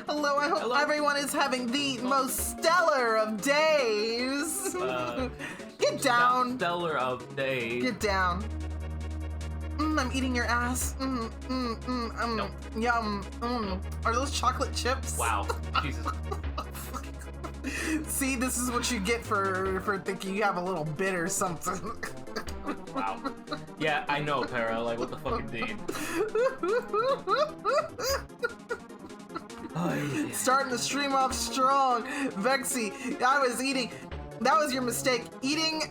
Hello, I hope everyone is having the most stellar of days. Get down. Stellar of days. Get down. I'm eating your ass. Nope. Yum. Are those chocolate chips? Wow. Jesus. See, this is what you get for thinking you have a little bit or something. Wow. Yeah, I know, Para. Like, what the fuck indeed. Starting the stream off strong. Vexy, I was eating. That was your mistake. Eating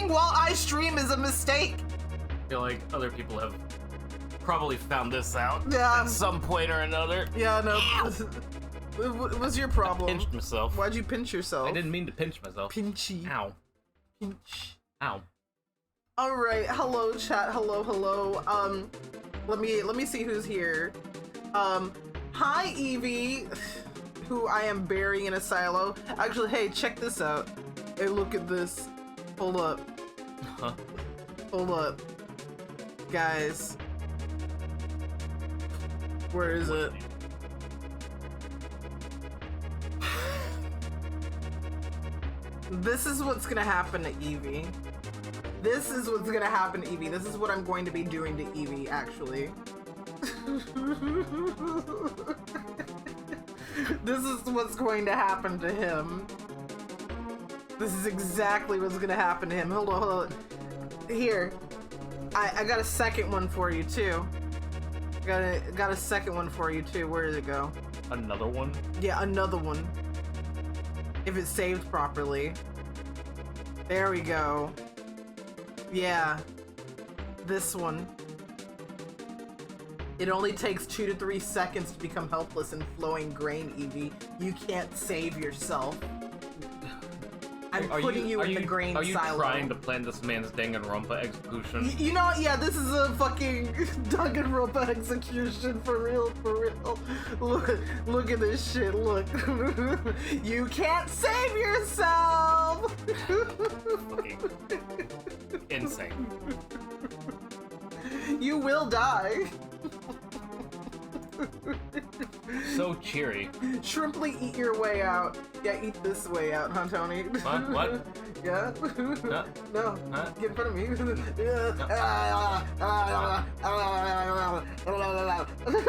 while I stream is a mistake. I feel like other people have probably found this out at some point or another. Yeah, no. What was your problem? I pinched myself. Why'd you pinch yourself? I didn't mean to pinch myself. Pinchy. Ow. Pinch. Ow. All right. Hello, chat. Hello. Let me see who's here. Hi, Evie, who I am burying in a silo. Actually, hey, check this out. Hey, look at this. Hold up. Huh? Hold up. Guys. Where is it? This is what's gonna happen to Evie. This is what's gonna happen to Evie. This is what I'm going to be doing to Evie, actually. This is what's going to happen to him. This is exactly what's gonna happen to him. Hold on. Here. I got a second one for you, too. Got a second one for you, too. Where did it go? Another one? Yeah, another one. If it's saved properly. There we go. Yeah. This one. It only takes 2 to 3 seconds to become helpless and flowing grain, Evie. You can't save yourself. I'm putting you in the grain silo. Are you trying to plan this man's Danganronpa execution? You know what? Yeah, this is a fucking Danganronpa execution for real. Look at this shit. Look. You can't save yourself. Fucking insane. You will die. So cheery. Shrimply, eat your way out. Yeah, eat this way out, huh, Tony? What? Yeah? No. Huh? Get in front of me.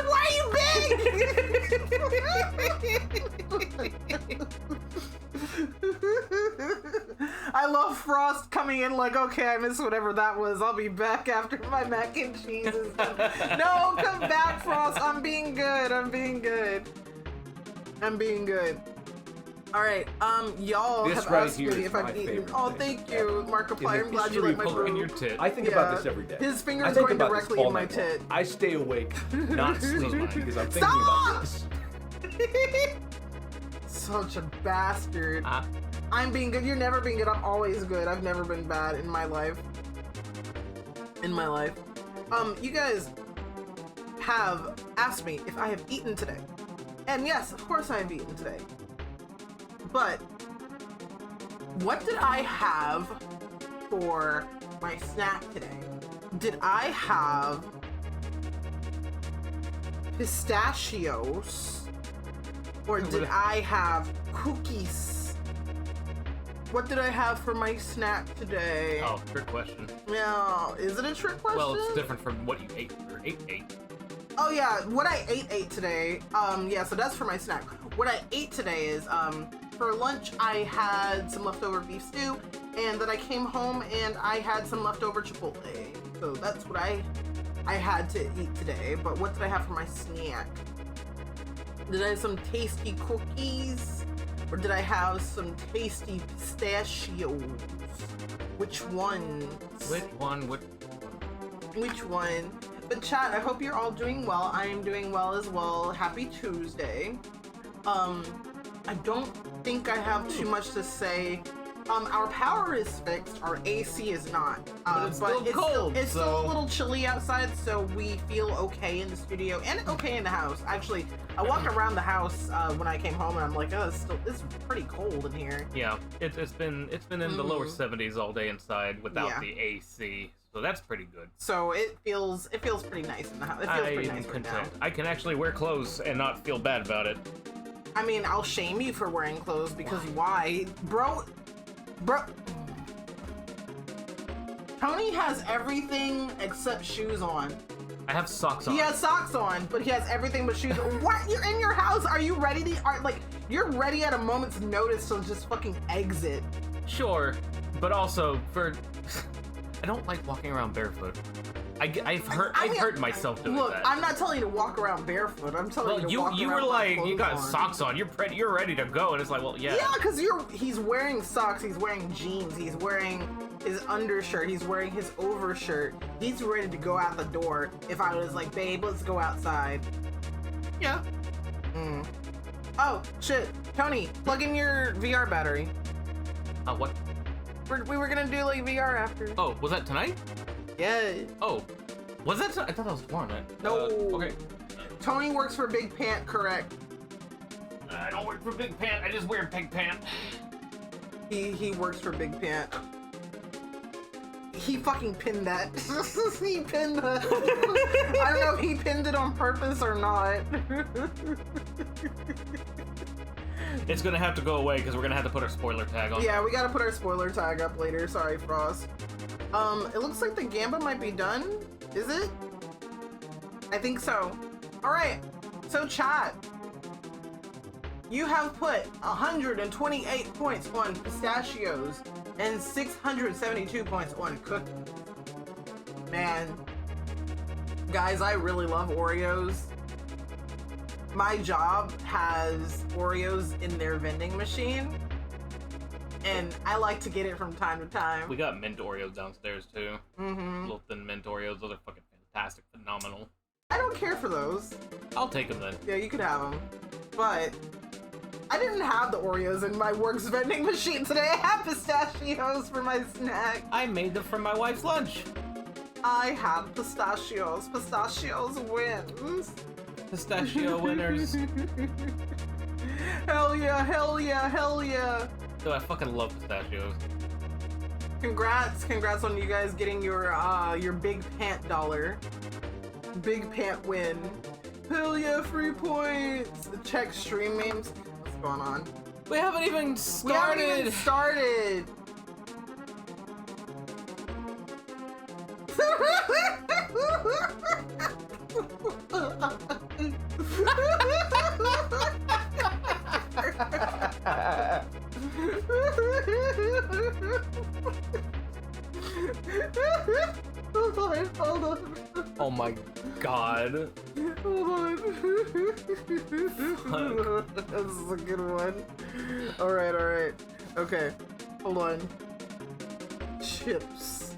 Why are you big? I love Frost coming in like, okay, I missed whatever that was. I'll be back after my mac and cheese is done. No, come back, Frost. I'm being good. All right, y'all this have right asked here me is if I've my eaten. favorite Oh, thing thank you, Markiplier. I'm glad you like my Poking your brew. tit. I think about this every day. His finger I is think going about directly this all in my night long. tit. I stay awake, not sleeping, because I'm thinking Stop! about this. Such a bastard. I'm being good. You're never being good. I'm always good. I've never been bad in my life. You guys have asked me if I have eaten today. And yes, of course I have eaten today. But what did I have for my snack today? Did I have pistachios? Or did I have cookies? What did I have for my snack today? Oh, trick question. No, is it a trick question? Well, it's different from what you ate or ate. Oh yeah, what I ate today. Yeah, so that's for my snack. What I ate today is, for lunch I had some leftover beef stew, and then I came home and I had some leftover Chipotle. So that's what I had to eat today. But what did I have for my snack? Did I have some tasty cookies? Or did I have some tasty pistachios? Which one? Which one? But chat, I hope you're all doing well. I am doing well as well. Happy Tuesday. I don't think I have too much to say. Our power is fixed, our AC is not. But it's still cold, it's still a little chilly outside, so we feel okay in the studio and okay in the house. Actually, I walked around the house when I came home and I'm like, oh, it's pretty cold in here. Yeah, it's been in the lower 70s all day inside without the AC. so that's pretty good. So it feels pretty nice in the house. It feels pretty nice right now. I can actually wear clothes and not feel bad about it. I mean, I'll shame you for wearing clothes because why? Bro. Tony has everything except shoes on. I have socks on. He has socks on, but he has everything but shoes. What? You're in your house? Are you ready to? You're ready at a moment's notice to just fucking exit. Sure, but also I don't like walking around barefoot. I've hurt myself doing that. Look, I'm not telling you to walk around barefoot. I'm telling you to walk around. You were like, you got on. socks on. You're ready to go, and it's like, well, yeah. Yeah, because he's wearing socks. He's wearing jeans. He's wearing his undershirt. He's wearing his overshirt. He's ready to go out the door. If I was like, babe, let's go outside. Yeah. Oh shit, Tony, plug in your VR battery. What? We were gonna do like VR after. Oh, was that tonight? Yeah. Oh, was that? I thought that was tomorrow night. No. Okay. Tony works for Big Pant, correct? I don't work for Big Pant. I just wear Big Pant. He works for Big Pant. He fucking pinned that. He pinned that. I don't know if he pinned it on purpose or not. It's gonna have to go away because we're gonna have to put our spoiler tag on. Yeah, we gotta put our spoiler tag up later. Sorry, Frost. It looks like the Gamba might be done. Is it? I think so. Alright, so chat. You have put 128 points on pistachios and 672 points on cookies. Man. Guys, I really love Oreos. My job has Oreos in their vending machine, and I like to get it from time to time. We got mint Oreos downstairs too. Little thin mint Oreos. Those are fucking fantastic, phenomenal. I don't care for those. I'll take them then. Yeah, you could have them. But I didn't have the Oreos in my work's vending machine today. I have pistachios for my snack. I made them for my wife's lunch. I had pistachios. Pistachios wins. Pistachio winners. Hell yeah, hell yeah, hell yeah. Dude, I fucking love pistachios. Congrats on you guys getting your Big Pant dollar. Big Pant win. Hell yeah, free points. Check stream memes. What's going on? We haven't even started. Hold on. Oh my god. Hold on. This is a good one. Alright. Okay. Hold on. Chips.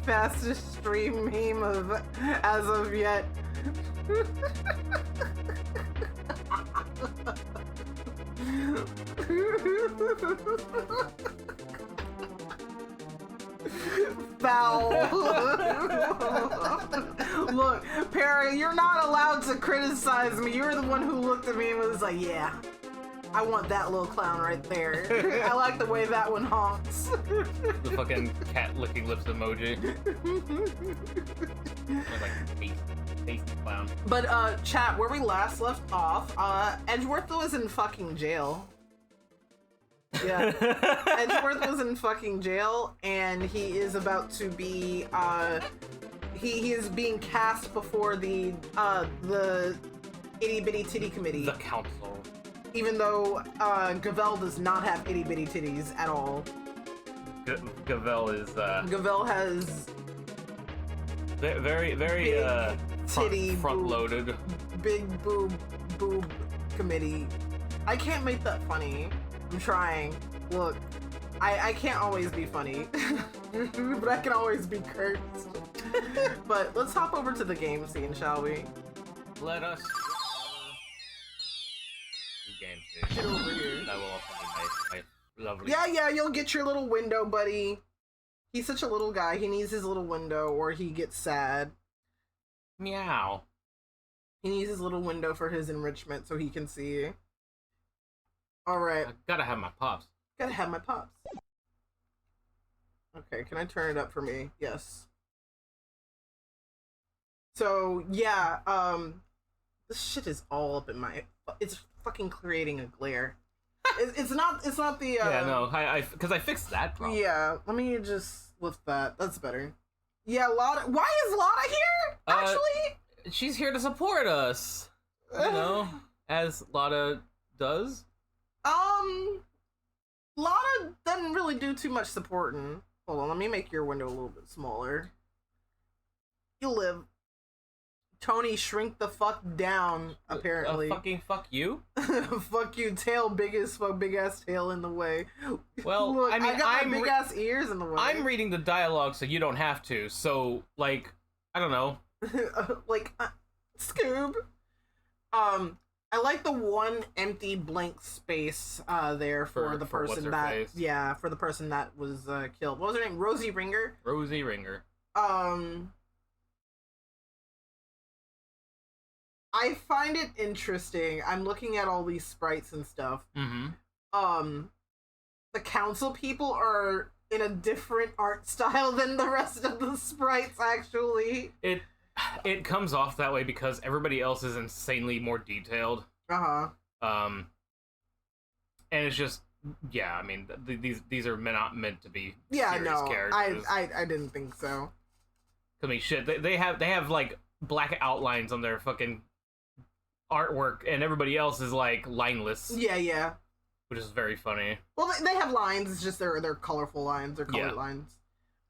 Fastest stream meme as of yet. Foul. Look, Perry, you're not allowed to criticize me. You're the one who looked at me and was like, yeah, I want that little clown right there. I like the way that one honks. The fucking cat licking lips emoji. Like tasty clown. But chat, where we last left off, Edgeworth was in fucking jail. Yeah, Edgeworth was in fucking jail, and he is about to be he is being cast before the itty bitty titty committee. The council. Even though Gavel does not have itty bitty titties at all. Gavel is Gavel has very titty front loaded. Big boob committee. I can't make that funny. I'm trying. Look, I can't always be funny, but I can always be cursed. But let's hop over to the game scene, shall we? Let us. Game scene. Get over here. That will also be my lovely. Yeah, you'll get your little window, buddy. He's such a little guy. He needs his little window, or he gets sad. Meow. He needs his little window for his enrichment, so he can see. All right. I gotta have my pops. Gotta have my pops. Okay, can I turn it up for me? Yes. So yeah, this shit is all up in my. It's fucking creating a glare. It's not the. Yeah, no, because I fixed that problem. Yeah, let me just lift that. That's better. Yeah, Lotta. Why is Lotta here? Actually, she's here to support us. You know, as Lotta does. Lotta doesn't really do too much supporting. Hold on, let me make your window a little bit smaller. You live. Tony, shrink the fuck down, apparently. Fucking fuck you? Fuck you, tail, biggest fuck, big ass tail in the way. Well, look, I mean, I got my big ass ears in the way. I'm reading the dialogue so you don't have to, so, like, I don't know. Scoob. I like the one empty blank space there for the person that for the person that was killed. What was her name? Rosie Ringer? Rosie Ringer. I find it interesting. I'm looking at all these sprites and stuff. Mm-hmm. The council people are in a different art style than the rest of the sprites, actually. It comes off that way because everybody else is insanely more detailed. Uh-huh. And it's just, yeah, I mean, these are not meant to be serious characters. I didn't think so. I mean, shit, they have like black outlines on their fucking artwork, and everybody else is like lineless. Yeah. Which is very funny. Well, they have lines. It's just they're colorful lines. They're colored lines.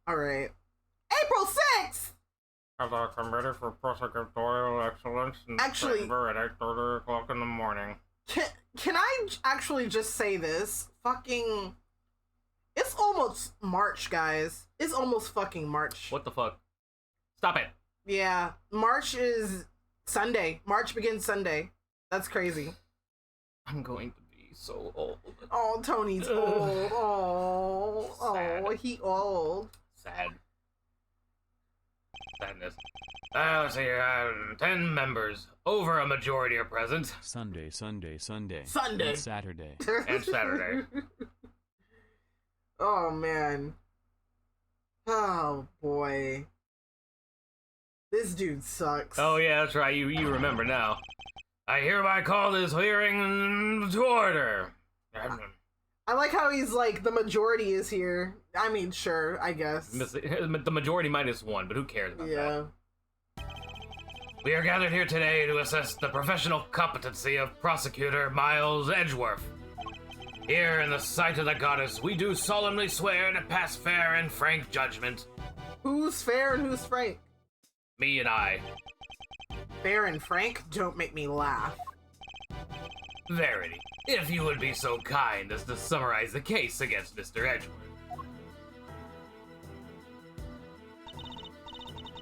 All right. April 6th. As a committee for prosecutorial excellence in Actually, September at 8:30 o'clock in the morning. Can I actually just say this? Fucking, it's almost March, guys. It's almost fucking March. What the fuck? Stop it. Yeah, March is Sunday. March begins Sunday. That's crazy. I'm going to be so old. Oh, Tony's old. Oh, he old. Sad. Sadness. Let's see, 10 members. Over a majority are present. Sunday. Sunday. And Saturday. And Saturday. Oh, man. Oh, boy. This dude sucks. Oh, yeah, that's right. You remember now. I hereby call this hearing to order. I like how he's like, the majority is here. I mean, sure, I guess. The majority -1, but who cares about that? Yeah. We are gathered here today to assess the professional competency of Prosecutor Miles Edgeworth. Here in the sight of the goddess, we do solemnly swear to pass fair and frank judgment. Who's fair and who's frank? Me and I. Fair and frank? Don't make me laugh. Verity, if you would be so kind as to summarize the case against Mr. Edgeworth.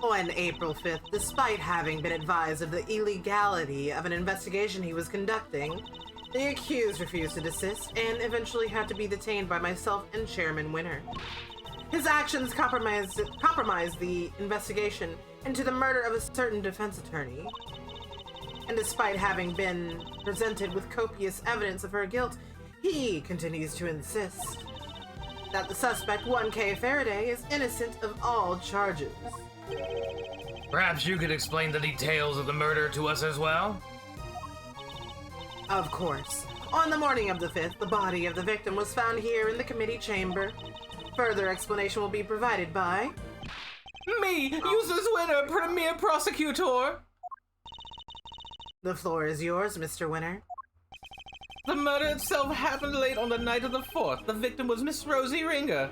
On April 5th, despite having been advised of the illegality of an investigation he was conducting, the accused refused to desist and eventually had to be detained by myself and Chairman Winner. His actions compromised the investigation into the murder of a certain defense attorney. And despite having been presented with copious evidence of her guilt, he continues to insist that the suspect, 1K Faraday, is innocent of all charges. Perhaps you could explain the details of the murder to us as well? Of course. On the morning of the 5th, the body of the victim was found here in the committee chamber. Further explanation will be provided by... Me, User's Winner, Premier Prosecutor! The floor is yours, Mr. Winner. The murder itself happened late on the night of the 4th. The victim was Miss Rosie Ringer.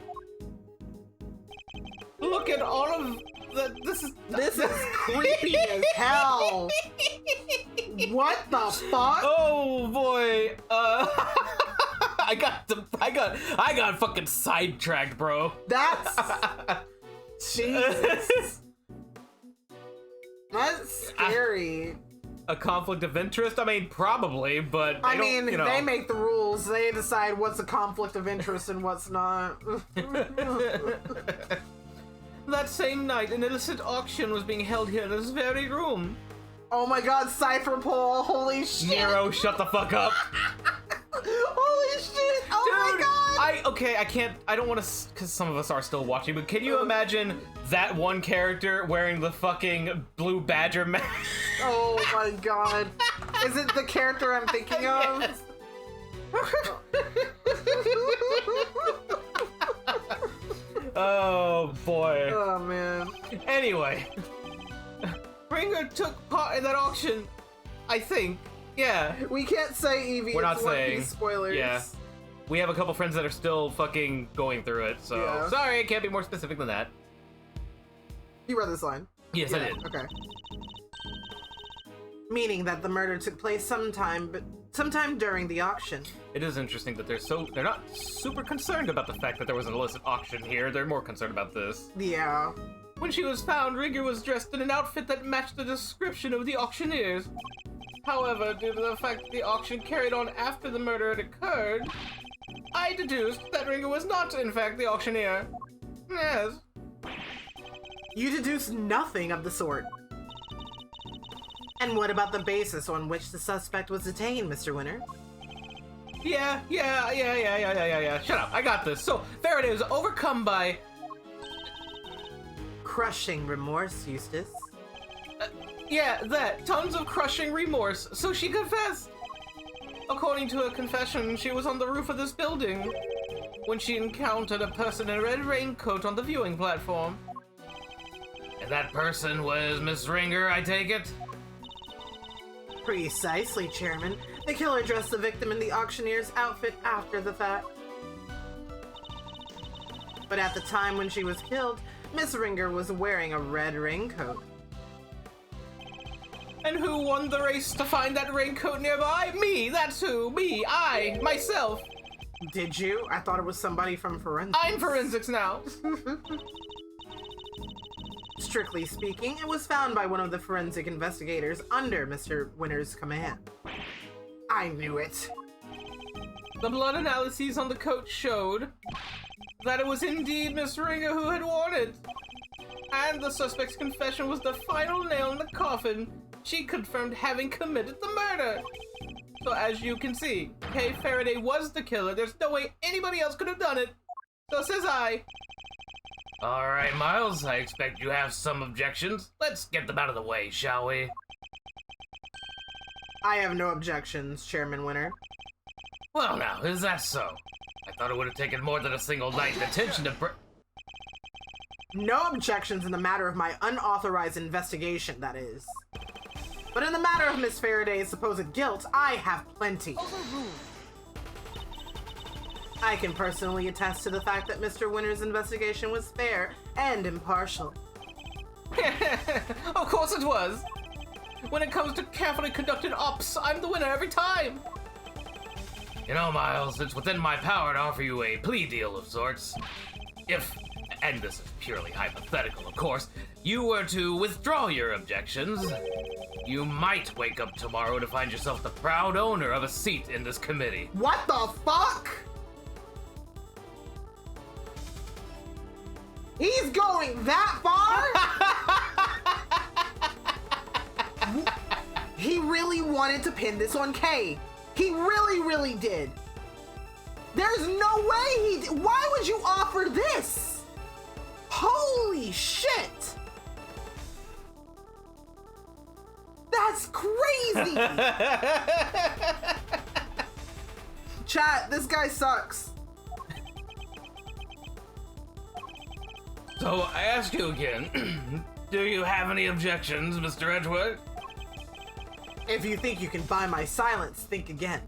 Look at all of the... This is creepy as hell. What the fuck? Oh boy. I got fucking sidetracked, bro. That's Jesus. That's scary. A conflict of interest? I mean, probably, but they make the rules. They decide what's a conflict of interest and what's not. That same night, an illicit auction was being held here in this very room. Oh my god, Cypher Pole, holy shit. Nero, shut the fuck up. Holy okay, I don't want to, because some of us are still watching, but can you imagine that one character wearing the fucking blue badger mask? Oh my god. Is it the character I'm thinking of? Yes. Oh boy. Oh man. Anyway, Ringer took part in that auction, I think. Yeah. We can't say Evie. We're not it's One saying. Piece spoilers. Yeah. We have a couple friends that are still fucking going through it, so Yeah. sorry, I can't be more specific than that. You read this line. Yes, I did. Okay. Meaning that the murder took place sometime during the auction. It is interesting that they're not super concerned about the fact that there was an illicit auction here. They're more concerned about this. Yeah. When she was found, Ringer was dressed in an outfit that matched the description of the auctioneers. However, due to the fact that the auction carried on after the murder had occurred, I deduced that Ringer was not, in fact, the auctioneer. Yes. You deduced nothing of the sort. And what about the basis on which the suspect was detained, Mr. Winter? Yeah. Shut up, I got this. So, Faraday was overcome by... Crushing remorse, Eustace. Tons of crushing remorse, so she confessed. According to her confession, she was on the roof of this building when she encountered a person in a red raincoat on the viewing platform. And that person was Miss Ringer, I take it? Precisely, Chairman. The killer dressed the victim in the auctioneer's outfit after the fact. But at the time when she was killed, Miss Ringer was wearing a red raincoat. And who won the race to find that raincoat nearby? Me, that's who. Me, I, myself. Did you? I thought it was somebody from forensics. I'm forensics now. Strictly speaking, it was found by one of the forensic investigators under Mr. Winter's command. I knew it. The blood analyses on the coat showed that it was indeed Miss Ringer who had worn it. And the suspect's confession was the final nail in the coffin. She confirmed having committed the murder. So as you can see, Kay Faraday was the killer. There's no way anybody else could have done it. So says I. All right, Miles, I expect you have some objections. Let's get them out of the way, shall we? I have no objections, Chairman Winter. Well, now, is that so? I thought it would have taken more than a single night detention to No objections in the matter of my unauthorized investigation, that is. But in the matter of Miss Faraday's supposed guilt, I have plenty. I can personally attest to the fact that Mr. Winter's investigation was fair and impartial. Of course it was. When it comes to carefully conducted ops, I'm the winner every time. You know, Miles, it's within my power to offer you a plea deal of sorts. If, and this is purely hypothetical, of course, you were to withdraw your objections, you might wake up tomorrow to find yourself the proud owner of a seat in this committee. What the fuck? He's going that far? He really wanted to pin this on Kay. He really, really did. There's no way he did. Why would you offer this? Holy shit. That's crazy. Chat, this guy sucks. So, I ask you again, do you have any objections, Mr. Edgeworth? If you think you can buy my silence, think again.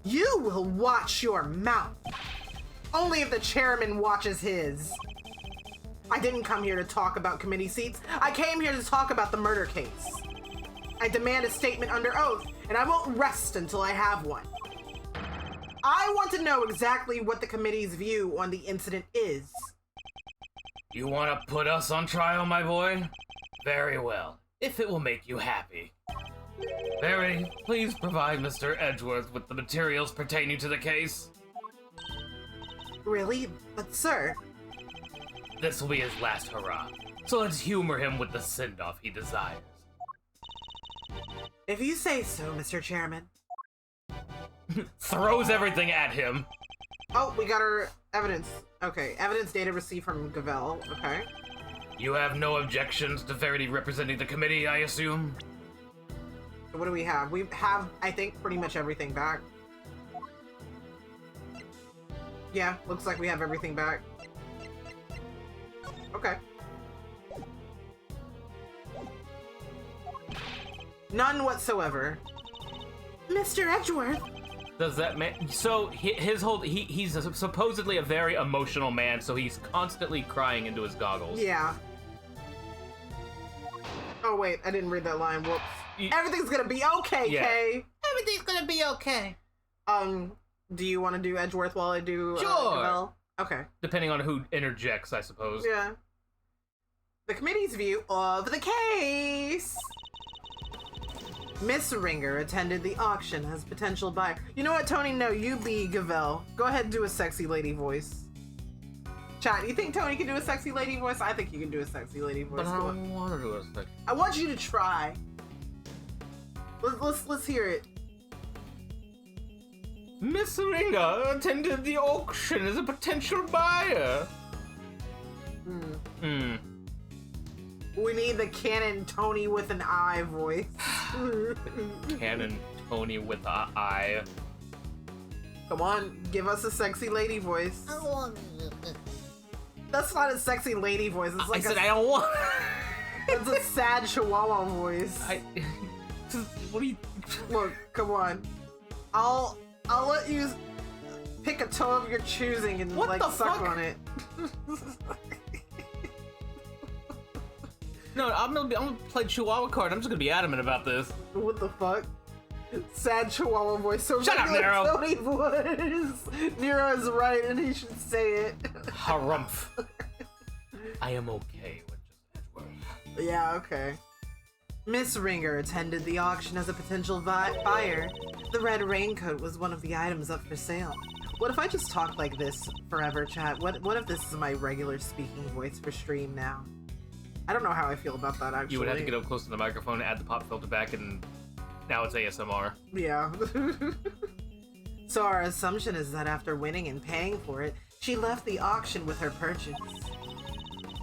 You will watch your mouth. Only if the chairman watches his. I didn't come here to talk about committee seats. I came here to talk about the murder case. I demand a statement under oath, and I won't rest until I have one. I want to know exactly what the committee's view on the incident is. You want to put us on trial, my boy? Very well, if it will make you happy. Verity, please provide Mr. Edgeworth with the materials pertaining to the case. Really? But sir... This will be his last hurrah, so let's humor him with the send-off he desires. If you say so, Mr. Chairman. Throws everything at him. Oh, we got our evidence. Okay, evidence data received from Gavel. Okay. You have no objections to Verity representing the committee, I assume? So what do we have? We have, I think, pretty much everything back. Yeah, looks like we have everything back. Okay. None whatsoever. Mr. Edgeworth. Does that man? So his whole he's supposedly a very emotional man, so he's constantly crying into his goggles. Yeah. Oh wait, I didn't read that line. Whoops. Everything's gonna be okay, Yeah. Kay. Everything's gonna be okay. Do you want to do Edgeworth while I do Sure. Gavel? Okay. Depending on who interjects, I suppose. Yeah. The committee's view of the case. Miss Ringer attended the auction as potential buyer. You know what, Tony? No, you be Gavel. Go ahead and do a sexy lady voice. Chat, you think Tony can do a sexy lady voice? I think you can do a sexy lady voice. But I Go on. don't want to do a second. I want you to try. Let's hear it. Miss Ringer attended the auction as a potential buyer. We need the canon Tony with an I voice. Canon Tony with a eye. Come on, give us a sexy lady voice. That's not a sexy lady voice. It's like I don't want. it's a sad Chihuahua voice. What do you? Look, come on. I'll let you pick a toe of your choosing and What like the suck fuck? on it. No, I'm gonna play Chihuahua card. I'm just gonna be adamant about this. What the fuck? Sad Chihuahua voice. So Shut up, regular Nero. Tony voice. Nero is right, and he should say it. Harumph. I am okay with just Edgeworth. Yeah, okay. Miss Ringer attended the auction as a potential buyer. The red raincoat was one of the items up for sale. What if I just talk like this forever, chat? What if this is my regular speaking voice for stream now? I don't know how I feel about that, actually. You would have to get up close to the microphone, add the pop filter back, and now it's ASMR. Yeah. So our assumption is that after winning and paying for it, she left the auction with her purchase.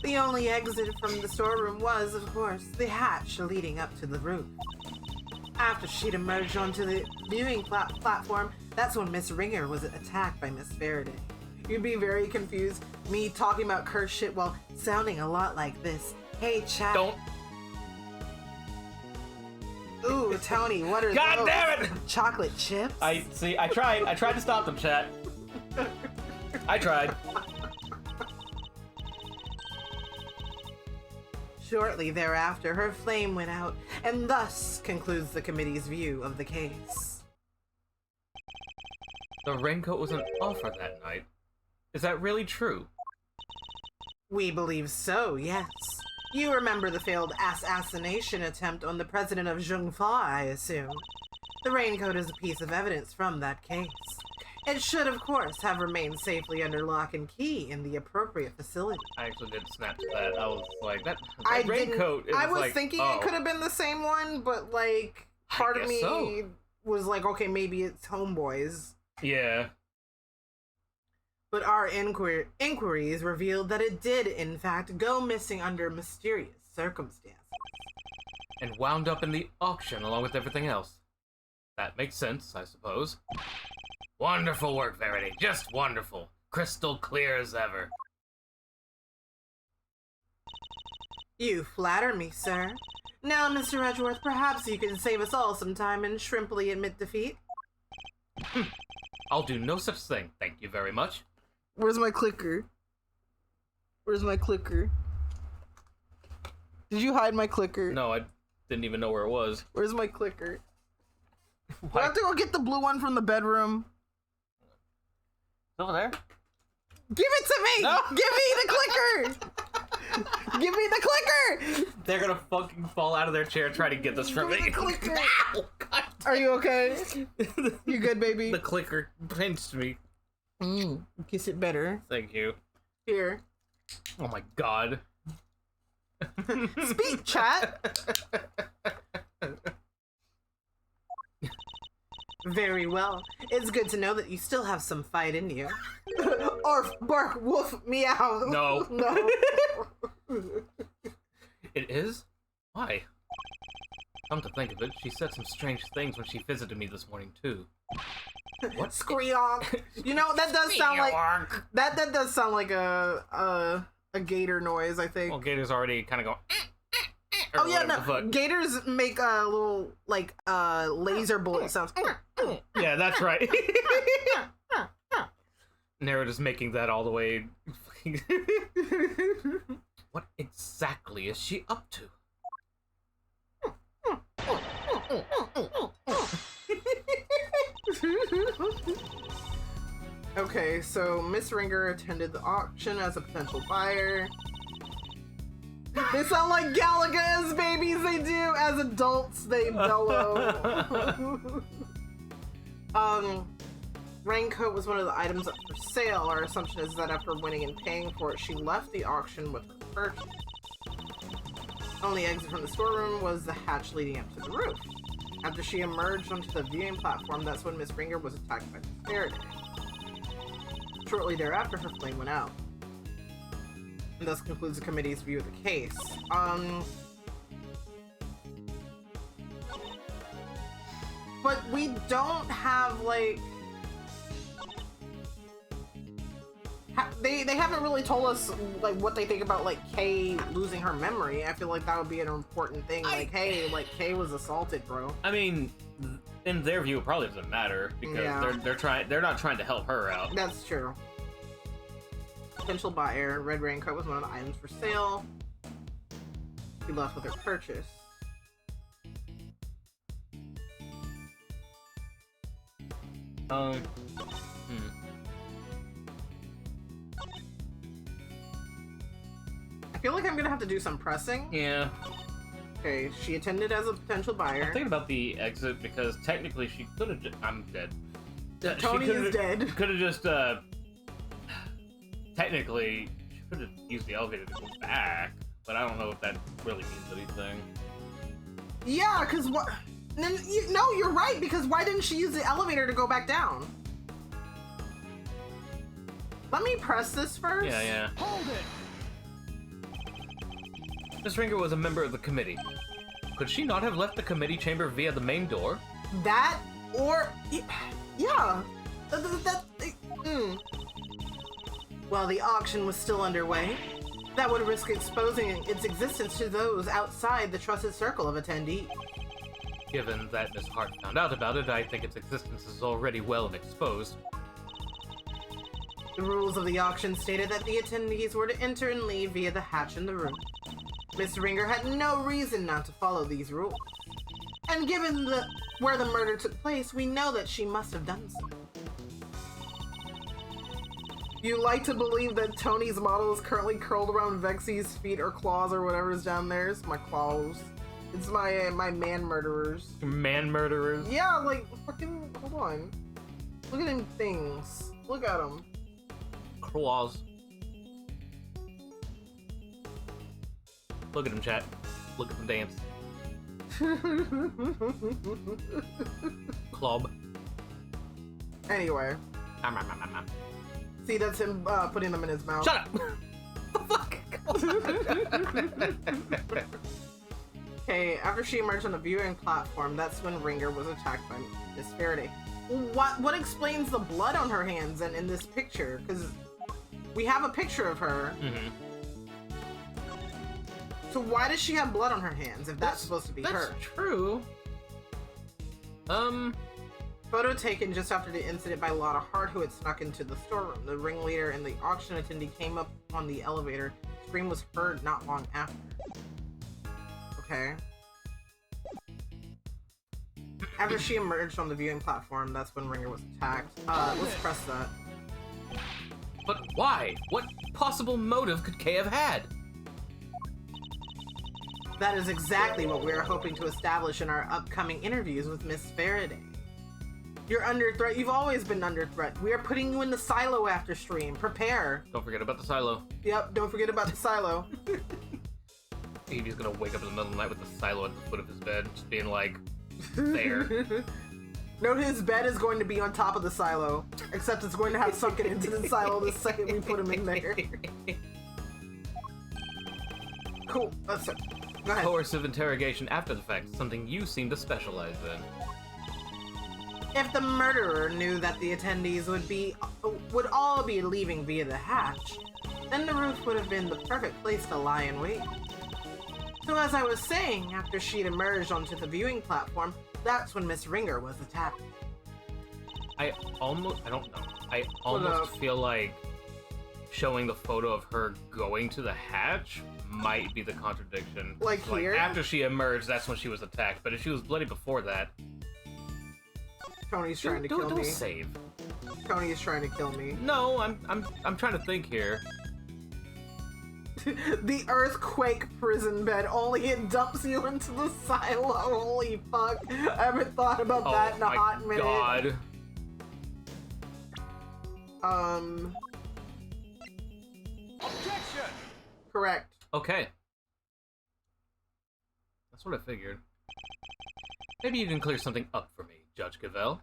The only exit from the storeroom was, of course, the hatch leading up to the roof. After she'd emerged onto the viewing platform, that's when Miss Ringer was attacked by Miss Faraday. You'd be very confused, me talking about cursed shit while sounding a lot like this. Hey, chat. Don't. Ooh, Tony, what are God those? damn it! Chocolate chips? I tried to stop them, chat. I tried. Shortly thereafter, her flame went out, and thus concludes the committee's view of the case. The raincoat was an offer that night. Is that really true? We believe so, yes. You remember the failed assassination attempt on the president of Zhongfa, I assume. The raincoat is a piece of evidence from that case. It should, of course, have remained safely under lock and key in the appropriate facility. I actually did snap to that. I was like, that I raincoat. didn't. I was thinking oh. it could have been the same one, but like part of guess me so. was like, okay, maybe it's homeboys. Yeah. But our inquiries revealed that it did, in fact, go missing under mysterious circumstances. And wound up in the auction along with everything else. That makes sense, I suppose. Wonderful work, Verity. Just wonderful. Crystal clear as ever. You flatter me, sir. Now, Mr. Edgeworth, perhaps you can save us all some time and shrimply admit defeat. I'll do no such thing, thank you very much. Where's my clicker? Where's my clicker? Did you hide my clicker? No, I didn't even know where it was. Where's my clicker? Do I have to go get the blue one from the bedroom? It's over there. Give it to me! No. Give me the clicker! Give me the clicker! They're gonna fucking fall out of their chair trying to get this from Give me me. the clicker! Ow, God. Are you okay? You good, baby? The clicker pinched me. Kiss it better. Thank you. Here. Oh my god. Speak, chat! Very well. It's good to know that you still have some fight in you. Arf, bark, woof, meow. No. No. It is? Why? Come to think of it, she said some strange things when she visited me this morning, too. What? Squeak. You know, that does sound like... That does sound like a gator noise, I think. Well, Gator's already kind of going... Oh yeah, no. Gators make a little, like, laser bullet sounds. Yeah, that's right. Nero just making that all the way... What exactly is she up to? Okay, so Miss Ringer attended the auction as a potential buyer. They sound like Galaga as babies, they do. As adults, they bellow. Raincoat was one of the items up for sale. Our assumption is that after winning and paying for it, she left the auction with her purchase. Only exit from the storeroom was the hatch leading up to the roof. After she emerged onto the viewing platform, that's when Miss Ringer was attacked by Faraday. Shortly thereafter, her flame went out. And thus concludes the committee's view of the case. But we don't have, like... They haven't really told us, like, what they think about, like, Kay losing her memory. I feel like that would be an important thing. Like, hey, like, Kay was assaulted, bro. I mean, in their view, it probably doesn't matter, because they're not trying to help her out. That's true. Potential buyer, Red Raincoat was one of the items for sale. She left with her purchase. I feel like I'm gonna have to do some pressing. Yeah. Okay, she attended as a potential buyer. I'm thinking about the exit because technically she could have. I'm dead. Tony is dead. Could have just. Technically, she could have used the elevator to go back, but I don't know if that really means anything. Yeah, because what? No, you're right. Because why didn't she use the elevator to go back down? Let me press this first. Yeah. Hold it! Miss Ringer was a member of the committee. Could she not have left the committee chamber via the main door? That, or... Yeah. While the auction was still underway, that would risk exposing its existence to those outside the trusted circle of attendees. Given that Miss Hart found out about it, I think its existence is already well exposed. The rules of the auction stated that the attendees were to enter and leave via the hatch in the room. Miss Ringer had no reason not to follow these rules. And given where the murder took place, we know that she must have done so. You like to believe that Tony's model is currently curled around Vexy's feet or claws or whatever is down there. It's my claws. It's my man murderers. Man murderers? Yeah, like, fucking, hold on. Look at them things. Look at them. Claws. Look at him, chat. Look at them dance. Club. Anyway. See, that's him putting them in his mouth. Shut up! Okay, after she emerged on the viewing platform, that's when Ringer was attacked by Miss Faraday. What explains the blood on her hands and in this picture? Because we have a picture of her. Mm-hmm. So why does she have blood on her hands if that's supposed to be her? That's true. Photo taken just after the incident by Lotta Hart, who had snuck into the storeroom. The ringleader and the auction attendee came up on the elevator. Scream was heard not long after. Okay. After she emerged on the viewing platform, that's when Ringer was attacked. Let's press that. But why? What possible motive could Kay have had? That is exactly what we're hoping to establish in our upcoming interviews with Miss Faraday. You're under threat. You've always been under threat. We are putting you in the silo after stream. Prepare. Don't forget about the silo. Yep, don't forget about the silo. Evie's gonna wake up in the middle of the night with the silo at the foot of his bed, just being like, there. Note his bed is going to be on top of the silo, except it's going to have sunken into the silo the second we put him in there. Cool. Let's go ahead. Coercive interrogation after the fact, something you seem to specialize in. If the murderer knew that the attendees would all be leaving via the hatch, then the roof would have been the perfect place to lie in wait. So as I was saying, after she'd emerged onto the viewing platform, that's when Miss Ringer was attacked. I don't know. I almost feel like showing the photo of her going to the hatch might be the contradiction. Like here? After she emerged, that's when she was attacked. But if she was bloody before that, Tony's trying to kill me. Don't save. Tony is trying to kill me. No, I'm trying to think here. The earthquake prison bed, only it dumps you into the silo. Holy fuck. I haven't thought about that in a hot minute. God. Objection! Correct. Okay. That's what I figured. Maybe you can clear something up for me, Judge Cavell.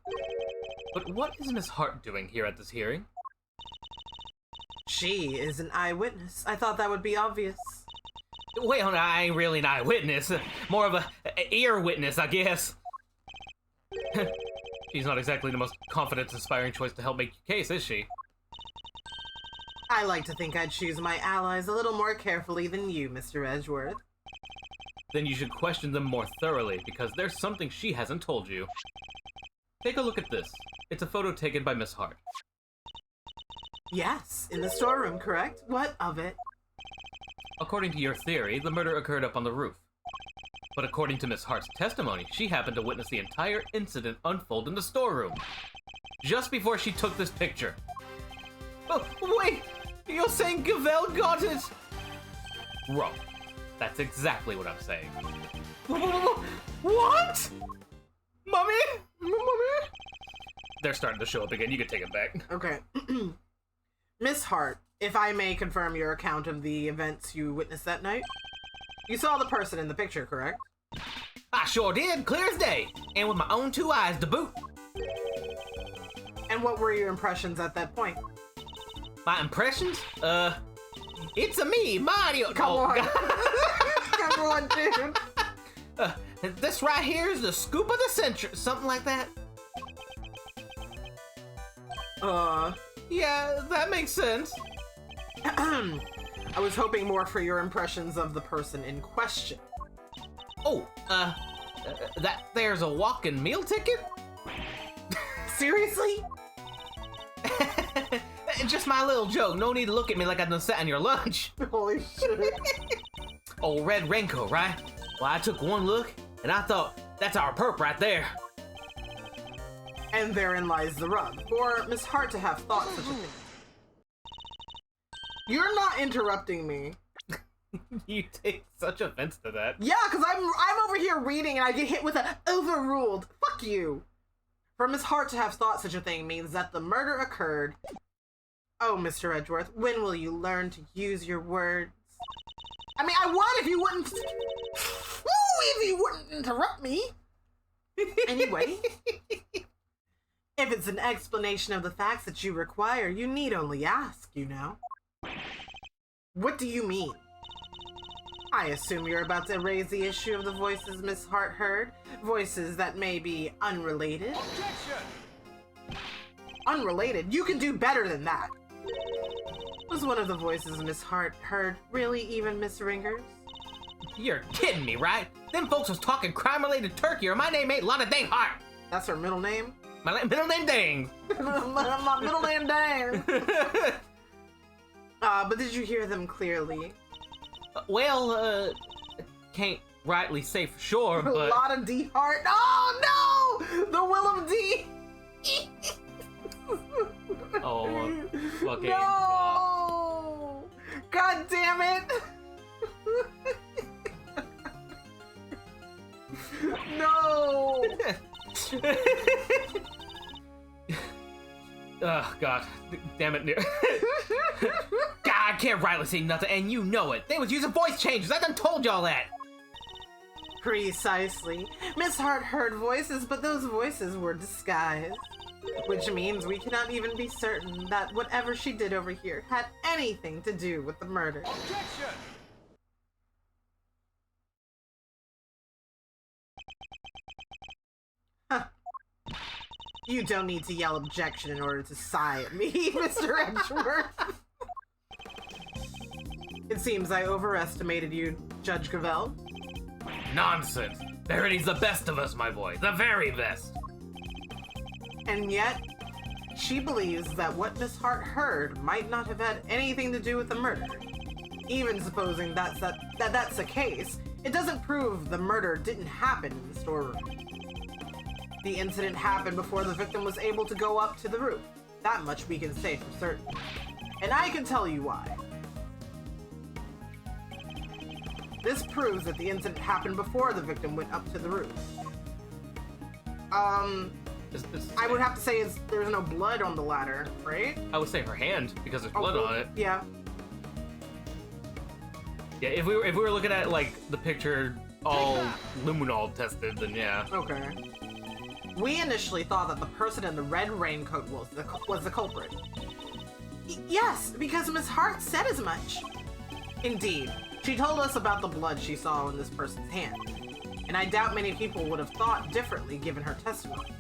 But what is Miss Hart doing here at this hearing? She is an eyewitness. I thought that would be obvious. Wait, hold on, I ain't really an eyewitness. More of a ear witness, I guess. She's not exactly the most confidence-inspiring choice to help make your case, is she? I like to think I'd choose my allies a little more carefully than you, Mr. Edgeworth. Then you should question them more thoroughly, because there's something she hasn't told you. Take a look at this. It's a photo taken by Miss Hart. Yes, in the storeroom, correct? What of it? According to your theory, the murder occurred up on the roof. But according to Miss Hart's testimony, she happened to witness the entire incident unfold in the storeroom, just before she took this picture. Oh, wait! You're saying Cavell got it? Wrong. That's exactly what I'm saying. What? Mommy? Mommy? They're starting to show up again. You can take it back. Okay. Miss Hart, if I may confirm your account of the events you witnessed that night. You saw the person in the picture, correct? I sure did, clear as day, and with my own two eyes to boot. And what were your impressions at that point? My impressions? It's a me, Mario. Come on. God. Come on, dude. This right here is the scoop of the century, something like that. Yeah, that makes sense. I was hoping more for your impressions of the person in question. Oh, that there's a walk-in meal ticket? Seriously? Just my little joke. No need to look at me like I done sat on your lunch. Holy shit. Oh, red raincoat, right? Well, I took one look, and I thought, that's our perp right there. And therein lies the rub. For Miss Hart to have thought such a thing. You're not interrupting me. You take such offense to that. Yeah, because I'm over here reading and I get hit with a overruled. Fuck you. For Miss Hart to have thought such a thing means that the murder occurred. Oh, Mr. Edgeworth, when will you learn to use your words? I mean, I would if you wouldn't... Ooh, if you wouldn't interrupt me. Anyway. If it's an explanation of the facts that you require, you need only ask, you know. What do you mean? I assume you're about to raise the issue of the voices Miss Hart heard. Voices that may be unrelated. Objection! Unrelated? You can do better than that. Was one of the voices Miss Hart heard really even Miss Ringer's? You're kidding me, right? Them folks was talking crime-related turkey, or my name ain't Lana Dang Hart. That's her middle name? My middle name Dang. My middle name Dang. But did you hear them clearly? Well, can't rightly say for sure, but... Lotta D. Hart. Oh, no! The Willem D. Oh, fucking... No! God damn it! No! Oh, God. Damn it. God, I can't rightly say nothing, and you know it. They was using voice changes. I done told y'all that. Precisely. Miss Hart heard voices, but those voices were disguised. Which means we cannot even be certain that whatever she did over here had anything to do with the murder. Objection! Huh. You don't need to yell objection in order to sigh at me, Mr. Edgeworth. It seems I overestimated you, Judge Gravel. Nonsense. Verity's the best of us, my boy. The very best. And yet, she believes that what Miss Hart heard might not have had anything to do with the murder. Even supposing that's the case, it doesn't prove the murder didn't happen in the storeroom. The incident happened before the victim was able to go up to the roof. That much we can say for certain. And I can tell you why. This proves that the incident happened before the victim went up to the roof. I would have to say there's no blood on the ladder, right? I would say her hand because there's blood on it. Yeah. Yeah, if we were looking at like the picture all luminol tested, then yeah. Okay. We initially thought that the person in the red raincoat was the culprit. Yes, because Miss Hart said as much. Indeed, she told us about the blood she saw in this person's hand, and I doubt many people would have thought differently given her testimony.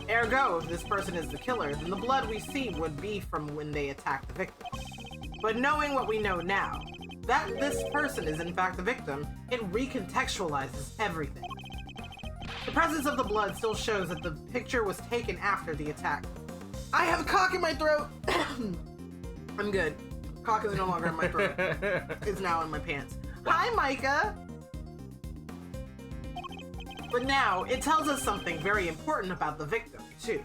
Ergo, if this person is the killer, then the blood we see would be from when they attacked the victim. But knowing what we know now, that this person is in fact the victim, it recontextualizes everything. The presence of the blood still shows that the picture was taken after the attack. I have a cock in my throat! I'm good. Cock is no longer in my throat. It's now in my pants. Hi, Micah! But now, it tells us something very important about the victim, too.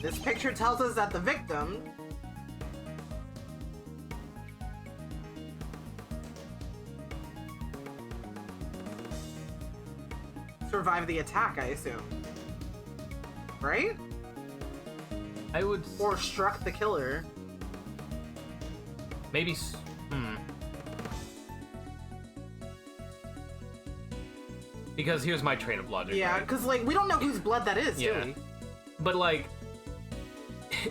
This picture tells us that the victim survived the attack, I assume. Right? I would... Or struck the killer. Maybe... Because here's my train of logic. Yeah, right? because, like, we don't know whose blood that is, do we? But, like,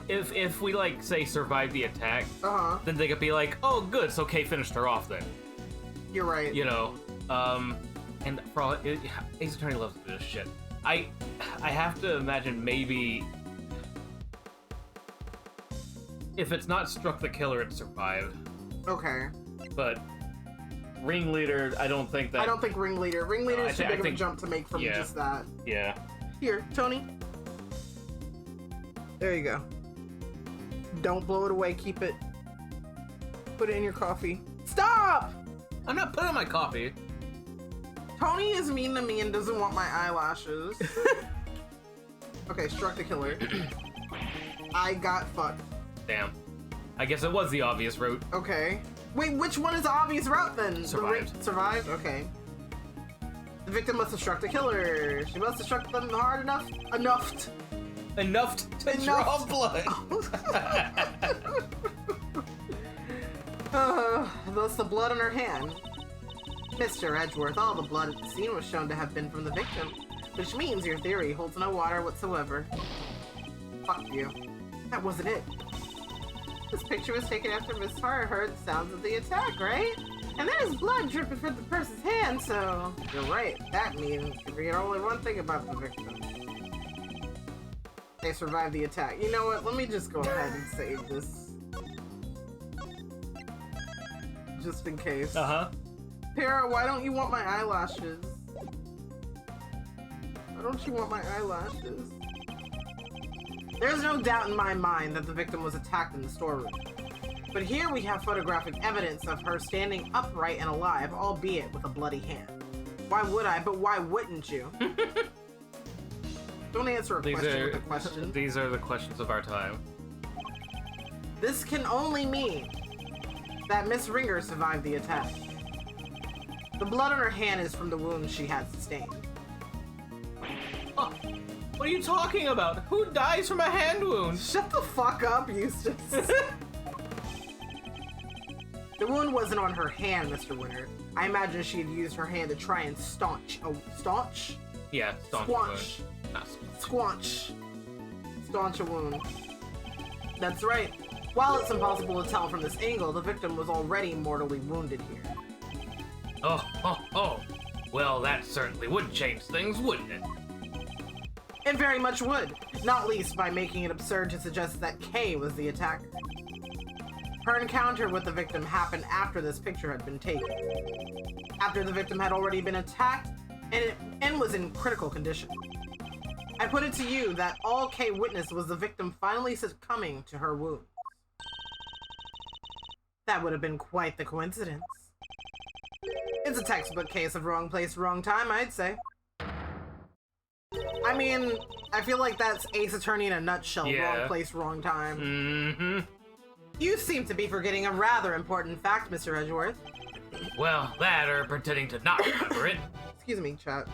if we, like, say survived the attack, then they could be like, oh, good, so Kay finished her off then. You're right. You know, and for all... Ace Attorney loves to do this shit. I have to imagine maybe... If it's not struck the killer, it survived. Okay. But... Ringleader, I don't think that... I don't think Ringleader. Ringleader is too big of a jump to make from just that. Yeah. Here, Tony. There you go. Don't blow it away. Keep it. Put it in your coffee. Stop! I'm not putting my coffee. Tony is mean to me and doesn't want my eyelashes. Okay, struck the killer. I got fucked. Damn. I guess it was the obvious route. Okay. Wait, which one is the obvious route then? Survived. Survived? Okay. The victim must have struck the killer. She must have struck them hard enough. Enough to draw blood. Thus the blood on her hand. Mr. Edgeworth, all the blood at the scene was shown to have been from the victim, which means your theory holds no water whatsoever. Fuck you. That wasn't it. This picture was taken after Miss Hart heard the sounds of the attack, right? And there's blood dripping from the person's hand, so... You're right. That means we forget only one thing about the victim. They survived the attack. You know what? Let me just go ahead and save this. Just in case. Uh-huh. Para, why don't you want my eyelashes? Why don't you want my eyelashes? There's no doubt in my mind that the victim was attacked in the storeroom. But here we have photographic evidence of her standing upright and alive, albeit with a bloody hand. Why would I? But why wouldn't you? Don't answer a question with a question. These are the questions of our time. This can only mean that Miss Ringer survived the attack. The blood on her hand is from the wounds she had sustained. Oh, what are you talking about? Who dies from a hand wound? Shut the fuck up, Eustace. The wound wasn't on her hand, Mr. Winter. I imagine she had used her hand to try and staunch Yeah, staunch. Squanch. Not squanch. Squanch. Staunch a wound. That's right. While it's impossible to tell from this angle, the victim was already mortally wounded here. Oh. Well, that certainly would change things, wouldn't it? It very much would, not least by making it absurd to suggest that Kay was the attacker. Her encounter with the victim happened after this picture had been taken. After the victim had already been attacked and was in critical condition. I put it to you that all Kay witnessed was the victim finally succumbing to her wounds. That would have been quite the coincidence. It's a textbook case of wrong place, wrong time, I'd say. I mean, I feel like that's Ace Attorney in a nutshell. Yeah. Wrong place, wrong time. Mm-hmm. You seem to be forgetting a rather important fact, Mr. Edgeworth. Well, that or pretending to not remember it. Excuse me, chat.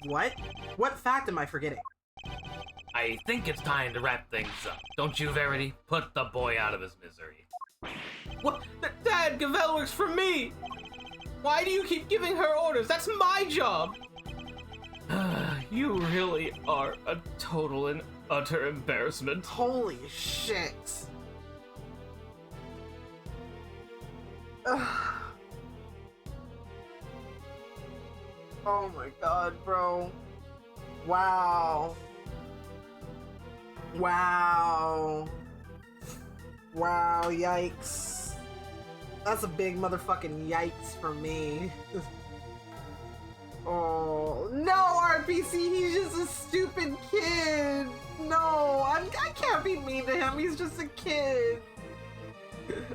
What? What fact am I forgetting? I think it's time to wrap things up. Don't you, Verity? Put the boy out of his misery. What? Dad, Gavel works for me! Why do you keep giving her orders? That's my job! You really are a total and utter embarrassment. Holy shit. Ugh. Oh my god, bro. Wow. Wow. Wow, yikes. That's a big motherfucking yikes for me. Oh, no, RPC, he's just a stupid kid. No, I can't be mean to him, he's just a kid.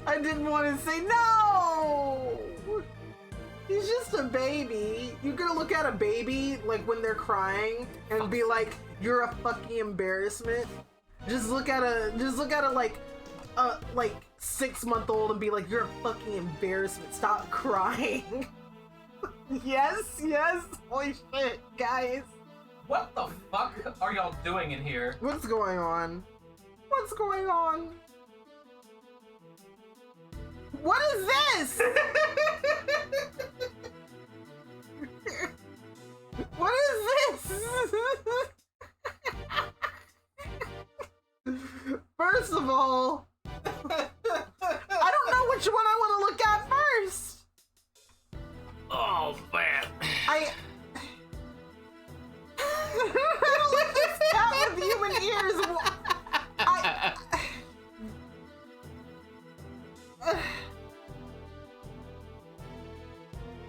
I didn't want to say no. He's just a baby. You're gonna look at a baby, like, when they're crying, and be like, you're a fucking embarrassment? Just look at a, like 6-month-old and be like, you're a fucking embarrassment. Stop crying. Yes. Holy shit, guys. What the fuck are y'all doing in here? What's going on? What's going on? What is this? What is this? First of all, I don't know which one I want to look at first. Oh, man. I don't like this cat with human ears.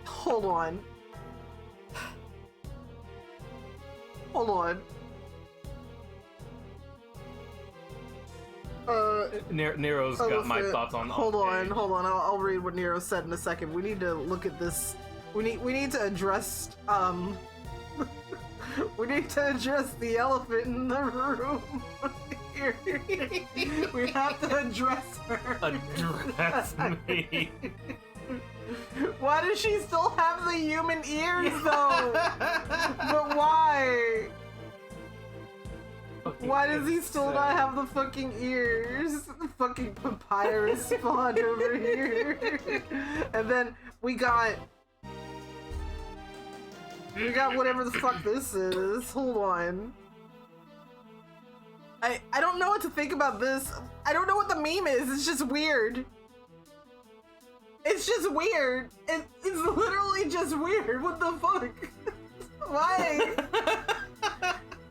Hold on. Nero's got my thoughts on. Hold on. I'll read what Nero said in a second. We need to look at this. We need to address we need to address the elephant in the room. We have to address her. Address me. Why does she still have the human ears though? But why? Why does he still not have the fucking ears? Fucking papyrus spawned over here. And then we got whatever the fuck this is. Hold on. I don't know what to think about this. I don't know what the meme is. It's just weird. It's just weird. It's literally just weird. What the fuck? Why?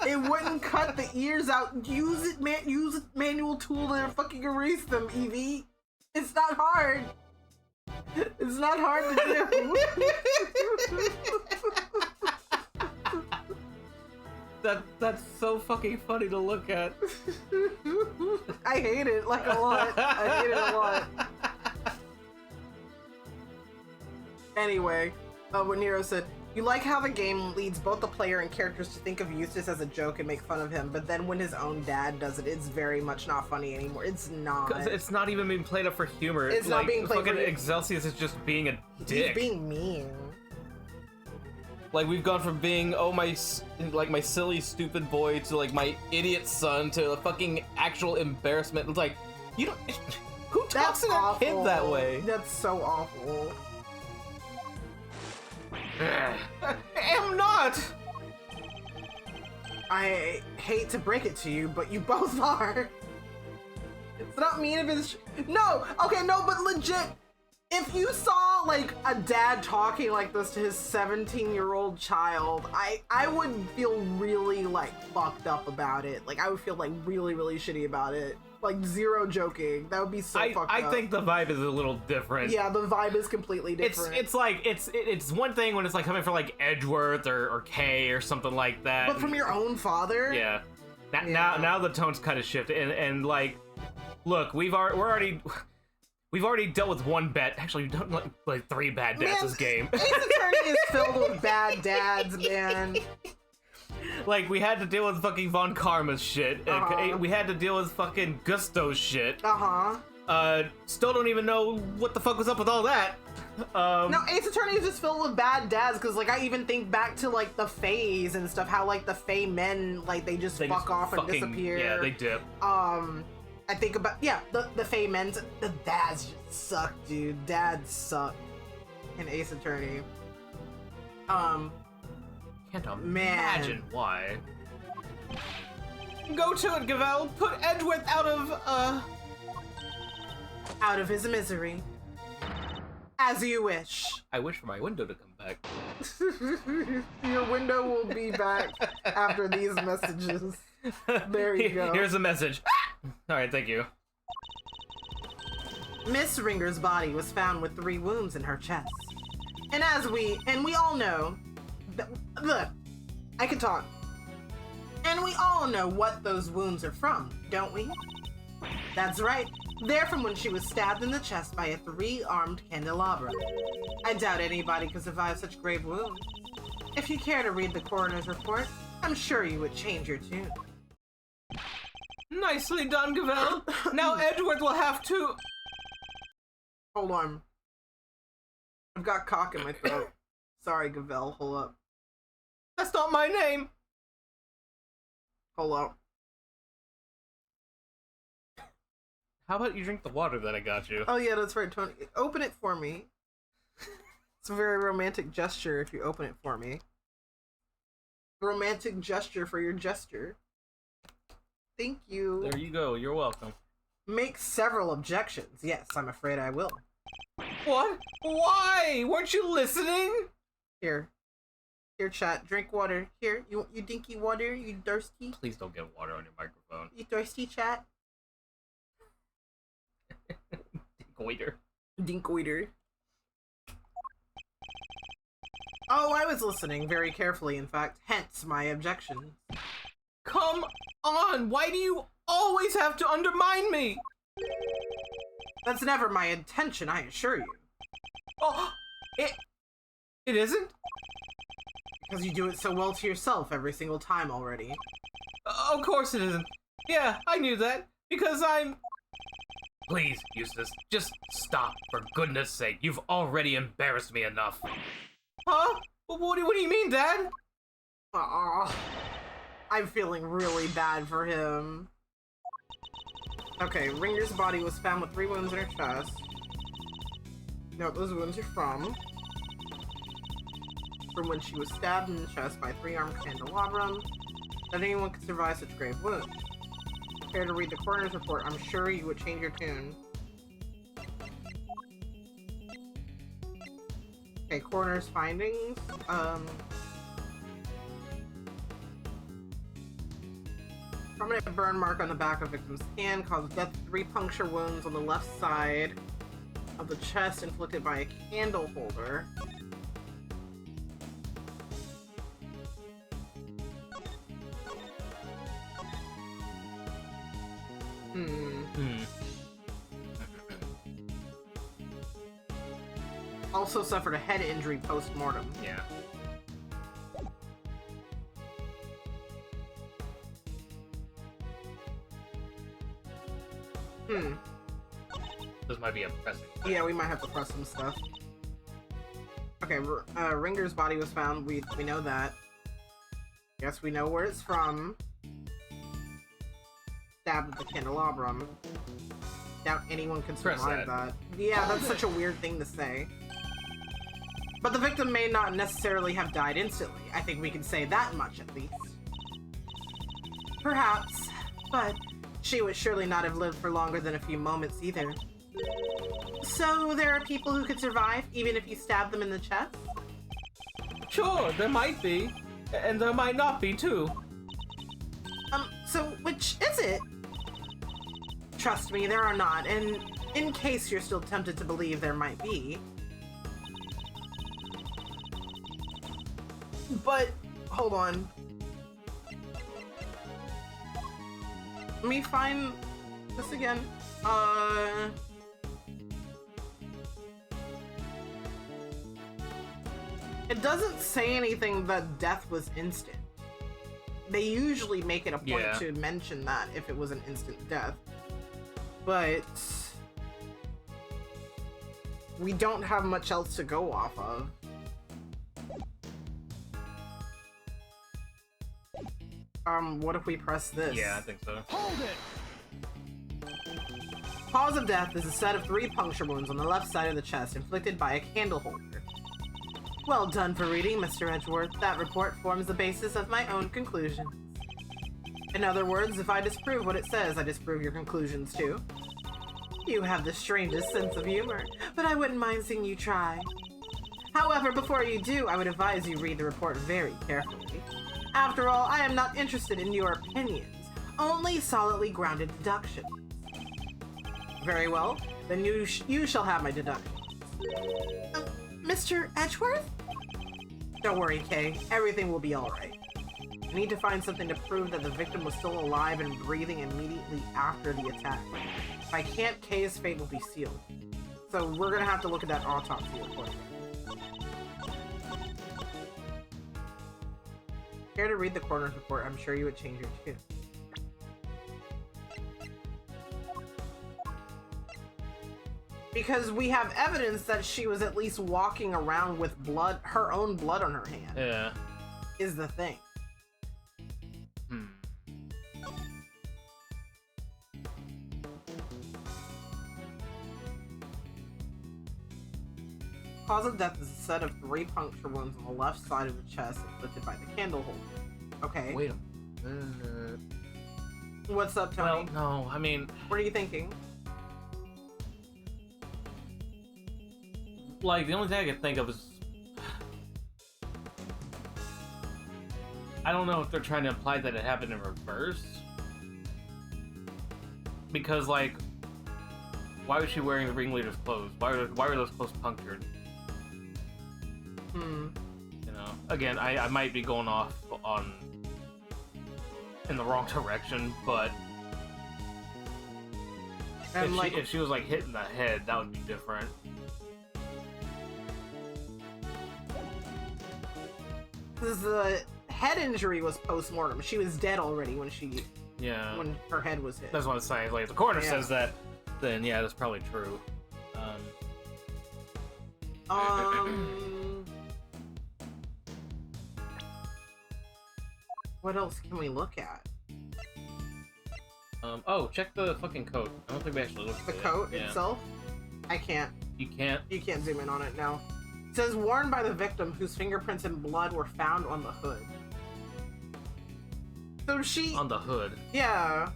It wouldn't cut the ears out. Use a manual tool to fucking erase them, Evie. It's not hard. It's not hard to do. That's so fucking funny to look at. I hate it like a lot. I hate it a lot. Anyway, what Nero said, you like how the game leads both the player and characters to think of Eustace as a joke and make fun of him, but then when his own dad does it, it's very much not funny anymore. It's not. Because it's not even being played up for humor. It's not being played fucking for... Excelsius is just being a dick. He's being mean. Like, we've gone from being, oh, my silly, stupid boy to, like, my idiot son to a fucking actual embarrassment. It's like, you don't... Who talks to their kid that way? That's so awful. I am not! I hate to break it to you, but you both are. It's not mean if it's... No! Okay, no, but legit, if you saw, like, a dad talking like this to his 17-year-old child, I would feel really, like, fucked up about it. Like, I would feel, like, really, really shitty about it. Like, zero joking. That would be so fucked up. I think the vibe is a little different. Yeah, the vibe is completely different. It's like, it's one thing when it's, like, coming from, like, Edgeworth or Kay or something like that. But from your own father? Yeah. Yeah. Now the tone's kind of shifted, and like, look, we've already dealt with one bad. Actually, we've done like 3 bad dads this game. Ace Attorney is filled with bad dads, man. Like, we had to deal with fucking Von Karma's shit. We had to deal with fucking Gusto's shit. Still don't even know what the fuck was up with all that. No, Ace Attorney is just filled with bad dads, because, like, I even think back to, like, the Fays and stuff, how, like, the Fey men, like, they just fuck off and disappear. Yeah, they dip. I think about, yeah, the Fey men, the dads just suck, dude. Dads suck in Ace Attorney. Can't imagine why. Go to it, Gavel. Put Edgeworth out of his misery. As you wish. I wish for my window to come back. Your window will be back after these messages. There you go. Here's a message. Alright, thank you. Miss Ringer's body was found with 3 wounds in her chest. And we all know, look, I can talk. And we all know what those wounds are from, don't we? That's right. They're from when she was stabbed in the chest by a 3-armed candelabra. I doubt anybody could survive such grave wounds. If you care to read the coroner's report, I'm sure you would change your tune. Nicely done, Gavel. Now Edgeworth will have to... Hold on. I've got cock in my throat. Sorry, Gavel. Hold up. That's not my name. Hold up. How about you drink the water that I got you? Oh yeah, that's right, Tony. Open it for me. It's a very romantic gesture if you open it for me. Romantic gesture for your gesture. Thank you. There you go. You're welcome. Make several objections. Yes, I'm afraid I will. What? Why? Weren't you listening? Here, chat. Drink water. Here, you dinky water. You thirsty? Please don't get water on your microphone. You thirsty, chat? Dinkoiter. Dinkoiter. Oh, I was listening very carefully, in fact. Hence my objections. Come on! Why do you always have to undermine me? That's never my intention, I assure you. Oh, it isn't? Because you do it so well to yourself every single time already. Of course it isn't. Yeah, I knew that. Because I'm... Please, Eustace, just stop, for goodness sake. You've already embarrassed me enough. Huh? What do you mean, Dad? Aw, I'm feeling really bad for him. Okay, Ringer's body was found with 3 wounds in her chest. You know what those wounds are from. From when she was stabbed in the chest by a 3-armed candelabrum. That anyone could survive such grave wounds. Care to read the coroner's report, I'm sure you would change your tune. Okay, coroner's findings. Permanent burn mark on the back of victim's hand caused death. 3 puncture wounds on the left side of the chest inflicted by a candle holder. Also suffered a head injury post-mortem. Yeah. This might be a pressing. Yeah, we might have to press some stuff. Okay, Ringer's body was found. We know that. Guess we know where it's from. Stabbed with the candelabrum. doubt anyone can Press survive that. that. Yeah, that's such a weird thing to say. But the victim may not necessarily have died instantly. I think we can say that much, at least. Perhaps, but she would surely not have lived for longer than a few moments either. So there are people who could survive, even if you stab them in the chest? Sure, there might be. And there might not be, too. So which is it? Trust me, there are not, and in case you're still tempted to believe there might be. But, hold on. Let me find this again. It doesn't say anything that death was instant. They usually make it a point to mention that if it was an instant death. But we don't have much else to go off of. What if we press this? Yeah, I think so. Hold it! Cause of death is a set of 3 puncture wounds on the left side of the chest inflicted by a candle holder. Well done for reading, Mr. Edgeworth. That report forms the basis of my own conclusions. In other words, if I disprove what it says, I disprove your conclusions too. You have the strangest sense of humor, but I wouldn't mind seeing you try. However, before you do, I would advise you read the report very carefully. After all, I am not interested in your opinions, only solidly grounded deductions. Very well, then you shall have my deductions. Mr. Edgeworth? Don't worry, Kay. Everything will be alright. I need to find something to prove that the victim was still alive and breathing immediately after the attack. If I can't, Kay's fate will be sealed. So we're gonna have to look at that autopsy report. Care to read the coroner's report? I'm sure you would change your tune. Because we have evidence that she was at least walking around with blood, her own blood on her hand. Yeah. Is the thing. Cause of death is a set of 3 puncture wounds on the left side of the chest inflicted by the candle holder. Okay. Wait a minute. What's up, Tony? Well, no, I mean... What are you thinking? Like, the only thing I can think of is... I don't know if they're trying to imply that it happened in reverse. Because, like, why was she wearing the ringleader's clothes? Why were those clothes punctured? You know, again, I might be going off in the wrong direction, but if she was like hit in the head, that would be different. The head injury was post-mortem. She was dead already when when her head was hit. That's what I'm saying. Like, if the coroner says that, then yeah, that's probably true. What else can we look at? Oh, check the fucking coat. I don't think we actually looked at The it. coat Yeah. itself? I can't. You can't? You can't zoom in on it, no. It says worn by the victim whose fingerprints and blood were found on the hood. So she... On the hood. Yeah.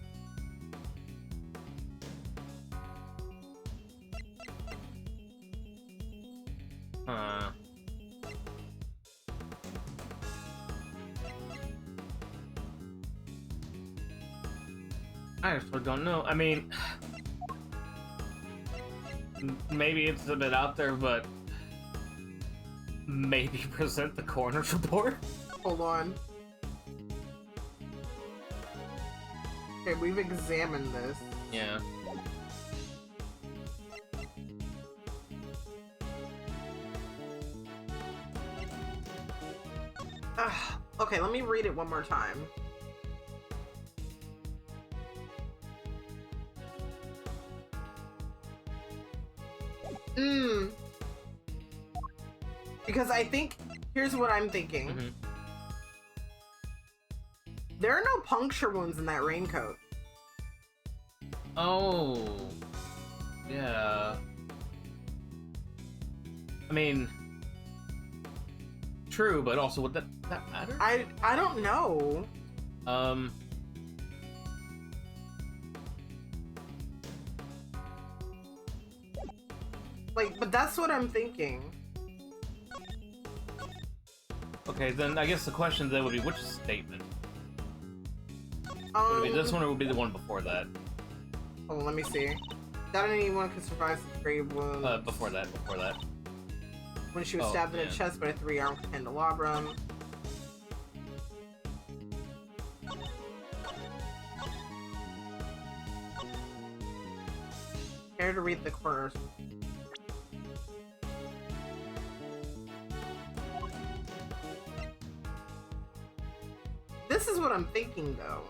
I actually don't know. I mean, maybe it's a bit out there, but maybe present the coroner's report? Hold on. Okay, we've examined this. Yeah. Okay, let me read it one more time. Because I think, here's what I'm thinking. Mm-hmm. There are no puncture wounds in that raincoat. Oh. Yeah. I mean, true, but also would that matter? I don't know. Like, but that's what I'm thinking. Okay, then I guess the question then would be which statement? Would it be this one or would it be the one before that? Hold on, let me see. That anyone could survive some grave wounds. Before that. When she was stabbed in the chest by a 3-armed candelabrum. Care to read the corners? This is what I'm thinking, though.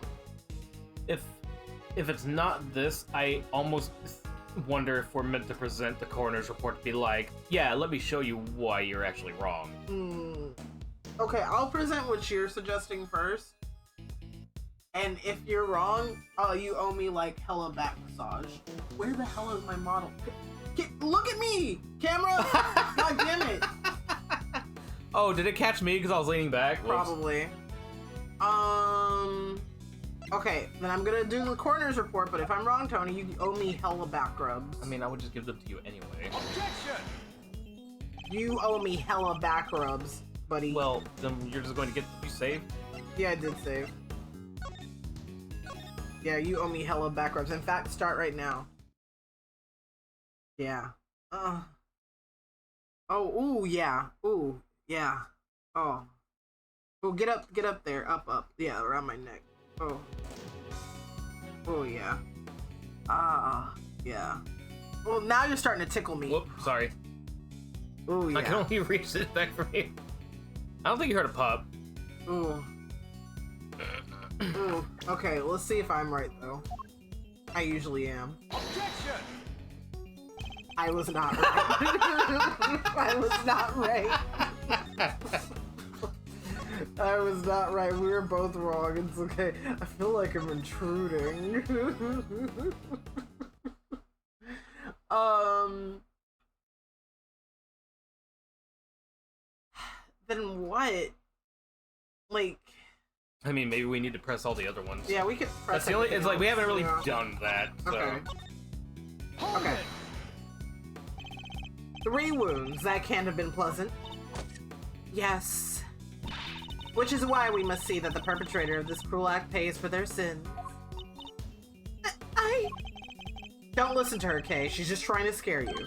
If it's not this, I almost wonder if we're meant to present the coroner's report to be like, yeah, let me show you why you're actually wrong. Okay, I'll present what you're suggesting first. And if you're wrong, you owe me like hella back massage. Where the hell is my model? Look at me, camera! God damn it! Oh, did it catch me because I was leaning back? Whoops. Probably. Okay, then I'm gonna do the coroner's report, but if I'm wrong, Tony, you owe me hella back rubs. I mean, I would just give them to you anyway. Objection! You owe me hella back rubs, buddy. Well, then you're just going to get... You saved? Yeah, I did save. Yeah, you owe me hella back rubs. In fact, start right now. Yeah. Oh, ooh, yeah. Ooh, yeah. Oh. Oh, get up there. Up. Yeah, around my neck. Oh. Oh, yeah. Ah, yeah. Well, now you're starting to tickle me. Whoop, sorry. Oh, yeah. I can only reach it back from here. I don't think you heard a pop. Ooh. Ooh. Okay, let's see if I'm right, though. I usually am. Objection! I was not right. I was not right. I was not right. We were both wrong. It's okay. I feel like I'm intruding. Then what? Like... I mean, maybe we need to press all the other ones. Yeah, we could press That's the only... everything It's like, we else, haven't really yeah. done that, so... Okay. Hold Okay. it! 3 wounds. That can't have been pleasant. Yes. Which is why we must see that the perpetrator of this cruel act pays for their sins. Don't listen to her, Kay. She's just trying to scare you.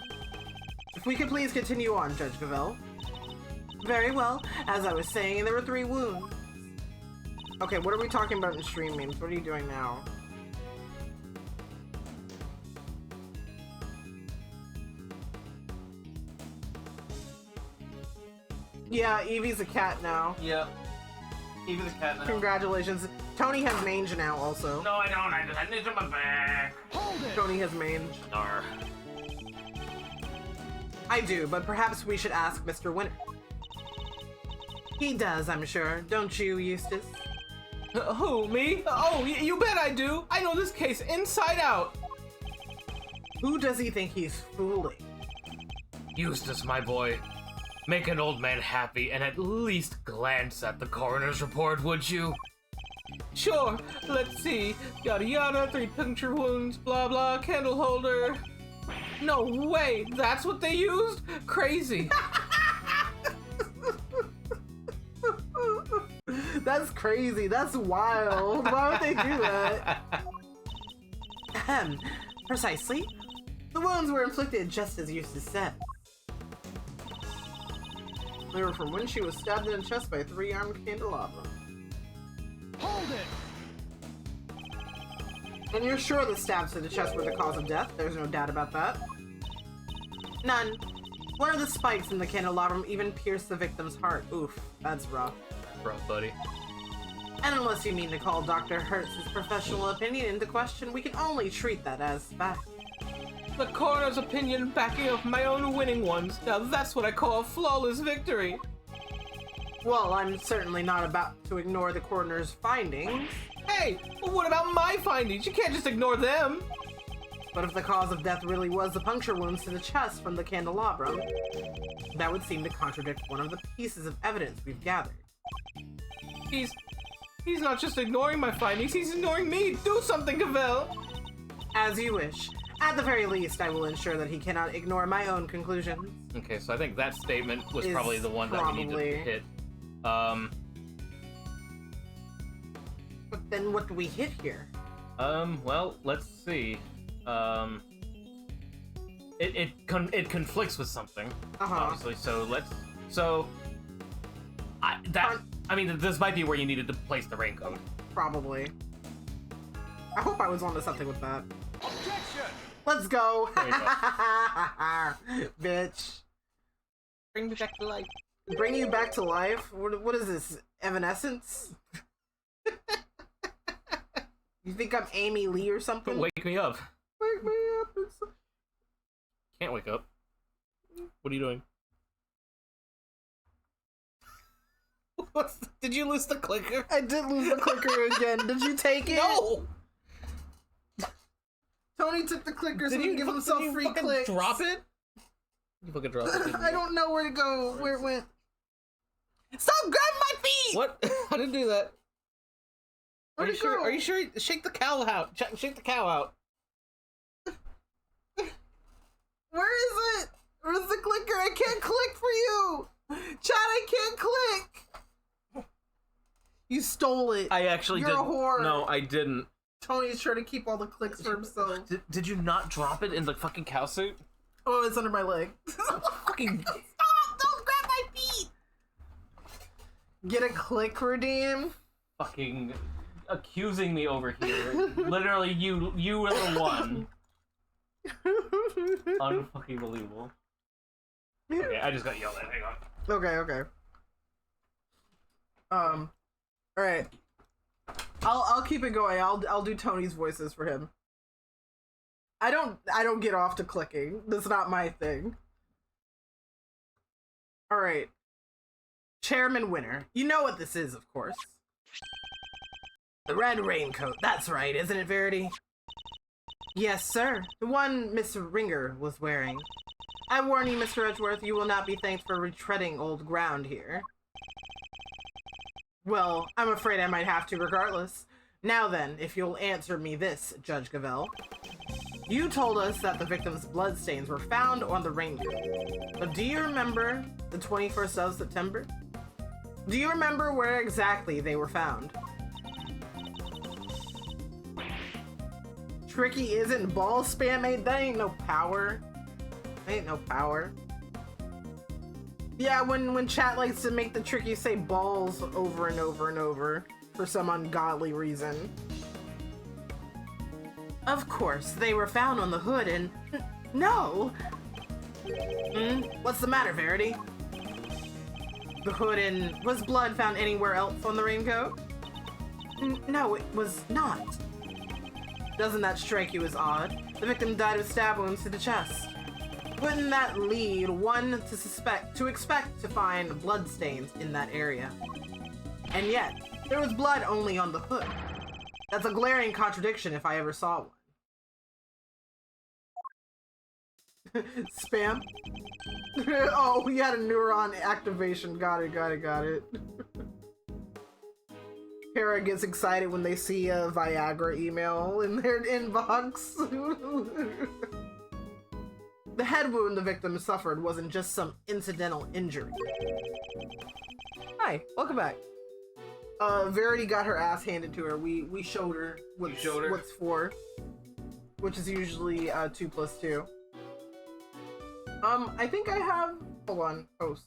If we could please continue on, Judge Gavel. Very well. As I was saying, there were 3 wounds. Okay, what are we talking about in stream memes? What are you doing now? Yeah, Evie's a cat now. Yep. Even the cat now. Congratulations. Tony has mange now also. No, I don't. I need my back. Hold it! Tony has mange. Nar. I do, but perhaps we should ask Mr. Winter. He does, I'm sure. Don't you, Eustace? Who, me? Oh, you bet I do. I know this case inside out. Who does he think he's fooling? Eustace, my boy. Make an old man happy and at least glance at the coroner's report, would you? Sure, let's see. Yada yada, 3 puncture wounds, blah blah, candle holder. No way, that's what they used? Crazy. That's crazy. That's wild. Why would they do that? Ahem. Precisely. The wounds were inflicted just as Eustace said. They were from when she was stabbed in the chest by a 3-armed candelabrum. Hold it! And you're sure the stabs to the chest were the cause of death? There's no doubt about that. None. One of the spikes in the candelabrum even pierced the victim's heart. Oof, that's rough. Rough, buddy. And unless you mean to call Dr. Hertz's professional opinion into question, we can only treat that as fact. The coroner's opinion backing up my own winning ones. Now that's what I call a flawless victory. Well, I'm certainly not about to ignore the coroner's findings. Hey, well, what about my findings? You can't just ignore them. But if the cause of death really was the puncture wounds to the chest from the candelabrum, that would seem to contradict one of the pieces of evidence we've gathered. He's not just ignoring my findings, he's ignoring me! Do something, Cavell! As you wish. At the very least, I will ensure that he cannot ignore my own conclusions. Okay, so I think that statement was probably the one that we need to hit. But then what do we hit here? Well, let's see. It conflicts with something, obviously. I mean, this might be where you needed to place the raincoat. Probably. I hope I was onto something with that. Objection! Let's go! There you Bitch. Bring me back to life. Bring you back to life? What is this? Evanescence? You think I'm Amy Lee or something? Wake me up. Wake me up. Can't wake up. What are you doing? Did you lose the clicker? I did lose the clicker again. Did you take it? No! Tony took the clicker so he could give himself free clicks. Drop it? You fucking drop it. I don't know where to go. Where it went. Stop grabbing my feet! What? I didn't do that. Where'd it go? Are you sure? Shake the cow out. Shake the cow out. Where is it? Where's the clicker? I can't click for you! Chad, I can't click! You stole it. I actually You're did. a whore. No, I didn't. Tony's trying to keep all the clicks for himself. Did you not drop it in the fucking cow suit? Oh, it's under my leg. Fucking Stop! Don't grab my feet! Get a click redeem? fucking accusing me over here. Literally, you were the one. Unfucking believable. Okay, I just got yelled at. Hang on. Okay. Alright. I'll keep it going. I'll do Tony's voices for him. I don't get off to clicking. That's not my thing. Alright. Chairman Winner. You know what this is, of course. The red raincoat. That's right, isn't it, Verity? Yes, sir. The one Mr. Ringer was wearing. I warn you, Mr. Edgeworth, you will not be thanked for retreading old ground here. Well, I'm afraid I might have to regardless. Now then, if you'll answer me this, Judge Gavell. You told us that the victim's bloodstains were found on the raincoat. But do you remember the 21st of September? Do you remember where exactly they were found? Tricky isn't ball spam, mate. That ain't no power. That ain't no power. Yeah, when chat likes to make the Tricky say balls over and over and over for some ungodly reason. Of course, they were found on the hood and... No! What's the matter, Verity? The hood and... Was blood found anywhere else on the raincoat? No, it was not. Doesn't that strike you as odd? The victim died of stab wounds to the chest. Wouldn't that lead one to expect to find bloodstains in that area? And yet, there was blood only on the hood. That's a glaring contradiction if I ever saw one. Spam? Oh, we had a neuron activation. Got it. Kara gets excited when they see a Viagra email in their inbox. The head wound the victim suffered wasn't just some incidental injury. Hi, welcome back. Verity got her ass handed to her. We showed her what's for, which is usually 2 + 2. I think I have. Hold on, post.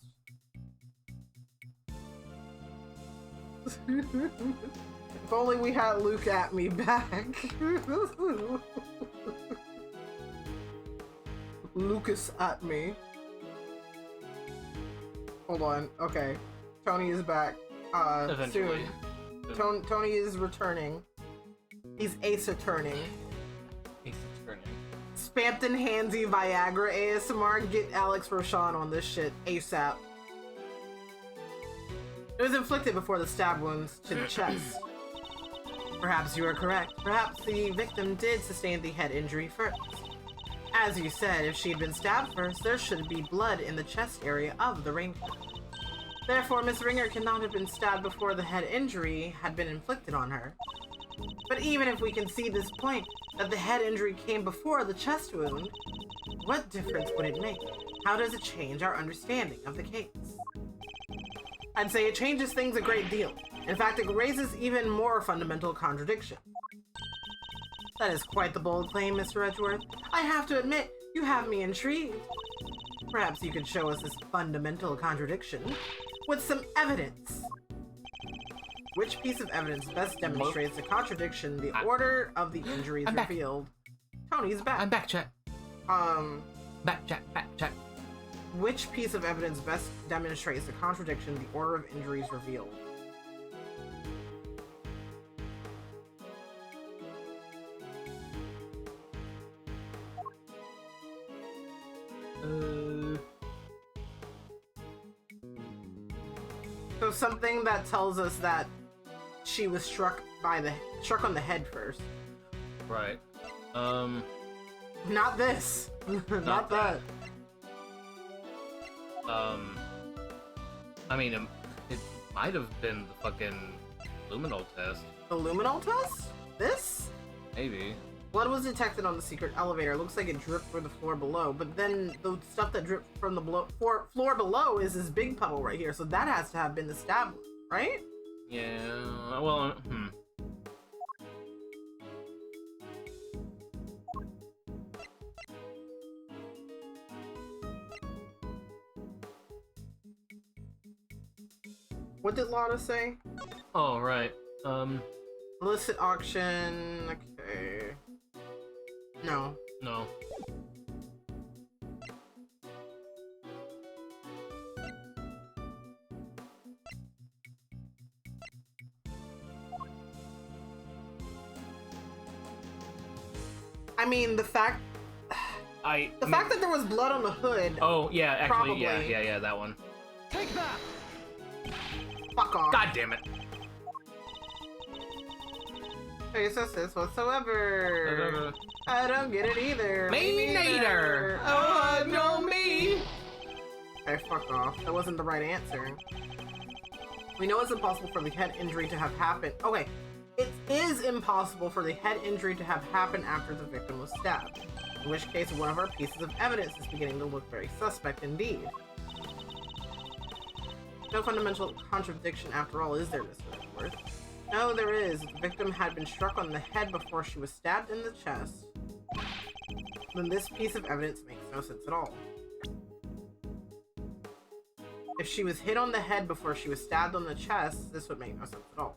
If only we had Luke at me back. Lucas at me. Hold on. Okay. Tony is back. Eventually. Soon. Tony is returning. He's ace-turning. Spampton Handsy Viagra ASMR. Get Alex Roshan on this shit ASAP. It was inflicted before the stab wounds to the chest. Perhaps you are correct. Perhaps the victim did sustain the head injury first. As you said, if she had been stabbed first, there should be blood in the chest area of the raincoat. Therefore, Miss Ringer cannot have been stabbed before the head injury had been inflicted on her. But even if we can see this point, that the head injury came before the chest wound, what difference would it make? How does it change our understanding of the case? I'd say it changes things a great deal. In fact, it raises even more fundamental contradiction. That is quite the bold claim, Mr. Edgeworth. I have to admit, you have me intrigued. Perhaps you could show us this fundamental contradiction with some evidence. Which piece of evidence best demonstrates the contradiction, the order of the injuries revealed? Tony's back. I'm back, chat. Back, chat. Which piece of evidence best demonstrates the contradiction, the order of injuries revealed? So something that tells us that she was struck on the head first. Right. Not this. Not that. I mean, it might have been the fucking luminol test. The luminol test? This? Maybe. Blood was detected on the secret elevator. Looks like it dripped from the floor below, but then the stuff that dripped from the floor below is this big puddle right here, so that has to have been the stab wound, right? Yeah, well, What did Lana say? Oh, right. Illicit auction. Okay. No. No. I mean, the fact that there was blood on the hood. Oh, yeah, actually, probably. yeah, that one. Take that! Fuck off. God damn it. Face assist whatsoever. I don't get it either. Me neither. Oh, no, me. Okay, fuck off. That wasn't the right answer. We know it's impossible for the head injury to have happened. Okay, it is impossible for the head injury to have happened after the victim was stabbed. In which case, one of our pieces of evidence is beginning to look very suspect indeed. No fundamental contradiction after all, is there, Mr. Edgeworth? No, there is. If the victim had been struck on the head before she was stabbed in the chest, then this piece of evidence makes no sense at all. If she was hit on the head before she was stabbed on the chest, this would make no sense at all.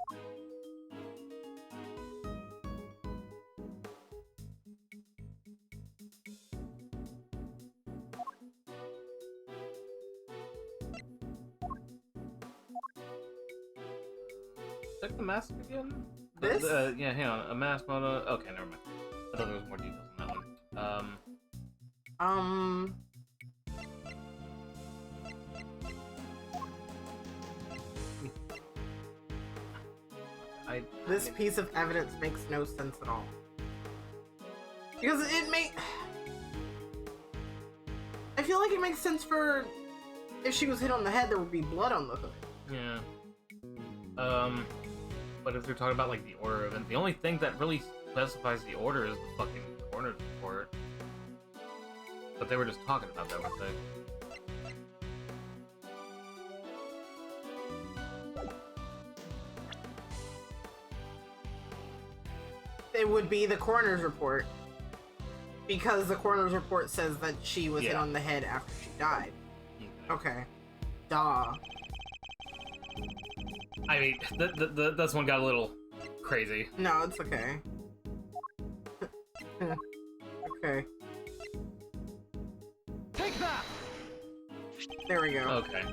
Check the mask again? This? Yeah, hang on. A mask mode. Okay, never mind. I thought there was more details on that one. This piece of evidence makes no sense at all. Because I feel like it makes sense for if she was hit on the head, there would be blood on the hood. Yeah. But if they're talking about like the order of it, the only thing that really specifies the order is the fucking coroner's report. But they were just talking about that, weren't they? It would be the coroner's report. Because the coroner's report says that she was hit on the head after she died. Okay. Duh. I mean, this one got a little crazy. No, it's okay. Okay. Take that! There we go. Okay.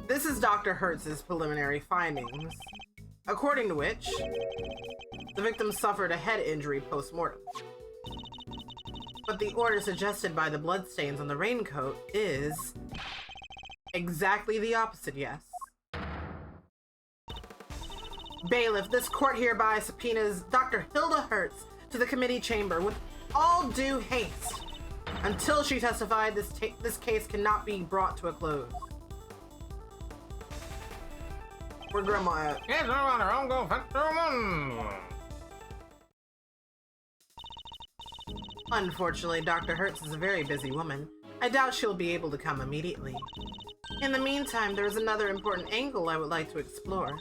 This is Dr. Hertz's preliminary findings, according to which the victim suffered a head injury post-mortem. But the order suggested by the bloodstains on the raincoat is exactly the opposite, yes. Bailiff, this court hereby subpoenas Dr. Hilda Hertz to the committee chamber with all due haste. Until she testified, this case cannot be brought to a close. Where Grandma at? Yes, Your Honor, I'm going to fetch one. Unfortunately, Dr. Hertz is a very busy woman. I doubt she'll be able to come immediately. In the meantime, there is another important angle I would like to explore.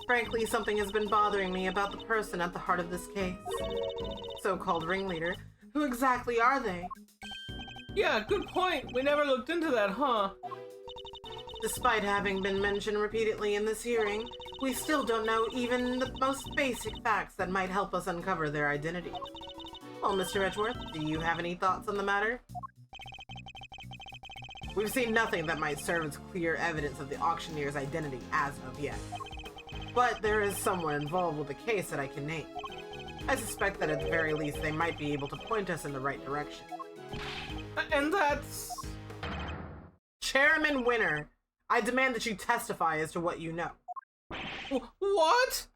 Frankly, something has been bothering me about the person at the heart of this case. So-called ringleader. Who exactly are they? Yeah, good point. We never looked into that, huh? Despite having been mentioned repeatedly in this hearing, we still don't know even the most basic facts that might help us uncover their identity. Well, Mr. Edgeworth, do you have any thoughts on the matter? We've seen nothing that might serve as clear evidence of the auctioneer's identity as of yet. But there is someone involved with the case that I can name. I suspect that at the very least they might be able to point us in the right direction. And that's... Chairman Winner, I demand that you testify as to what you know. What?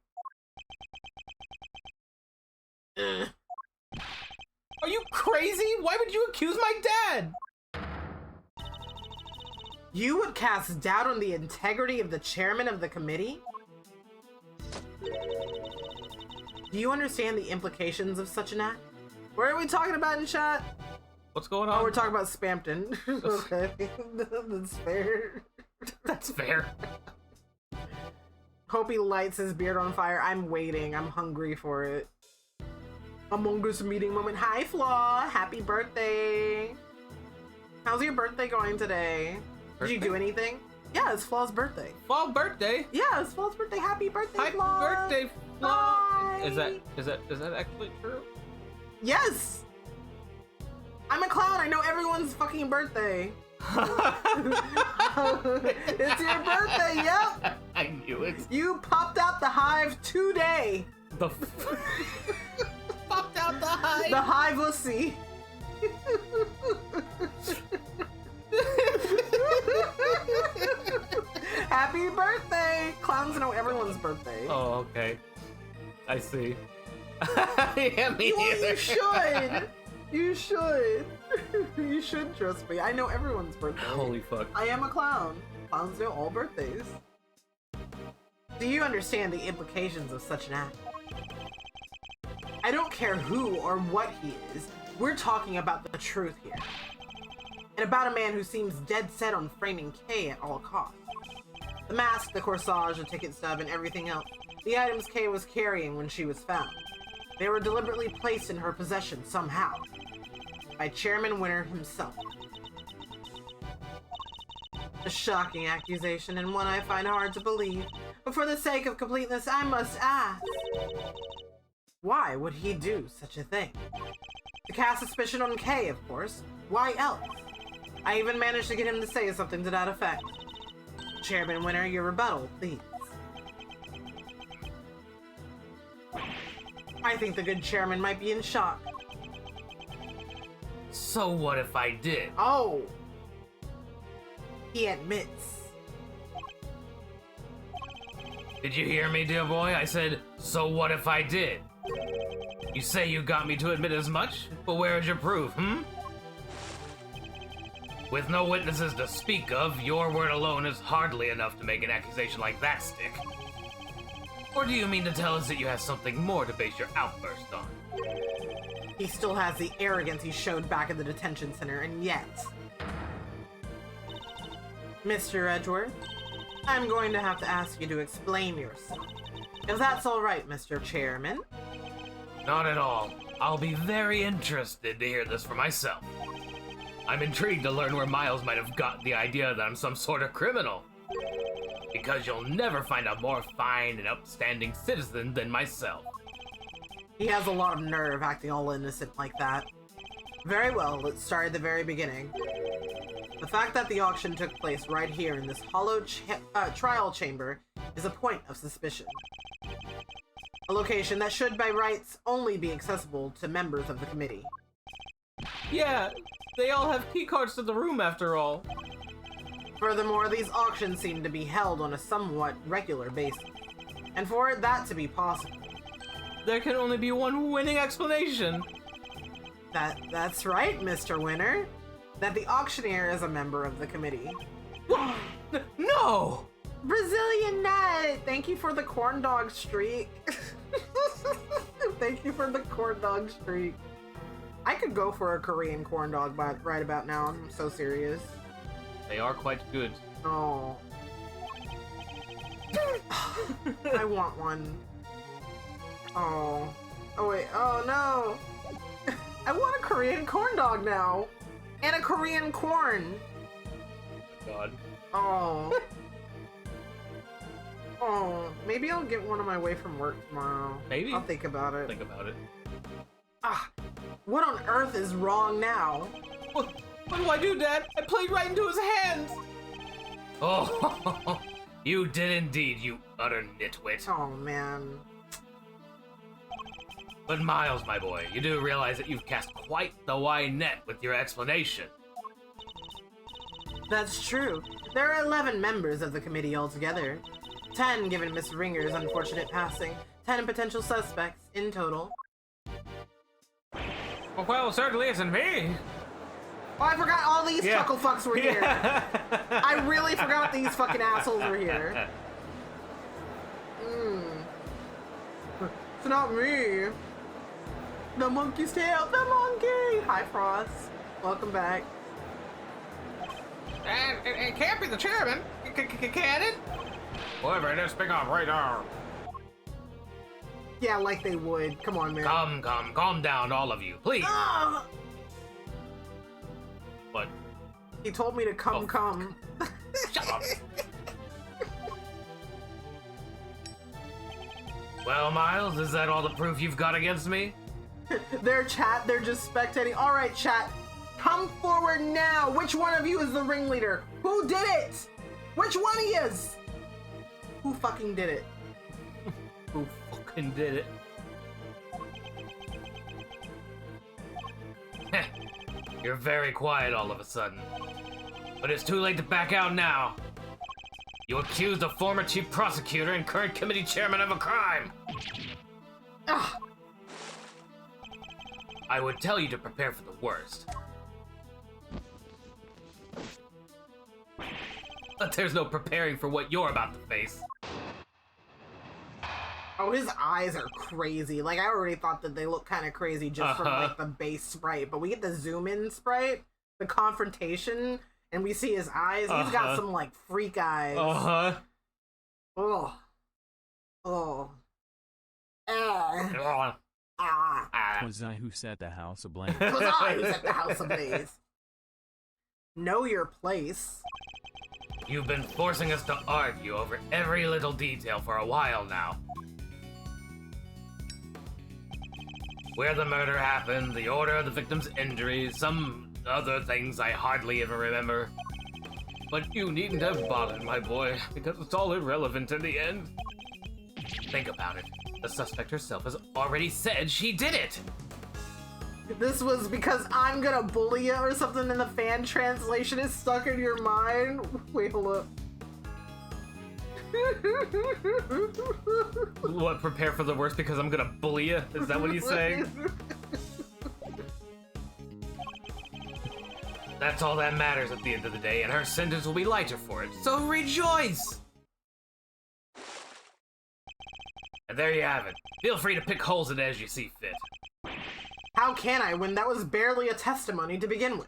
Are you crazy? Why would you accuse my dad? You would cast doubt on the integrity of the chairman of the committee? Do you understand the implications of such an act? What are we talking about in chat? What's going on? Oh, we're talking about Spampton. Okay, that's fair. That's fair. Hope he lights his beard on fire. I'm waiting. I'm hungry for it. Among Us meeting moment. Hi, Flaw. Happy birthday. How's your birthday going today? Did you do anything? Yeah, it's Flaw's birthday. Fall birthday? Yeah, it's Flaw's birthday. Happy birthday, Happy Flaw. birthday, Flaw. Hi. Is that actually true? Yes. I'm a clown. I know everyone's fucking birthday. It's your birthday. Yep. I knew it. You popped out the hive today. The popped out the hive. The hive will see. Happy birthday! Clowns know everyone's birthday. Oh, okay. I see. Yeah, me neither. You should. You should. You should trust me. I know everyone's birthday. Holy fuck. I am a clown. Clowns know all birthdays. Do you understand the implications of such an act? I don't care who or what he is. We're talking about the truth here. And about a man who seems dead set on framing Kay at all costs. The mask, the corsage, the ticket stub, and everything else. The items Kay was carrying when she was found. They were deliberately placed in her possession somehow. By Chairman Winner himself. A shocking accusation, and one I find hard to believe. But for the sake of completeness, I must ask. Why would he do such a thing? To cast suspicion on Kay, of course. Why else? I even managed to get him to say something to that effect. Chairman Winner, your rebuttal, please. I think the good chairman might be in shock. So what if I did? Oh! He admits. Did you hear me, dear boy? I said, so what if I did? You say you got me to admit as much, but where is your proof, With no witnesses to speak of, your word alone is hardly enough to make an accusation like that stick. Or do you mean to tell us that you have something more to base your outburst on? He still has the arrogance he showed back at the detention center, and yet... Mr. Edgeworth, I'm going to have to ask you to explain yourself. If that's all right, Mr. Chairman. Not at all. I'll be very interested to hear this for myself. I'm intrigued to learn where Miles might have got the idea that I'm some sort of criminal. Because you'll never find a more fine and upstanding citizen than myself. He has a lot of nerve acting all innocent like that. Very well, let's start at the very beginning. The fact that the auction took place right here in this hollow trial chamber is a point of suspicion. A location that should by rights only be accessible to members of the committee. Yeah, they all have keycards to the room after all. Furthermore, these auctions seem to be held on a somewhat regular basis. And for that to be possible, there can only be one winning explanation. That's right, Mr. Winner. That the auctioneer is a member of the committee. No! Brazilian Nut! Thank you for the corn dog streak. Thank you for the corn dog streak. I could go for a Korean corn dog right about now. I'm so serious. They are quite good. Oh. I want one. Oh. Oh wait. Oh no. I want a Korean corn dog now. And a Korean corn. God. Oh. Oh. Maybe I'll get one on my way from work tomorrow. Maybe. I'll think about it. Think about it. Ah. What on earth is wrong now? What do I do, Dad? I played right into his hands! Oh, you did indeed, you utter nitwit. Oh man. But Miles, my boy, you do realize that you've cast quite the wide net with your explanation. That's true. There are 11 members of the committee altogether. 10 given Miss Ringer's unfortunate passing. 10 potential suspects in total. Well, certainly isn't me. Oh, I forgot all these Yeah. chuckle fucks were here. I really forgot these fucking assholes were here. It's not me. The monkey's tail. The monkey. Hi, Frost. Welcome back. It can't be the chairman. Can it? Whoever it is, pick up right now. Yeah, like they would. Come on, man. Calm down, all of you, please. Ah! But He told me to come, Oh. come. shut up. Well, Miles, is that all the proof you've got against me? They're just spectating. All right, chat. Come forward now. Which one of you is the ringleader? Who did it? Which one he is? Who fucking did it? Who fucking did it? Heh, you're very quiet all of a sudden. But it's too late to back out now. You accused the former chief prosecutor and current committee chairman of a crime. Ah, I would tell you to prepare for the worst. But there's no preparing for what you're about to face. oh, his eyes are crazy. Like, I already thought that they look kind of crazy just from, like, the base sprite. But we get the zoom-in sprite, the confrontation, and we see his eyes. He's got some, like, freak eyes. Oh. Oh. Ah. Ah. Was I who set the house ablaze? It was I who set the house ablaze. Know your place. You've been forcing us to argue over every little detail for a while now. Where the murder happened, the order of the victim's injuries, some other things I hardly even remember. But you needn't have bothered, my boy, because it's all irrelevant in the end. Think about it. The suspect herself has already said she did it! This was because I'm gonna bully you or something in the fan translation is stuck in your mind. Wait, hold up. What, prepare for the worst because I'm gonna bully you? Is that what he's saying? That's all that matters at the end of the day, and her sentence will be lighter for it, so rejoice! And there you have it. Feel free to pick holes in it as you see fit. How can I when that was barely a testimony to begin with?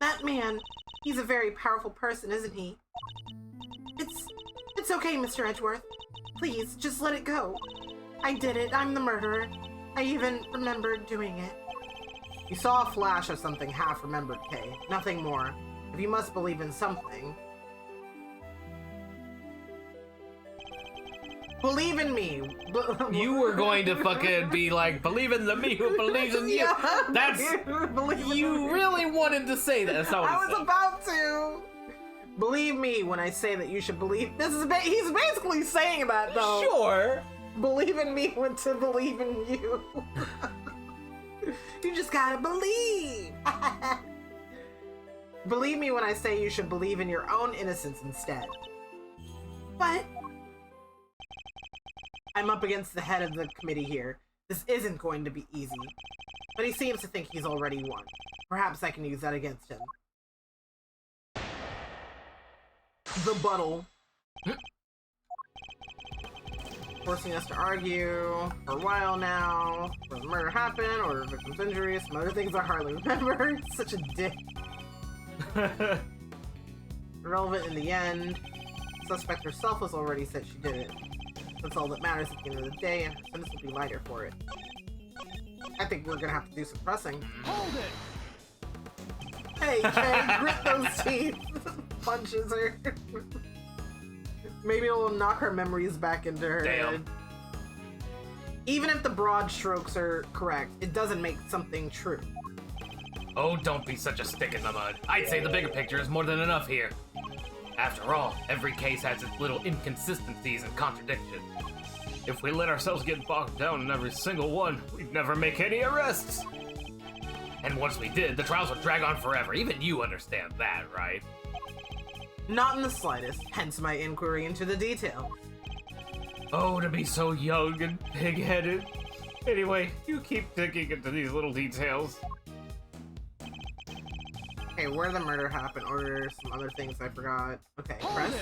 That man, he's a very powerful person, isn't he? It's okay, Mr. Edgeworth. Please, just let it go. I did it. I'm the murderer. I even remembered doing it. You saw a flash of something half-remembered, Kay. Nothing more. If you must believe in something... Believe in me. You were going to fucking be like, believe in the me who believes in you. Yeah, That's... believe in You me. really wanted to say that. That's not what I he was said. about to. Believe me when I say that you should believe. He's basically saying that though. Sure. Believe in me when to believe in you. You just gotta believe. Believe me when I say you should believe in your own innocence instead. But I'm up against the head of the committee here. This isn't going to be easy. But he seems to think he's already won. Perhaps I can use that against him. The buttle. Forcing us to argue for a while now. Where the murder happened, or the victim's injuries. Some other things I hardly remember. Such a dick. Irrelevant in the end. The suspect herself has already said she did it. That's all that matters at the end of the day, and her sentence will be lighter for it. I think we're gonna have to do some pressing. Hold it! Hey, Kay, grit those teeth. Punches her. Maybe it'll knock her memories back into her head. Even if the broad strokes are correct, it doesn't make something true. Oh, don't be such a stick in the mud. I'd say the bigger picture is more than enough here. After all, every case has its little inconsistencies and contradictions. If we let ourselves get bogged down in every single one, we'd never make any arrests. And once we did, the trials would drag on forever. Even you understand that, right? Not in the slightest, hence my inquiry into the details. Oh, to be so young and pig-headed. Anyway, you keep digging into these little details. Okay, where the murder happened, or some other things I forgot. Okay, press.